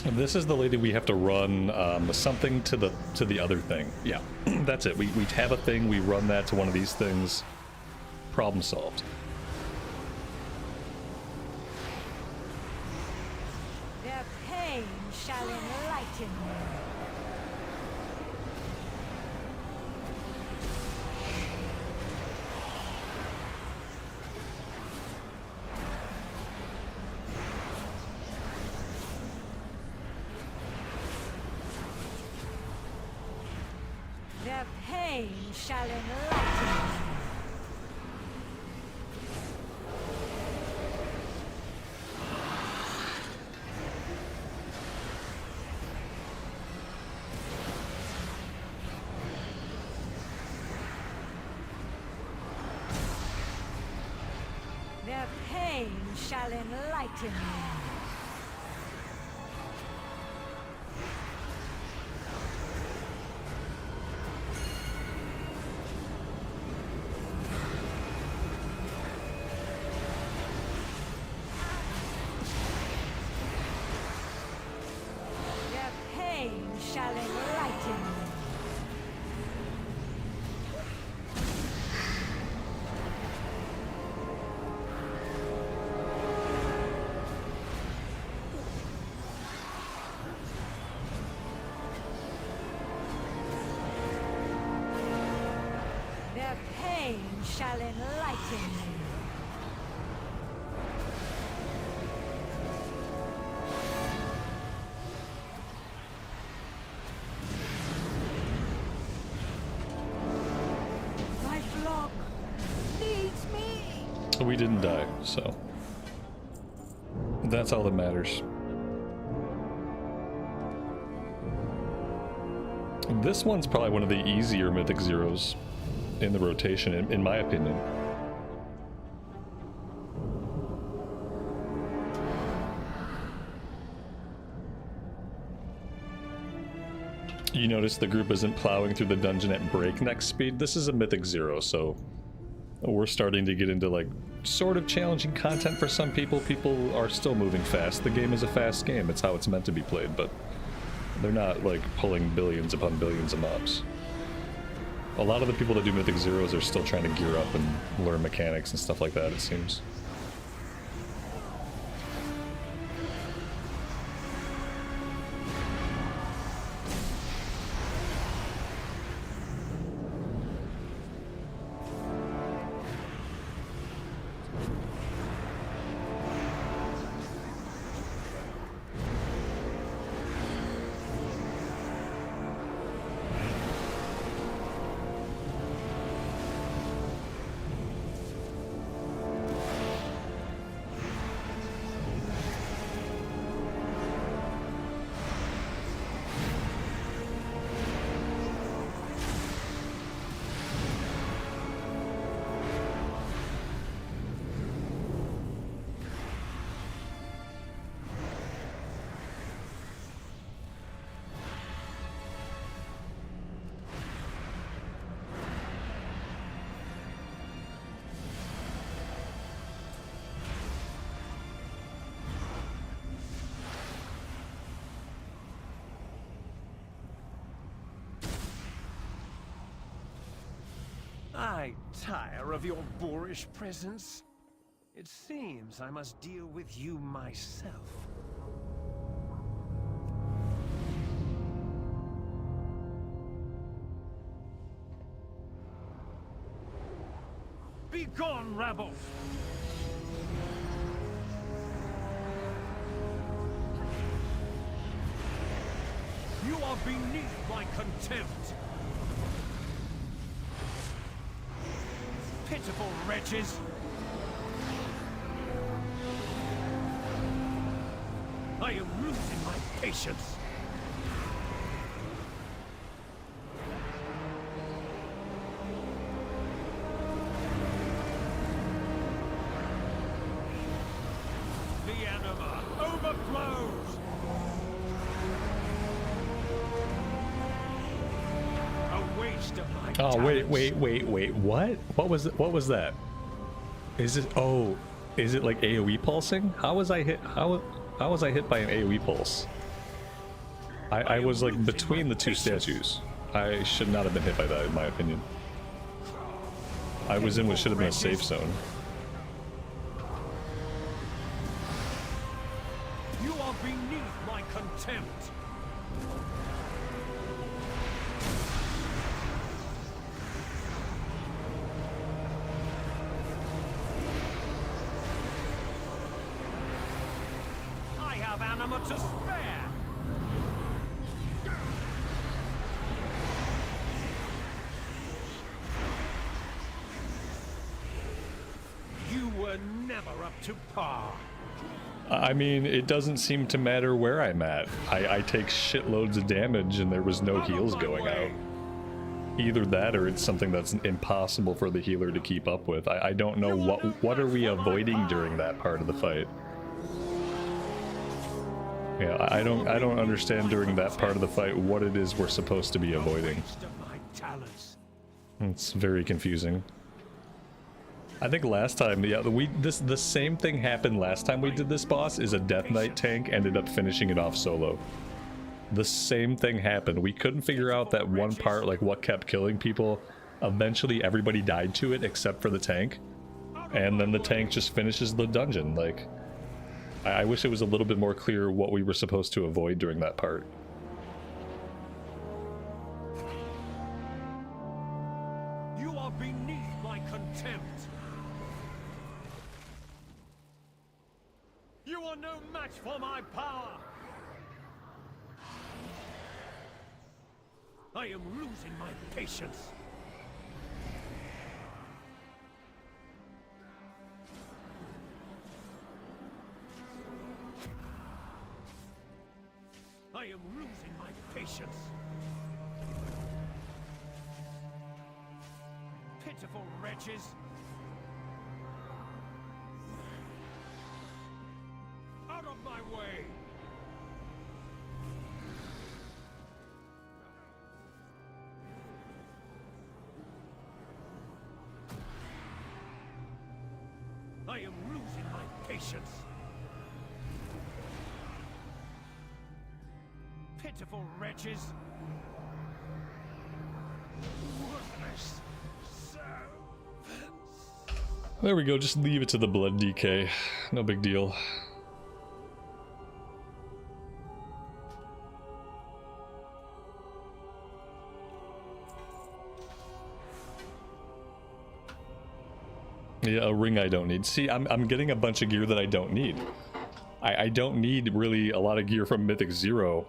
And this is the lady we have to run something to the other thing. Yeah, that's it. We have a thing, we run that to one of these things. Problem solved. Their pain shall enlighten you. Their pain shall enlighten me. Their pain shall enlighten me. Their pain shall enlighten me. Their pain shall enlighten me. My flock needs me. We didn't die, so that's all that matters. This one's probably one of the easier Mythic Zeros in the rotation, in my opinion. You notice the group isn't plowing through the dungeon at breakneck speed. This is a Mythic Zero, so we're starting to get into like sort of challenging content for some people. People are still moving fast. The game is a fast game. It's how it's meant to be played, but they're not like pulling billions upon billions of mobs. A lot of the people that do Mythic Zeros are still trying to gear up and learn mechanics and stuff like that, it seems. I tire of your boorish presence. It seems I must deal with you myself. Be gone, rabble! You are beneath my contempt! Pitiful wretches! I am losing my patience! The anima overflows! A waste of my Oh, talents. wait, what? What was that? Is it, oh, is it like AoE pulsing? How was I hit, how was I hit by an AoE pulse? I was like between the two statues. I should not have been hit by that, in my opinion. I was in what should have been a safe zone. You are beneath my contempt. I have anima to spare. to par. I mean, it doesn't seem to matter where I'm at. I take shitloads of damage and there was no heals going out. Either that or it's something that's impossible for the healer to keep up with. I don't know what are we avoiding during that part of the fight. Yeah, I don't understand during that part of the fight what it is we're supposed to be avoiding. It's very confusing. I think last time, yeah, the same thing happened last time we did this boss. Is a Death Knight tank ended up finishing it off solo. The same thing happened. We couldn't figure out that one part, like what kept killing people. Eventually, everybody died to it except for the tank, and then the tank just finishes the dungeon. Like, I wish it was a little bit more clear what we were supposed to avoid during that part. You are beneath my contempt. You are no match for my power. I am losing my patience. I am losing my patience. Pitiful wretches. Out of my way. I am losing my patience. Pitiful wretches. Worthless servants. There we go, just leave it to the blood DK. No big deal. Yeah, a ring I don't need. See, I'm getting a bunch of gear that I don't need. I don't need really a lot of gear from Mythic 0.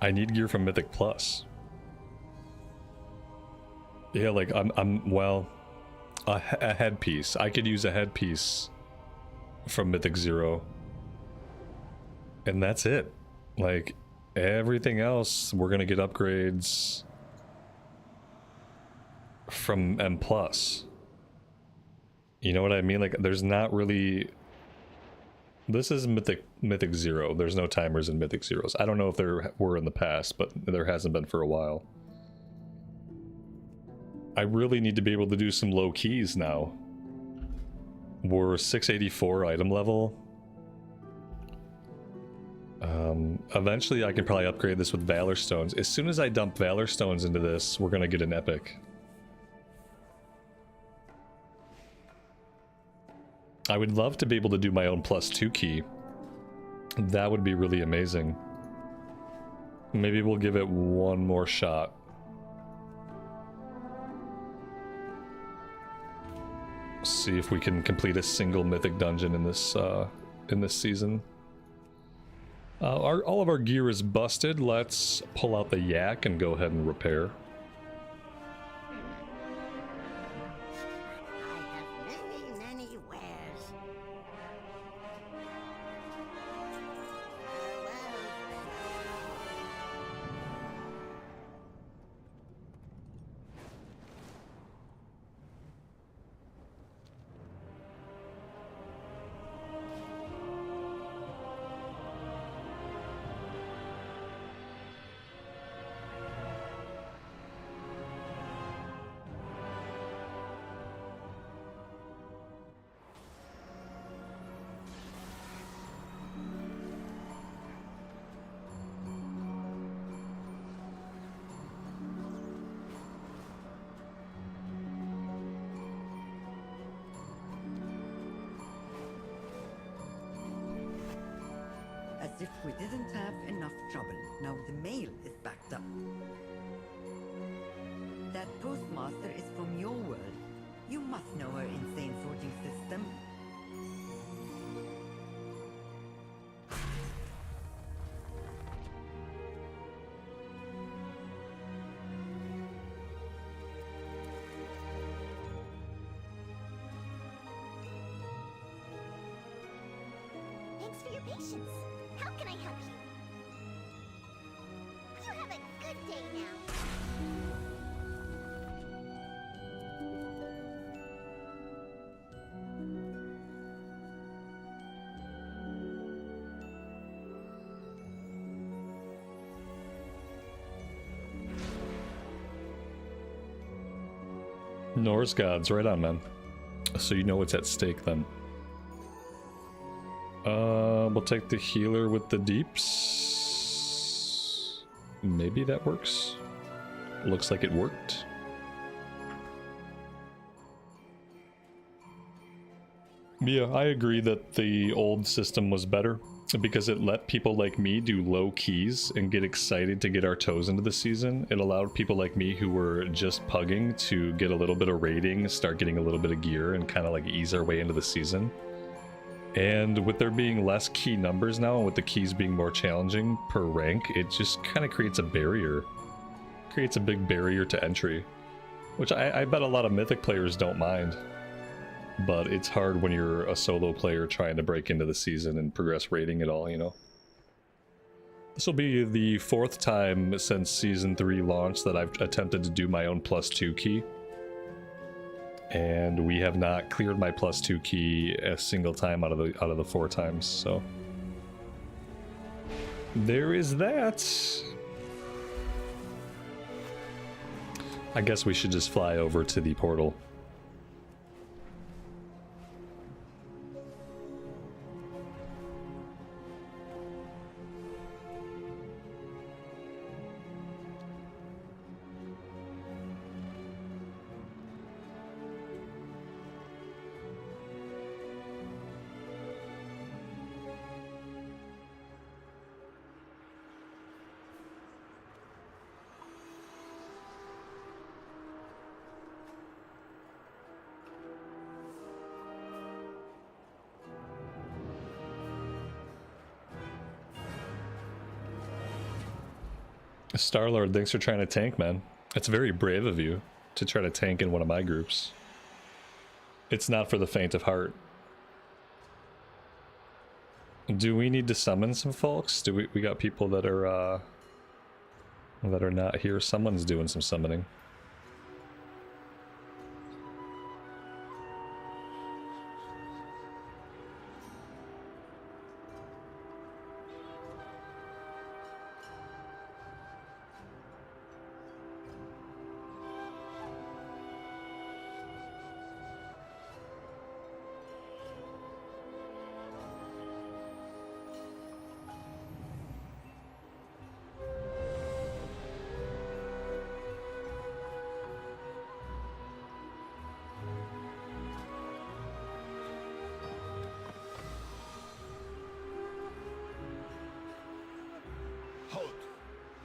I need gear from Mythic Plus. Yeah, like well, a headpiece. I could use a headpiece from Mythic 0. And that's it. Like, everything else, we're gonna get upgrades from M+. You know what I mean? Like, there's not really... This is Mythic 0. There's no timers in Mythic 0s. I don't know if there were in the past, but there hasn't been for a while. I really need to be able to do some low keys now. We're 684 item level. Eventually I can probably upgrade this with Valor Stones. As soon as I dump Valor Stones into this, we're gonna get an epic. I would love to be able to do my own +2 key. That would be really amazing. Maybe we'll give it one more shot. See if we can complete a single mythic dungeon in this season. All of our gear is busted. Let's pull out the yak and go ahead and repair. As if we didn't have enough trouble. Now the mail is backed up. That postmaster is from your world. You must know her insane sorting system. reservations. How can I help you? You have a good day now. Norse gods, right on, man. So you know what's at stake then. We'll take the healer with the deeps. Maybe that works. Looks like it worked. Yeah, I agree that the old system was better because it let people like me do low keys and get excited to get our toes into the season. It allowed people like me who were just pugging to get a little bit of rating, start getting a little bit of gear, and kind of like ease our way into the season. And with there being less key numbers now, and with the keys being more challenging per rank, it just kind of creates a barrier. Creates a big barrier to entry, which I bet a lot of Mythic players don't mind. But it's hard when you're a solo player trying to break into the season and progress rating at all, you know? This will be the 4th time since Season 3 launched that I've attempted to do my own +2 key. And we have not cleared my +2 key a single time out of the 4 times, so... there is that! I guess we should just fly over to the portal. Starlord, thanks for trying to tank, man. It's very brave of you to try to tank in one of my groups. It's not for the faint of heart. Do we need to summon some folks? Do we got people that are not here? Someone's doing some summoning.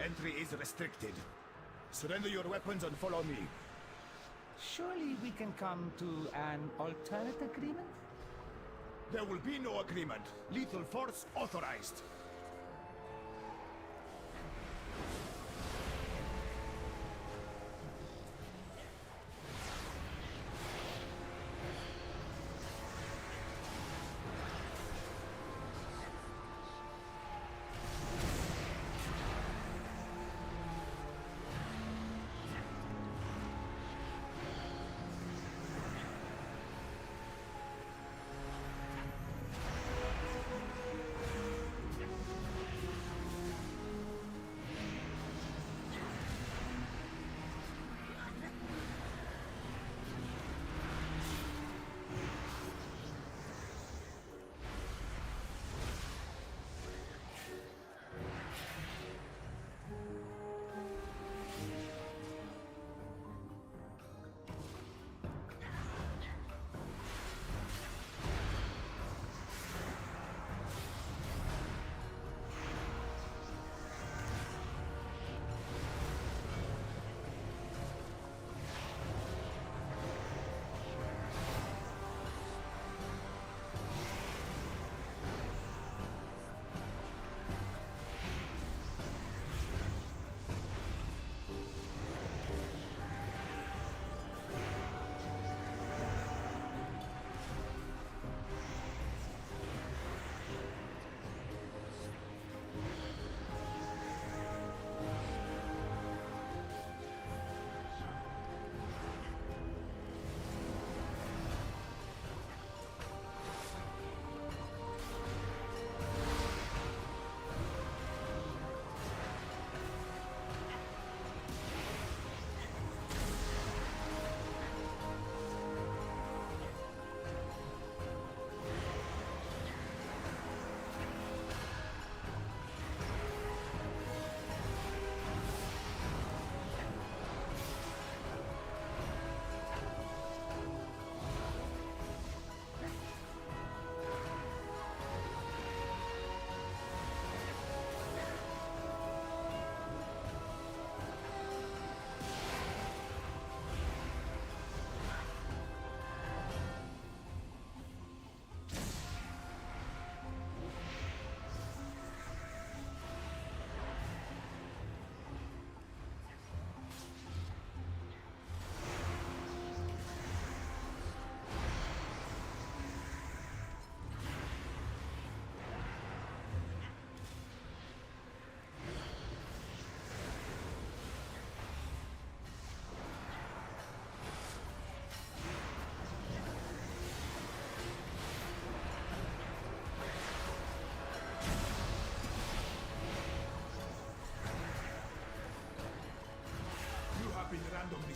Entry is restricted. Surrender your weapons and follow me. Surely we can come to an alternate agreement? There will be no agreement. Lethal force authorized.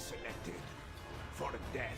selected for death.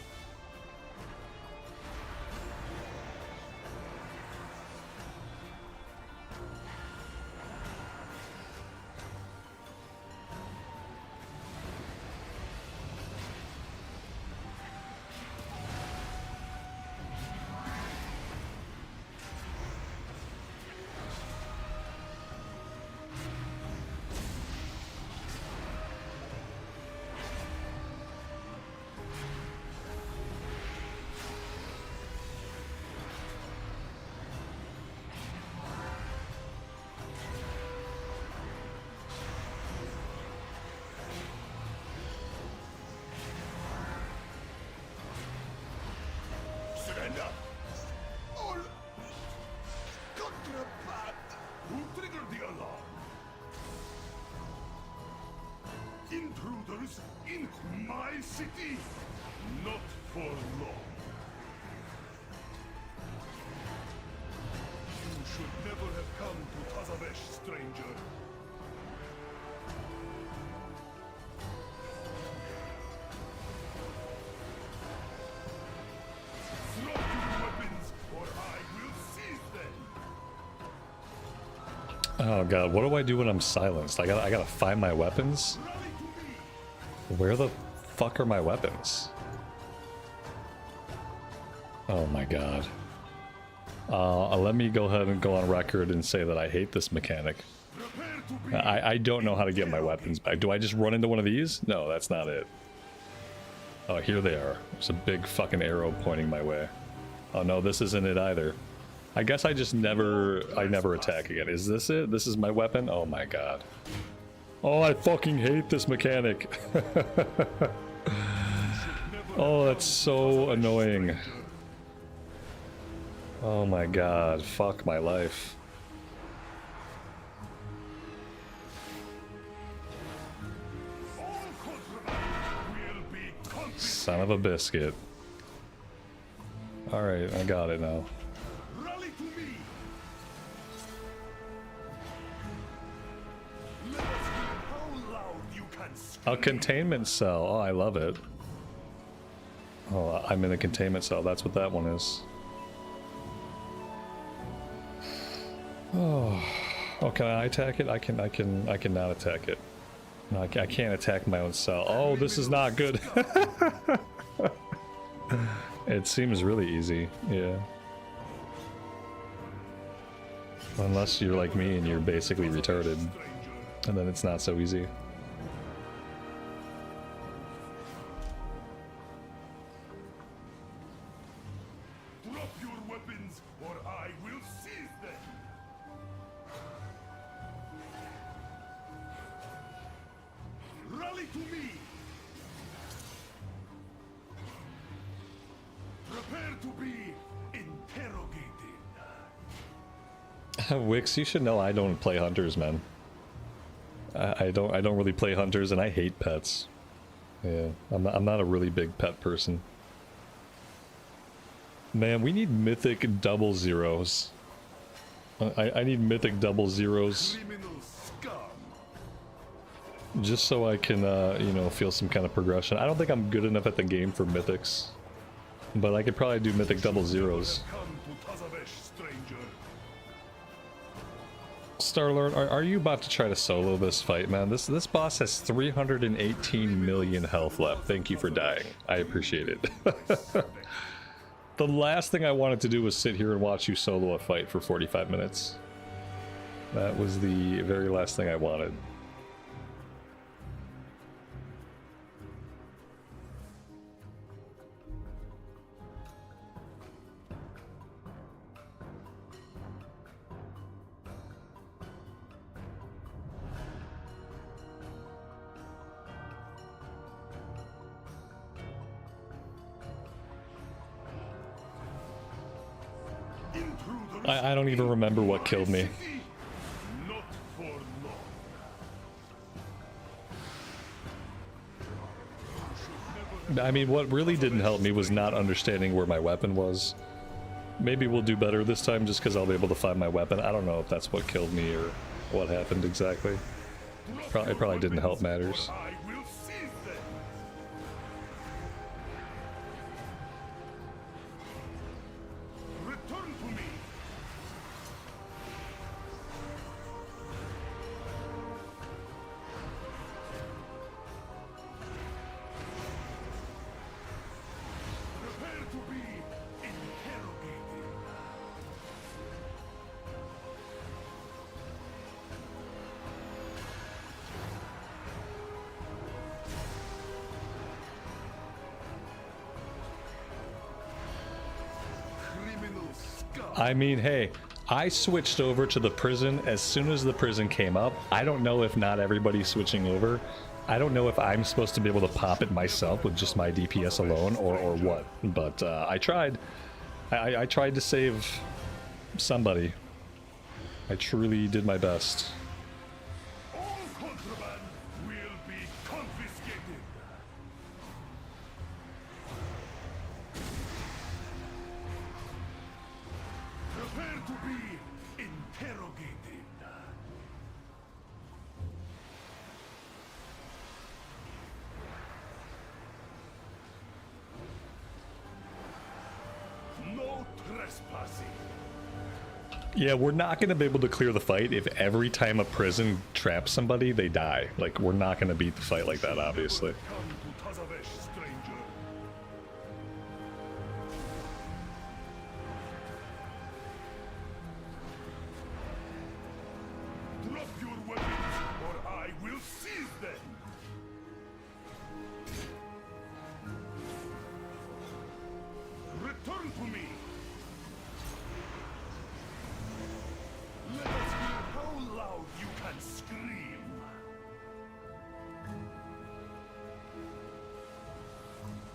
Surrender! All contraband! Who triggered the alarm? Intruders in my city? Not for long. You should never have come to Tazavesh, stranger. Oh god, what do I do when I'm silenced? I gotta find my weapons? Where the fuck are my weapons? Oh my god. Let me go ahead and go on record and say that I hate this mechanic. I don't know how to get my weapons back. Do I just run into one of these? No, that's not it. Oh, here they are. There's a big fucking arrow pointing my way. Oh no, this isn't it either. I guess I never attack again. Is this it? This is my weapon? Oh my god. Oh, I fucking hate this mechanic. Oh, that's so annoying. Oh my god, fuck my life. Son of a biscuit. Alright, I got it now. A containment cell. Oh, I love it. Oh, I'm in a containment cell. That's what that one is. Oh, can I attack it? I cannot attack it. No, I can't attack my own cell. Oh, this is not good. It seems really easy. Yeah. Unless you're like me and you're basically retarded, and then it's not so easy. Wix, you should know I don't play hunters, man. I don't really play hunters, and I hate pets. Yeah, I'm not a really big pet person. Man, we need mythic double zeros. I need mythic double zeros. Just so I can, you know, feel some kind of progression. I don't think I'm good enough at the game for mythics. But I could probably do mythic double zeros. Starlord, are you about to try to solo this fight, man? This boss has 318 million health left. Thank you for dying. I appreciate it. The last thing I wanted to do was sit here and watch you solo a fight for 45 minutes. That was the very last thing I wanted. I don't even remember what killed me. I mean, what really didn't help me was not understanding where my weapon was. Maybe we'll do better this time just because I'll be able to find my weapon. I don't know if that's what killed me or what happened exactly. It probably didn't help matters. I mean, hey, I switched over to the prison as soon as the prison came up. I don't know if not everybody's switching over. I don't know if I'm supposed to be able to pop it myself with just my DPS alone or what. But I tried. I tried to save somebody. I truly did my best. All contraband will be confiscated. Prepare to be interrogated. No trespassing. Yeah, we're not going to be able to clear the fight if every time a prison traps somebody, they die. Like, we're not going to beat the fight like that, obviously. Come to Tazavesh, stranger. Drop your weapons, or I will seize them. Return to me. Let us hear how loud you can scream.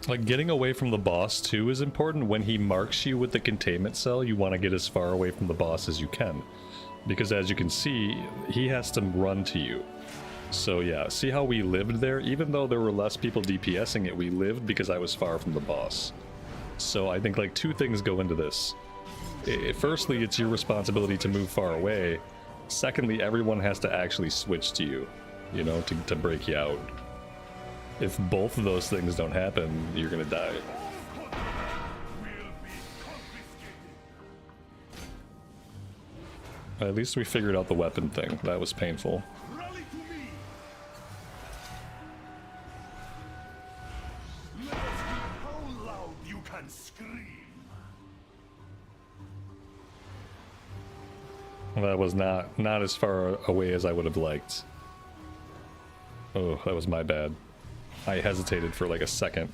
Like, getting away from the boss, too, is important. When he marks you with the containment cell, you want to get as far away from the boss as you can. Because as you can see, he has to run to you. So yeah, see how we lived there? Even though there were less people DPSing it, we lived because I was far from the boss. So I think, like, two things go into this. Firstly, it's your responsibility to move far away. Secondly, everyone has to actually switch to you, you know, to break you out. If both of those things don't happen, you're gonna die. At least we figured out the weapon thing. That was painful. Rally to me. Let us hear how loud you can scream. That was not as far away as I would have liked. Oh, that was my bad. I hesitated for like a second.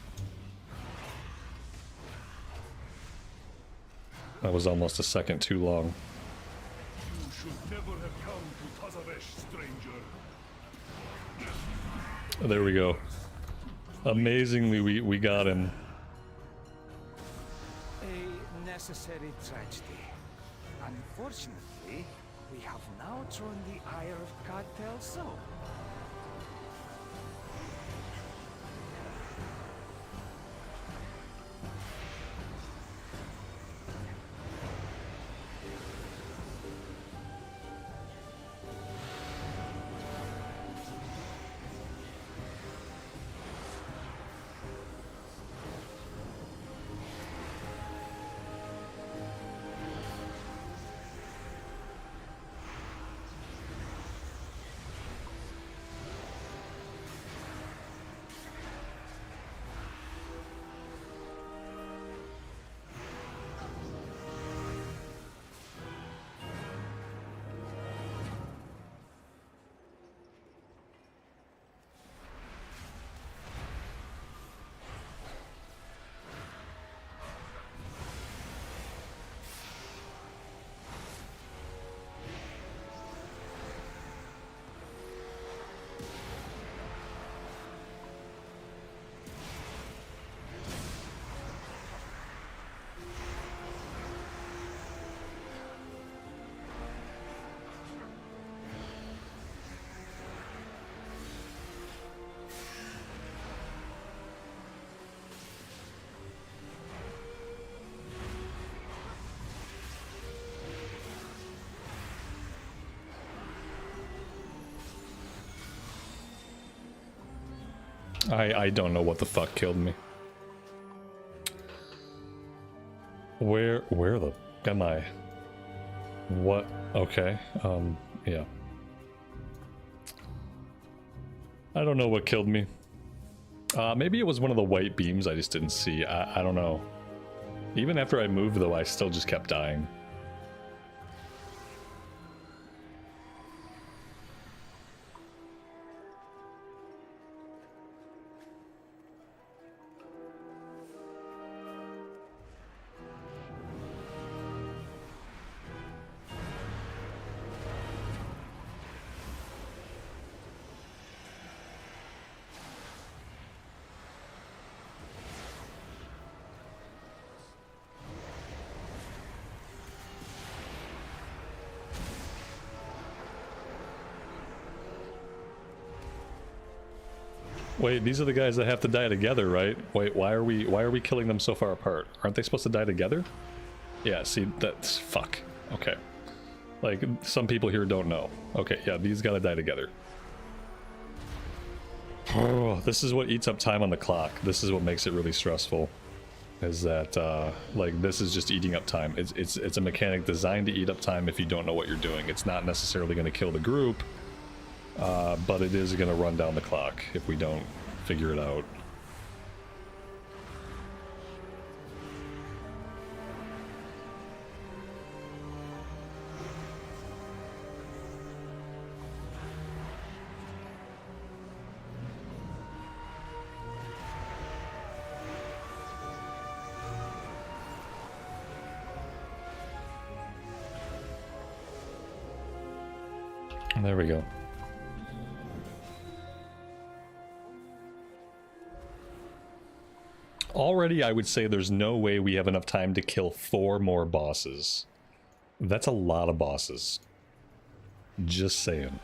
That was almost a second too long. You should never have come to Tazavesh, stranger. There we go. Amazingly, we got him. A necessary tragedy. Unfortunately, we have now thrown the ire of Cartel so. I don't know what the fuck killed me. Where the am I? What? Okay. Yeah. I don't know what killed me. Maybe it was one of the white beams I just didn't see. I don't know. Even after I moved, though, I still just kept dying. Wait, these are the guys that have to die together, right? Wait, why are we killing them so far apart? Aren't they supposed to die together? Yeah, see, that's... fuck. Okay. Like, some people here don't know. Okay, yeah, these gotta die together. Oh, this is what eats up time on the clock. This is what makes it really stressful. Is that, like, this is just eating up time. It's a mechanic designed to eat up time if you don't know what you're doing. It's not necessarily going to kill the group, but it is going to run down the clock if we don't figure it out. There we go. Already, I would say there's no way we have enough time to kill 4 more bosses. That's a lot of bosses. Just saying.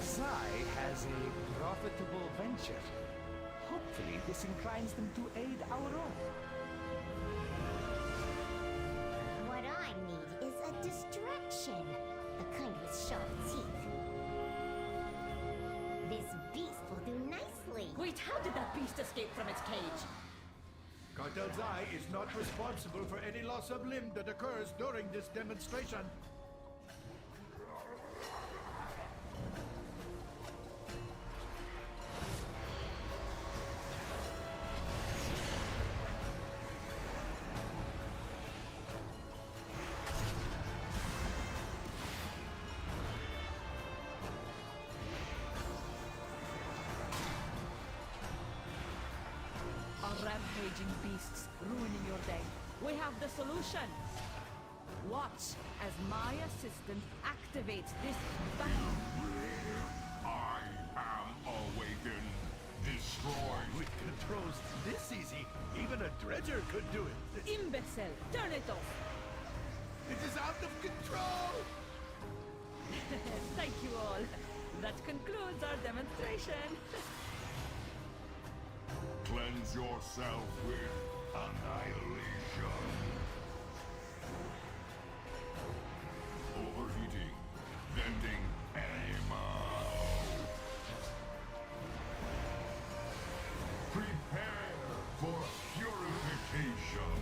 Zai has a profitable venture. Hopefully this inclines them to aid our own. What I need is a distraction. The kind with sharp teeth. This beast will do nicely. Wait, how did that beast escape from its cage? Cartel Zai is not responsible for any loss of limb that occurs during this demonstration. Rampaging beasts ruining your day. We have the solution. Watch as my assistant activates this battle. I am awakened. Destroy. With controls this easy, even a dredger could do it. Imbecile, turn it off. It is out of control! Thank you all. That concludes our demonstration. Cleanse yourself with annihilation. Overheating. Venting animal. Prepare for purification.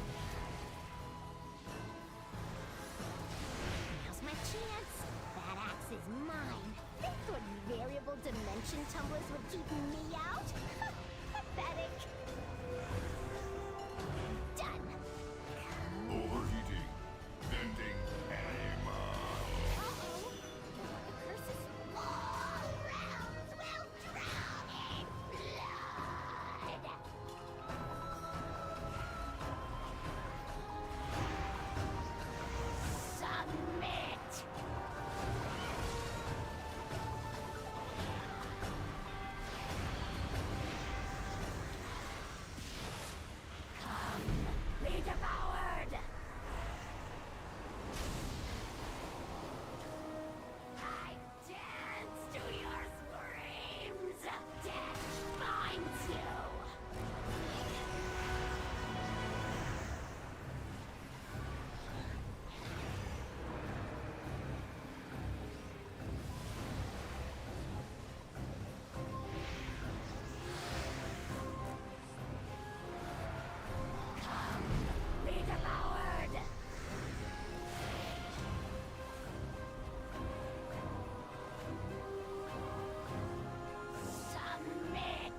Now's my chance. That axe is mine. They thought variable dimension tumblers would keep me out? Pathetic. Done. Overheating. Venting animal. Uh-oh. The curse is all realms will drown in blood. Submit. Be devoured! I dance to your screams! Death finds you! Be devoured! Submit!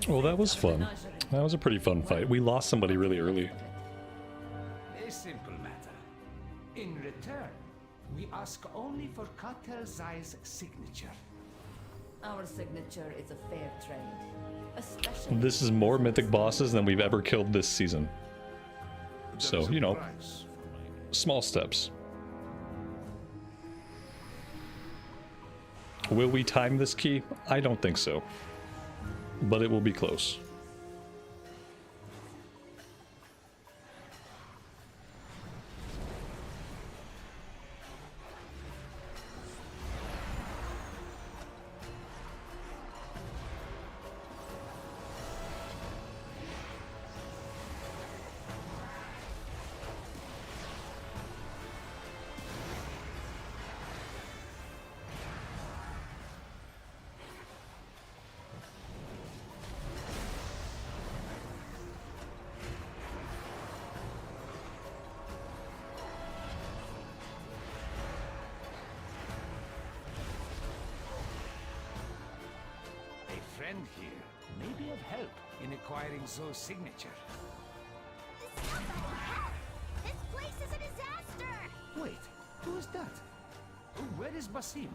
Well, that was fun. That was a pretty fun fight. We lost somebody really early. A simple matter. In return, we ask only for Katel Zai's signature. Our signature is a fair trade. Especially This is more mythic bosses than we've ever killed this season. So, you know, small steps. Will we time this key? I don't think so. But it will be close. A friend here may be of help in acquiring Zoe's signature. Help! This place is a disaster! Wait, who is that? Where is Basim?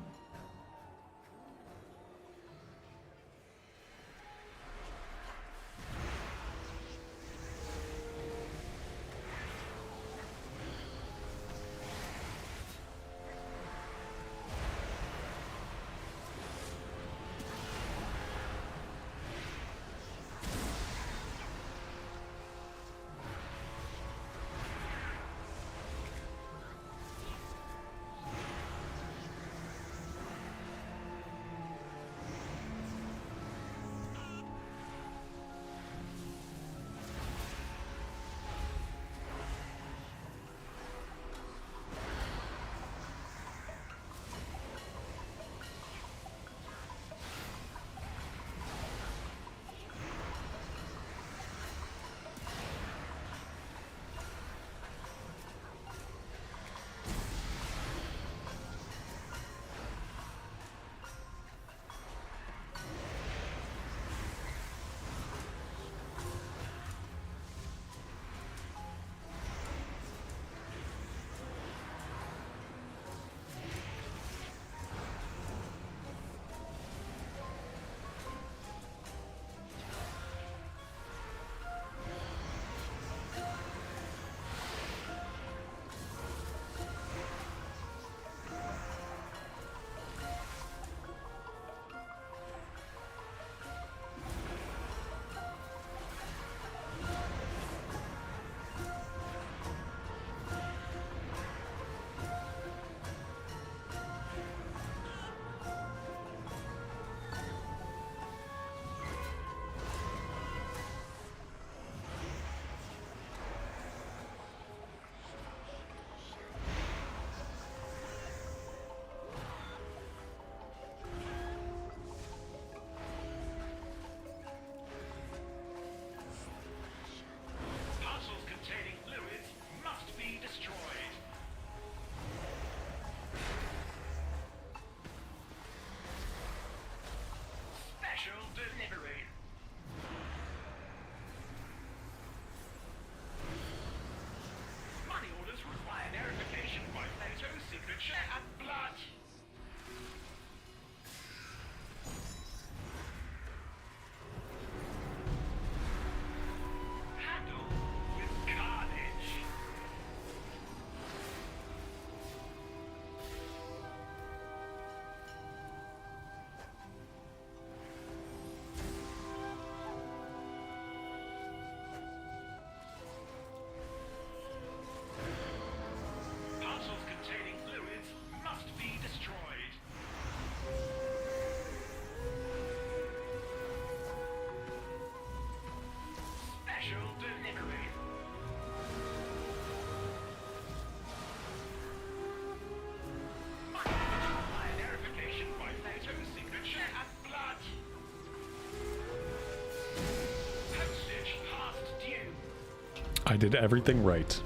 I did everything right.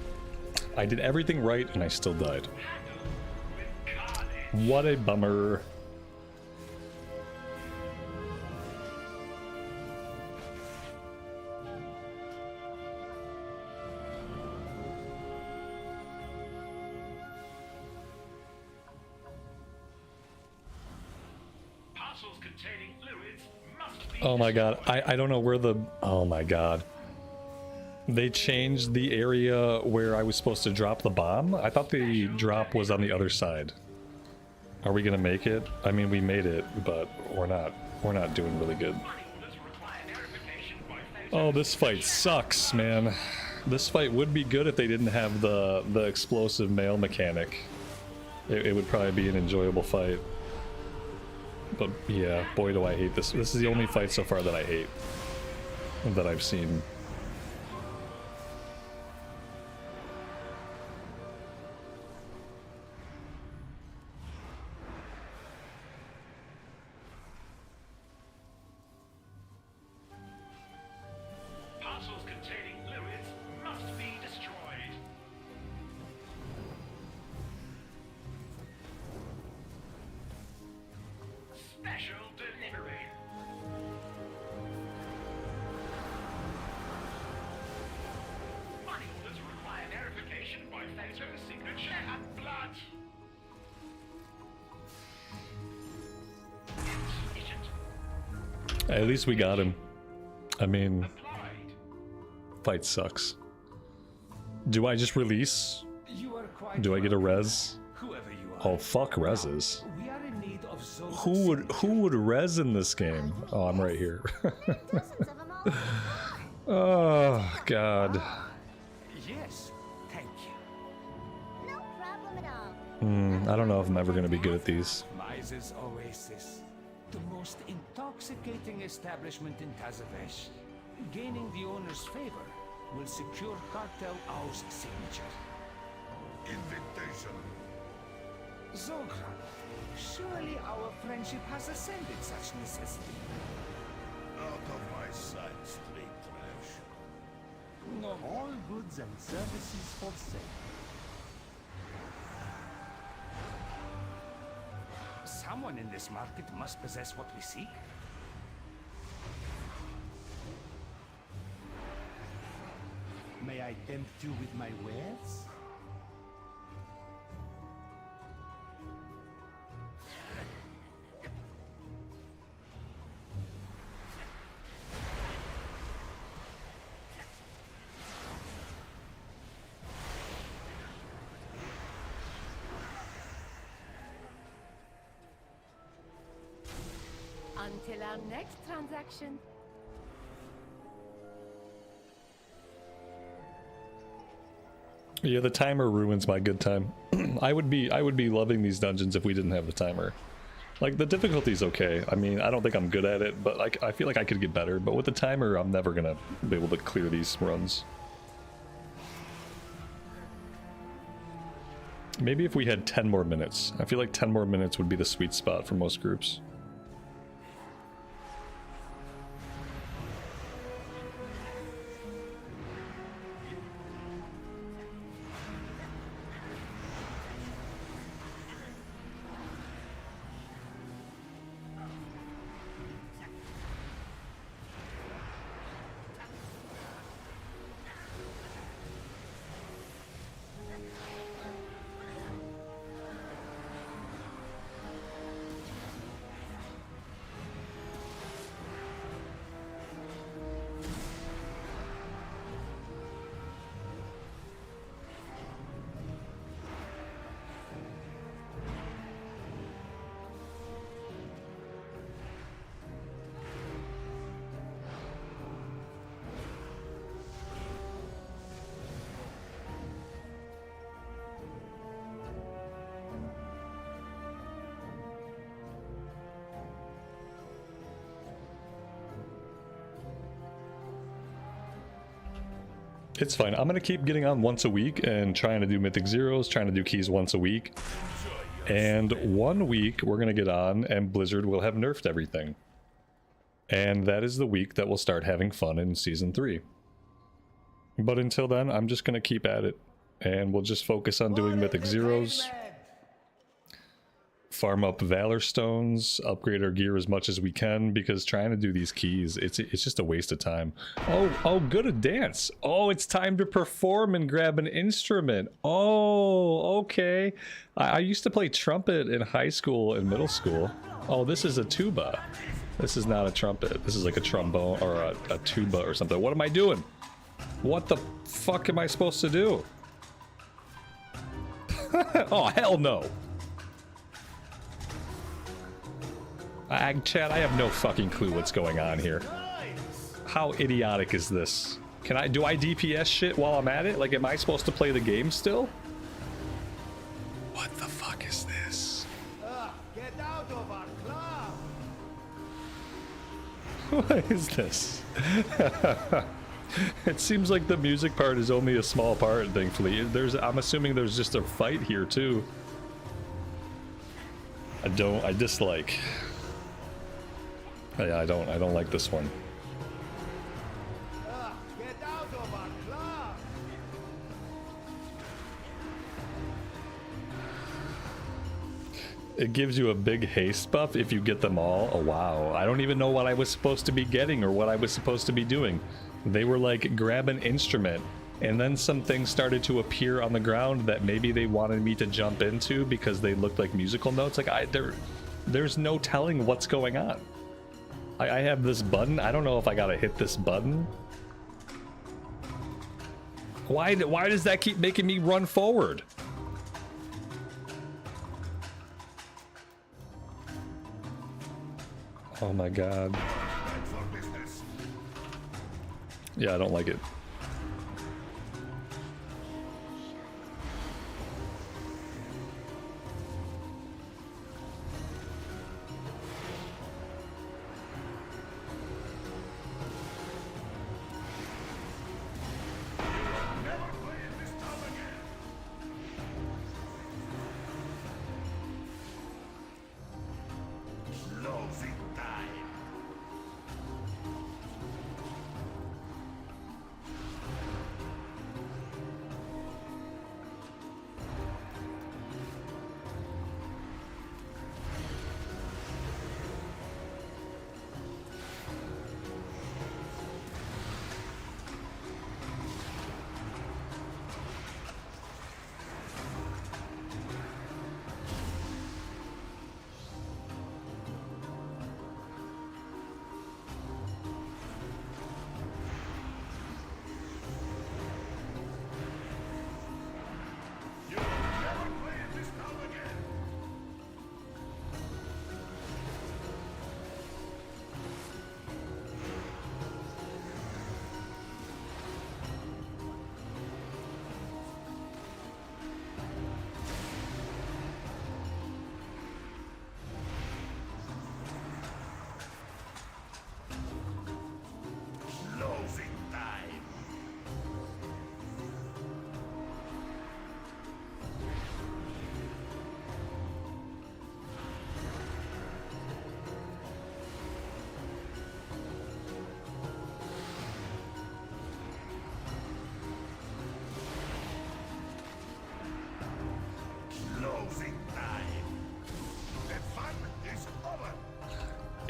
I did everything right and I still died. What a bummer. Oh my god, I don't know where the... Oh my god. They changed the area where I was supposed to drop the bomb? I thought the drop was on the other side. Are we gonna make it? I mean, we made it, but we're not doing really good. Oh, this fight sucks, man. This fight would be good if they didn't have the explosive mail mechanic. It would probably be an enjoyable fight. But yeah, boy do I hate this. This is the only fight so far that I hate. That I've seen. Parcels containing fluids must be destroyed. Special delivery. Money orders require verification by photo, signature, and blood. At least we got him. I mean, fight sucks. Do I just release? Do I get a res? Oh, fuck reses. Who would res in this game? Oh, I'm right here. Oh god. Yes, thank you. No problem at all. I don't know if I'm ever gonna be good at these. Miser's Oasis, the most intoxicating establishment in Tazavesh. Gaining the owner's favor will secure Cartel Au's signature. Invitation. Zogra, surely our friendship has ascended such necessity. Out of my sight, straight trash. No, all goods and services for sale. Someone in this market must possess what we seek. May I tempt you with my wares? Until our next transaction. Yeah, the timer ruins my good time. I would be loving these dungeons if we didn't have the timer. Like, the difficulty's okay. I mean, I don't think I'm good at it, but like I feel like I could get better. But with the timer, I'm never gonna be able to clear these runs. Maybe if we had 10 more minutes. I feel like 10 more minutes would be the sweet spot for most groups. It's fine. I'm gonna keep getting on once a week and trying to do Mythic Zeros, trying to do keys once a week. And 1 week we're gonna get on and Blizzard will have nerfed everything. And that is the week that we'll start having fun in Season 3. But until then, I'm just gonna keep at it. And we'll just focus on doing Mythic Zeros. Farm up Valor Stones, upgrade our gear as much as we can, because trying to do these keys, it's just a waste of time. Oh, good a dance. Oh, it's time to perform and grab an instrument. Oh, okay. I used to play trumpet in high school and middle school. Oh, this is a tuba. This is not a trumpet. This is like a trombone or a tuba or something. What am I doing? What the fuck am I supposed to do? Oh, hell no. Chad, I have no fucking clue what's going on here. How idiotic is this? Do I DPS shit while I'm at it? Like, am I supposed to play the game still? What the fuck is this? Get out of our club! What is this? It seems like the music part is only a small part, thankfully. I'm assuming there's just a fight here, too. I dislike. Yeah, I don't like this one. Get out of our club! It gives you a big haste buff if you get them all. Oh, wow. I don't even know what I was supposed to be getting or what I was supposed to be doing. They were like, grab an instrument. And then some things started to appear on the ground that maybe they wanted me to jump into because they looked like musical notes. Like, there's no telling what's going on. I have this button. I don't know if I gotta hit this button. Why does that keep making me run forward? Oh my god. Yeah, I don't like it.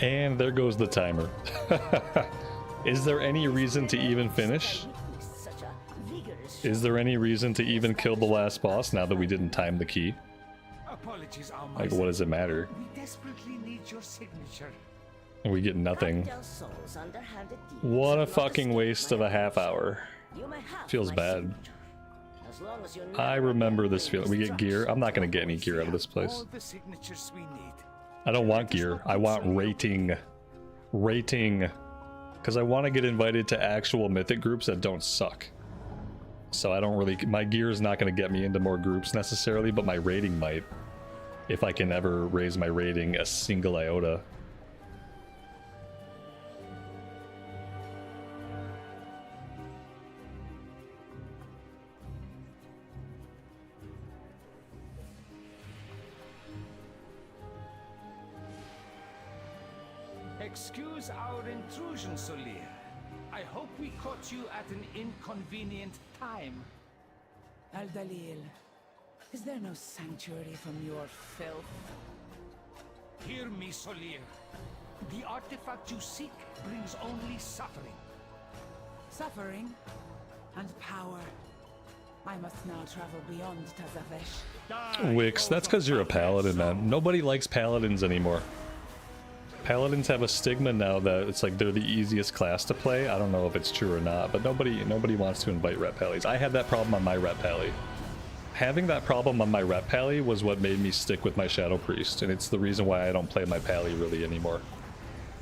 And there goes the timer. Is there any reason to even finish? Is there any reason to even kill the last boss now that we didn't time the key? Apologies, Like, what does it matter? We desperately need your signature. We get nothing. What a fucking waste of a half hour. Feels bad. I remember this feeling. We get gear. I'm not going to get any gear out of this place. All the signatures we need. I don't want gear. I want rating. Rating. Because I want to get invited to actual Mythic groups that don't suck. So I don't really... My gear is not going to get me into more groups necessarily, but my rating might. If I can ever raise my rating a single iota. Excuse our intrusion, Solir. I hope we caught you at an inconvenient time. Al-Dalil, is there no sanctuary from your filth? Hear me, Solir. The artifact you seek brings only suffering. Suffering and power. I must now travel beyond Tazavesh. Wix, that's because you're a paladin, man. Nobody likes paladins anymore. Paladins have a stigma now that it's like they're the easiest class to play. I don't know if it's true or not, but nobody wants to invite ret pallies. I had that problem on my ret pally. Having that problem on my ret pally was what made me stick with my Shadow Priest, and it's the reason why I don't play my pally really anymore.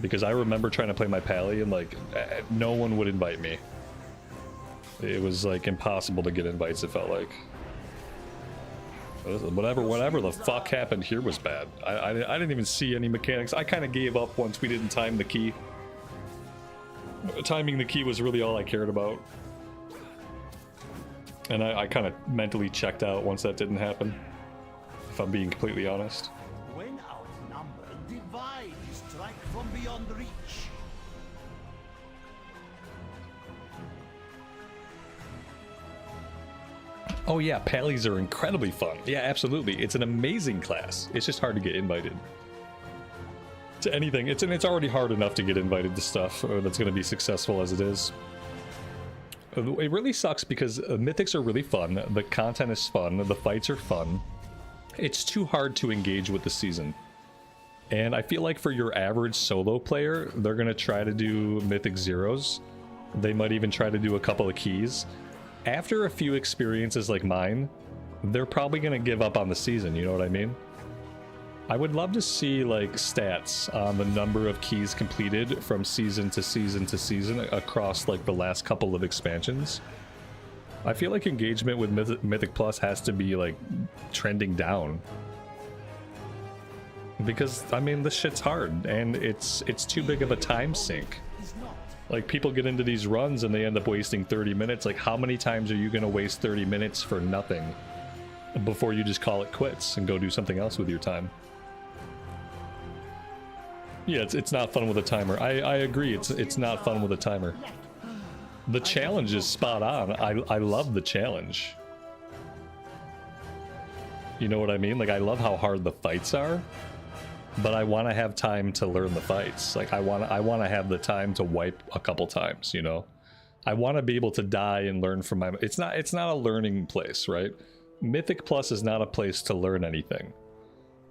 Because I remember trying to play my pally and like no one would invite me. It was like impossible to get invites, it felt like. Whatever the fuck happened here was bad. I didn't even see any mechanics. I kind of gave up once we didn't time the key. Timing the key was really all I cared about. And I kind of mentally checked out once that didn't happen, if I'm being completely honest. When outnumbered, divide, strike from beyond reach. Oh yeah, pallies are incredibly fun. Yeah, absolutely. It's an amazing class. It's just hard to get invited to anything. It's already hard enough to get invited to stuff that's going to be successful as it is. It really sucks because mythics are really fun. The content is fun. The fights are fun. It's too hard to engage with the season. And I feel like for your average solo player, they're going to try to do Mythic Zeros. They might even try to do a couple of keys. After a few experiences like mine, they're probably going to give up on the season, you know what I mean? I would love to see like stats on the number of keys completed from season to season to season across like the last couple of expansions. I feel like engagement with Mythic Plus has to be like trending down. Because, I mean, this shit's hard and it's too big of a time sink. Like, people get into these runs and they end up wasting 30 minutes. Like, how many times are you going to waste 30 minutes for nothing before you just call it quits and go do something else with your time? Yeah, it's not fun with a timer. I agree, it's not fun with a timer. The challenge is spot on. I love the challenge. You know what I mean? Like, I love how hard the fights are. But I want to have time to learn the fights. Like I want to have the time to wipe a couple times, you know. I want to be able to die and learn from my. It's not a learning place, right? Mythic Plus is not a place to learn anything.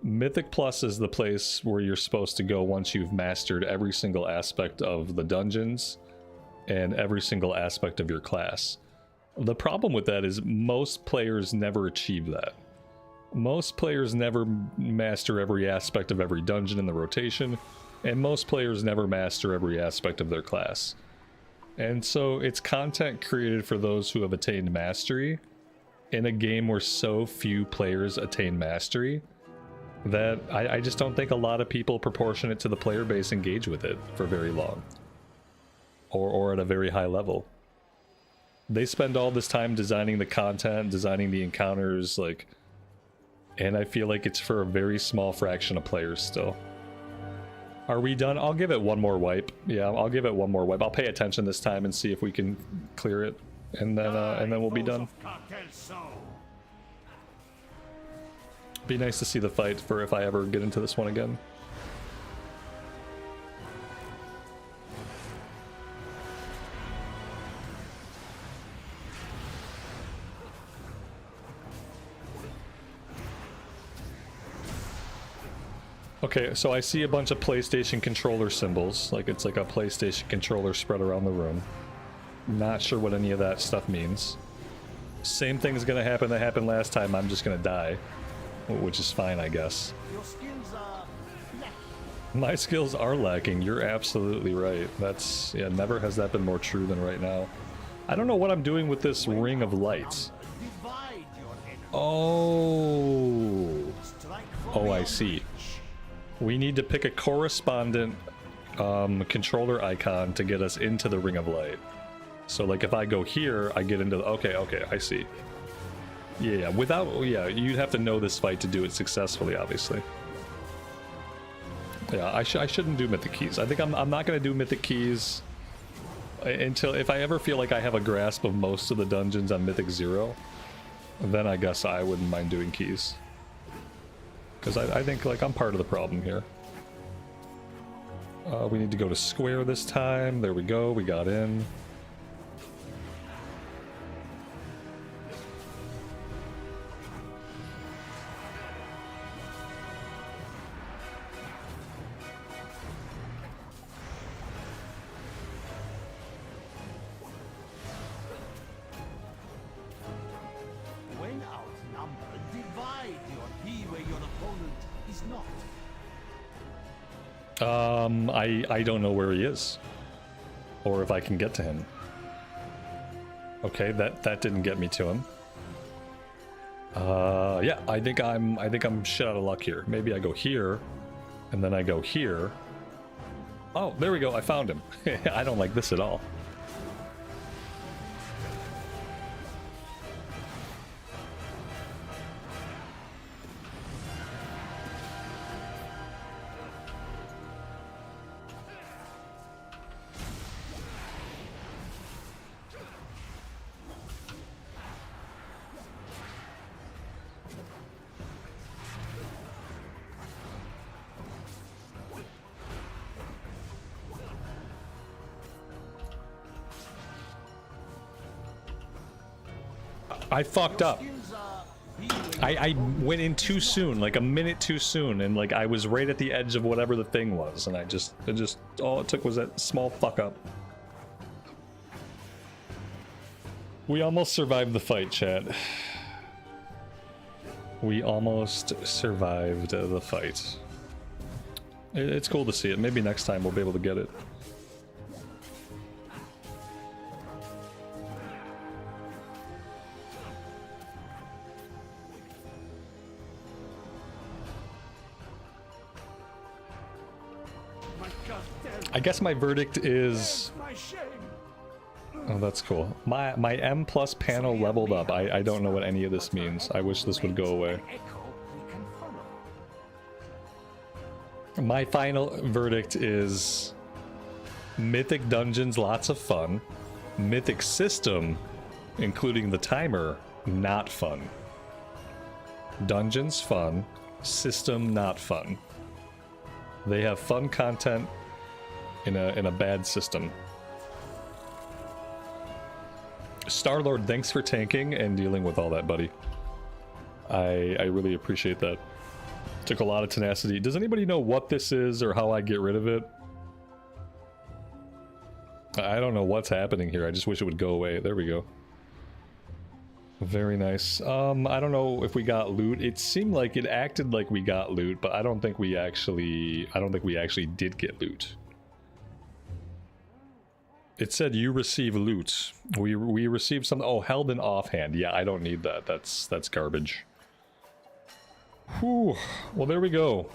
Mythic Plus is the place where you're supposed to go once you've mastered every single aspect of the dungeons and every single aspect of your class. The problem with that is most players never achieve that. Most players never master every aspect of every dungeon in the rotation, and most players never master every aspect of their class. And so it's content created for those who have attained mastery in a game where so few players attain mastery that I just don't think a lot of people proportionate to the player base engage with it for very long. Or at a very high level. They spend all this time designing the content, designing the encounters, like... And I feel like it's for a very small fraction of players still. Are we done? I'll give it one more wipe. Yeah, I'll give it one more wipe. I'll pay attention this time and see if we can clear it. And then we'll be done. Be nice to see the fight for if I ever get into this one again. Okay, so I see a bunch of PlayStation controller symbols, like it's like a PlayStation controller spread around the room. Not sure what any of that stuff means. Same thing is gonna happen that happened last time, I'm just gonna die. Which is fine, I guess. Your skills are lacking. My skills are lacking, you're absolutely right. That's, yeah, never has that been more true than right now. I don't know what I'm doing with this ring of light. Oh! Oh, I see. We need to pick a correspondent controller icon to get us into the Ring of Light. So like if I go here, I get into the... Okay, I see. Yeah, yeah, you'd have to know this fight to do it successfully, obviously. Yeah, I shouldn't do Mythic Keys. I think I'm not going to do Mythic Keys if I ever feel like I have a grasp of most of the dungeons on Mythic 0, then I guess I wouldn't mind doing keys. Because I think like I'm part of the problem here. We need to go to square this time. There we go, we got in. When outnumbered, divide your key where your opponent is not. I don't know where he is. Or if I can get to him. Okay, that didn't get me to him. Yeah, I think I'm shit out of luck here. Maybe I go here, and then I go here. Oh, there we go, I found him. I don't like this at all. I fucked up. I went in too soon, like a minute too soon, and like I was right at the edge of whatever the thing was, and all it took was that small fuck up. We almost survived the fight, chat. We almost survived the fight. It's cool to see it. Maybe next time we'll be able to get it. I guess my verdict is... Oh, that's cool. My M plus panel leveled up. I don't know what any of this means. I wish this would go away. My final verdict is... Mythic dungeons, lots of fun. Mythic system, including the timer, not fun. Dungeons, fun. System, not fun. They have fun content in a bad system. Starlord, thanks for tanking and dealing with all that, buddy. I really appreciate that. Took a lot of tenacity. Does anybody know what this is or how I get rid of it? I don't know what's happening here. I just wish it would go away. There we go. Very nice. I don't know if we got loot. It seemed like it acted like we got loot, but I don't think we actually did get loot. It said you receive loot. We received some. Oh, held in offhand. Yeah, I don't need that. That's garbage. Whew. Well, there we go.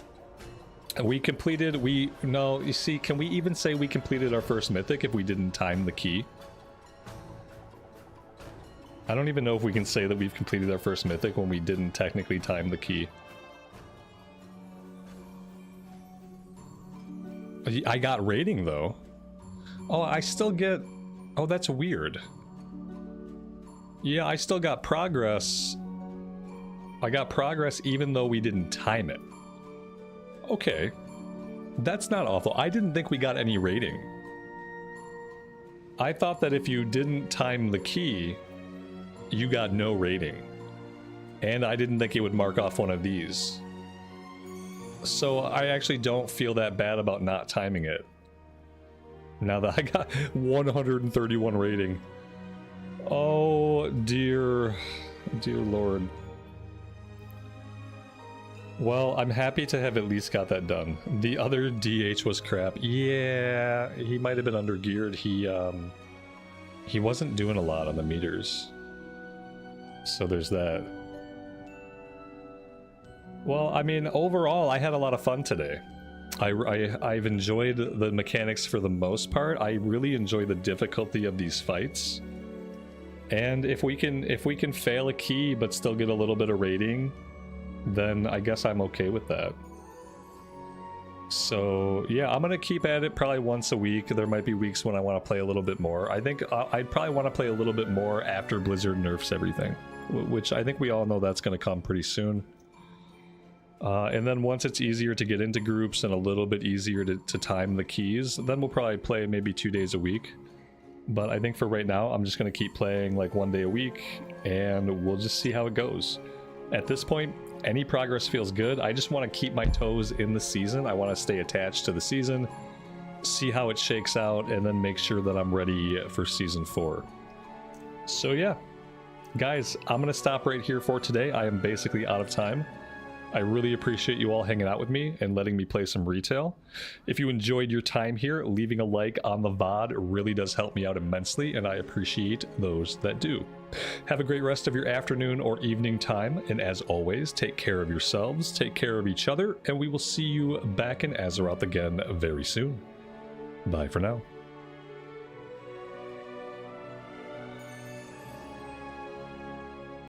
We completed. No, you see, can we even say we completed our first mythic if we didn't time the key? I don't even know if we can say that we've completed our first mythic when we didn't technically time the key. I got rating though. Oh, I still get... Oh, that's weird. Yeah, I still got progress. I got progress even though we didn't time it. Okay. That's not awful. I didn't think we got any rating. I thought that if you didn't time the key, you got no rating. And I didn't think it would mark off one of these. So I actually don't feel that bad about not timing it. Now that I got 131 rating. Oh, dear Lord. Well, I'm happy to have at least got that done. The other DH was crap. Yeah, he might have been under-geared. He wasn't doing a lot on the meters. So there's that. Well, I mean, overall, I had a lot of fun today. I've enjoyed the mechanics for the most part. I really enjoy the difficulty of these fights. And if we can fail a key but still get a little bit of rating, then I guess I'm okay with that. So yeah, I'm gonna keep at it probably once a week. There might be weeks when I want to play a little bit more. I think I'd probably want to play a little bit more after Blizzard nerfs everything, which I think we all know that's gonna come pretty soon. And then once it's easier to get into groups and a little bit easier to time the keys, then we'll probably play maybe 2 days a week. But I think for right now, I'm just gonna keep playing like 1 day a week, and we'll just see how it goes. At this point, any progress feels good. I just want to keep my toes in the season. I want to stay attached to the season, see how it shakes out, and then make sure that I'm ready for Season 4. So yeah, guys, I'm going to stop right here for today. I am basically out of time. I really appreciate you all hanging out with me and letting me play some retail. If you enjoyed your time here, leaving a like on the VOD really does help me out immensely, and I appreciate those that do. Have a great rest of your afternoon or evening time, and as always, take care of yourselves, take care of each other, and we will see you back in Azeroth again very soon. Bye for now.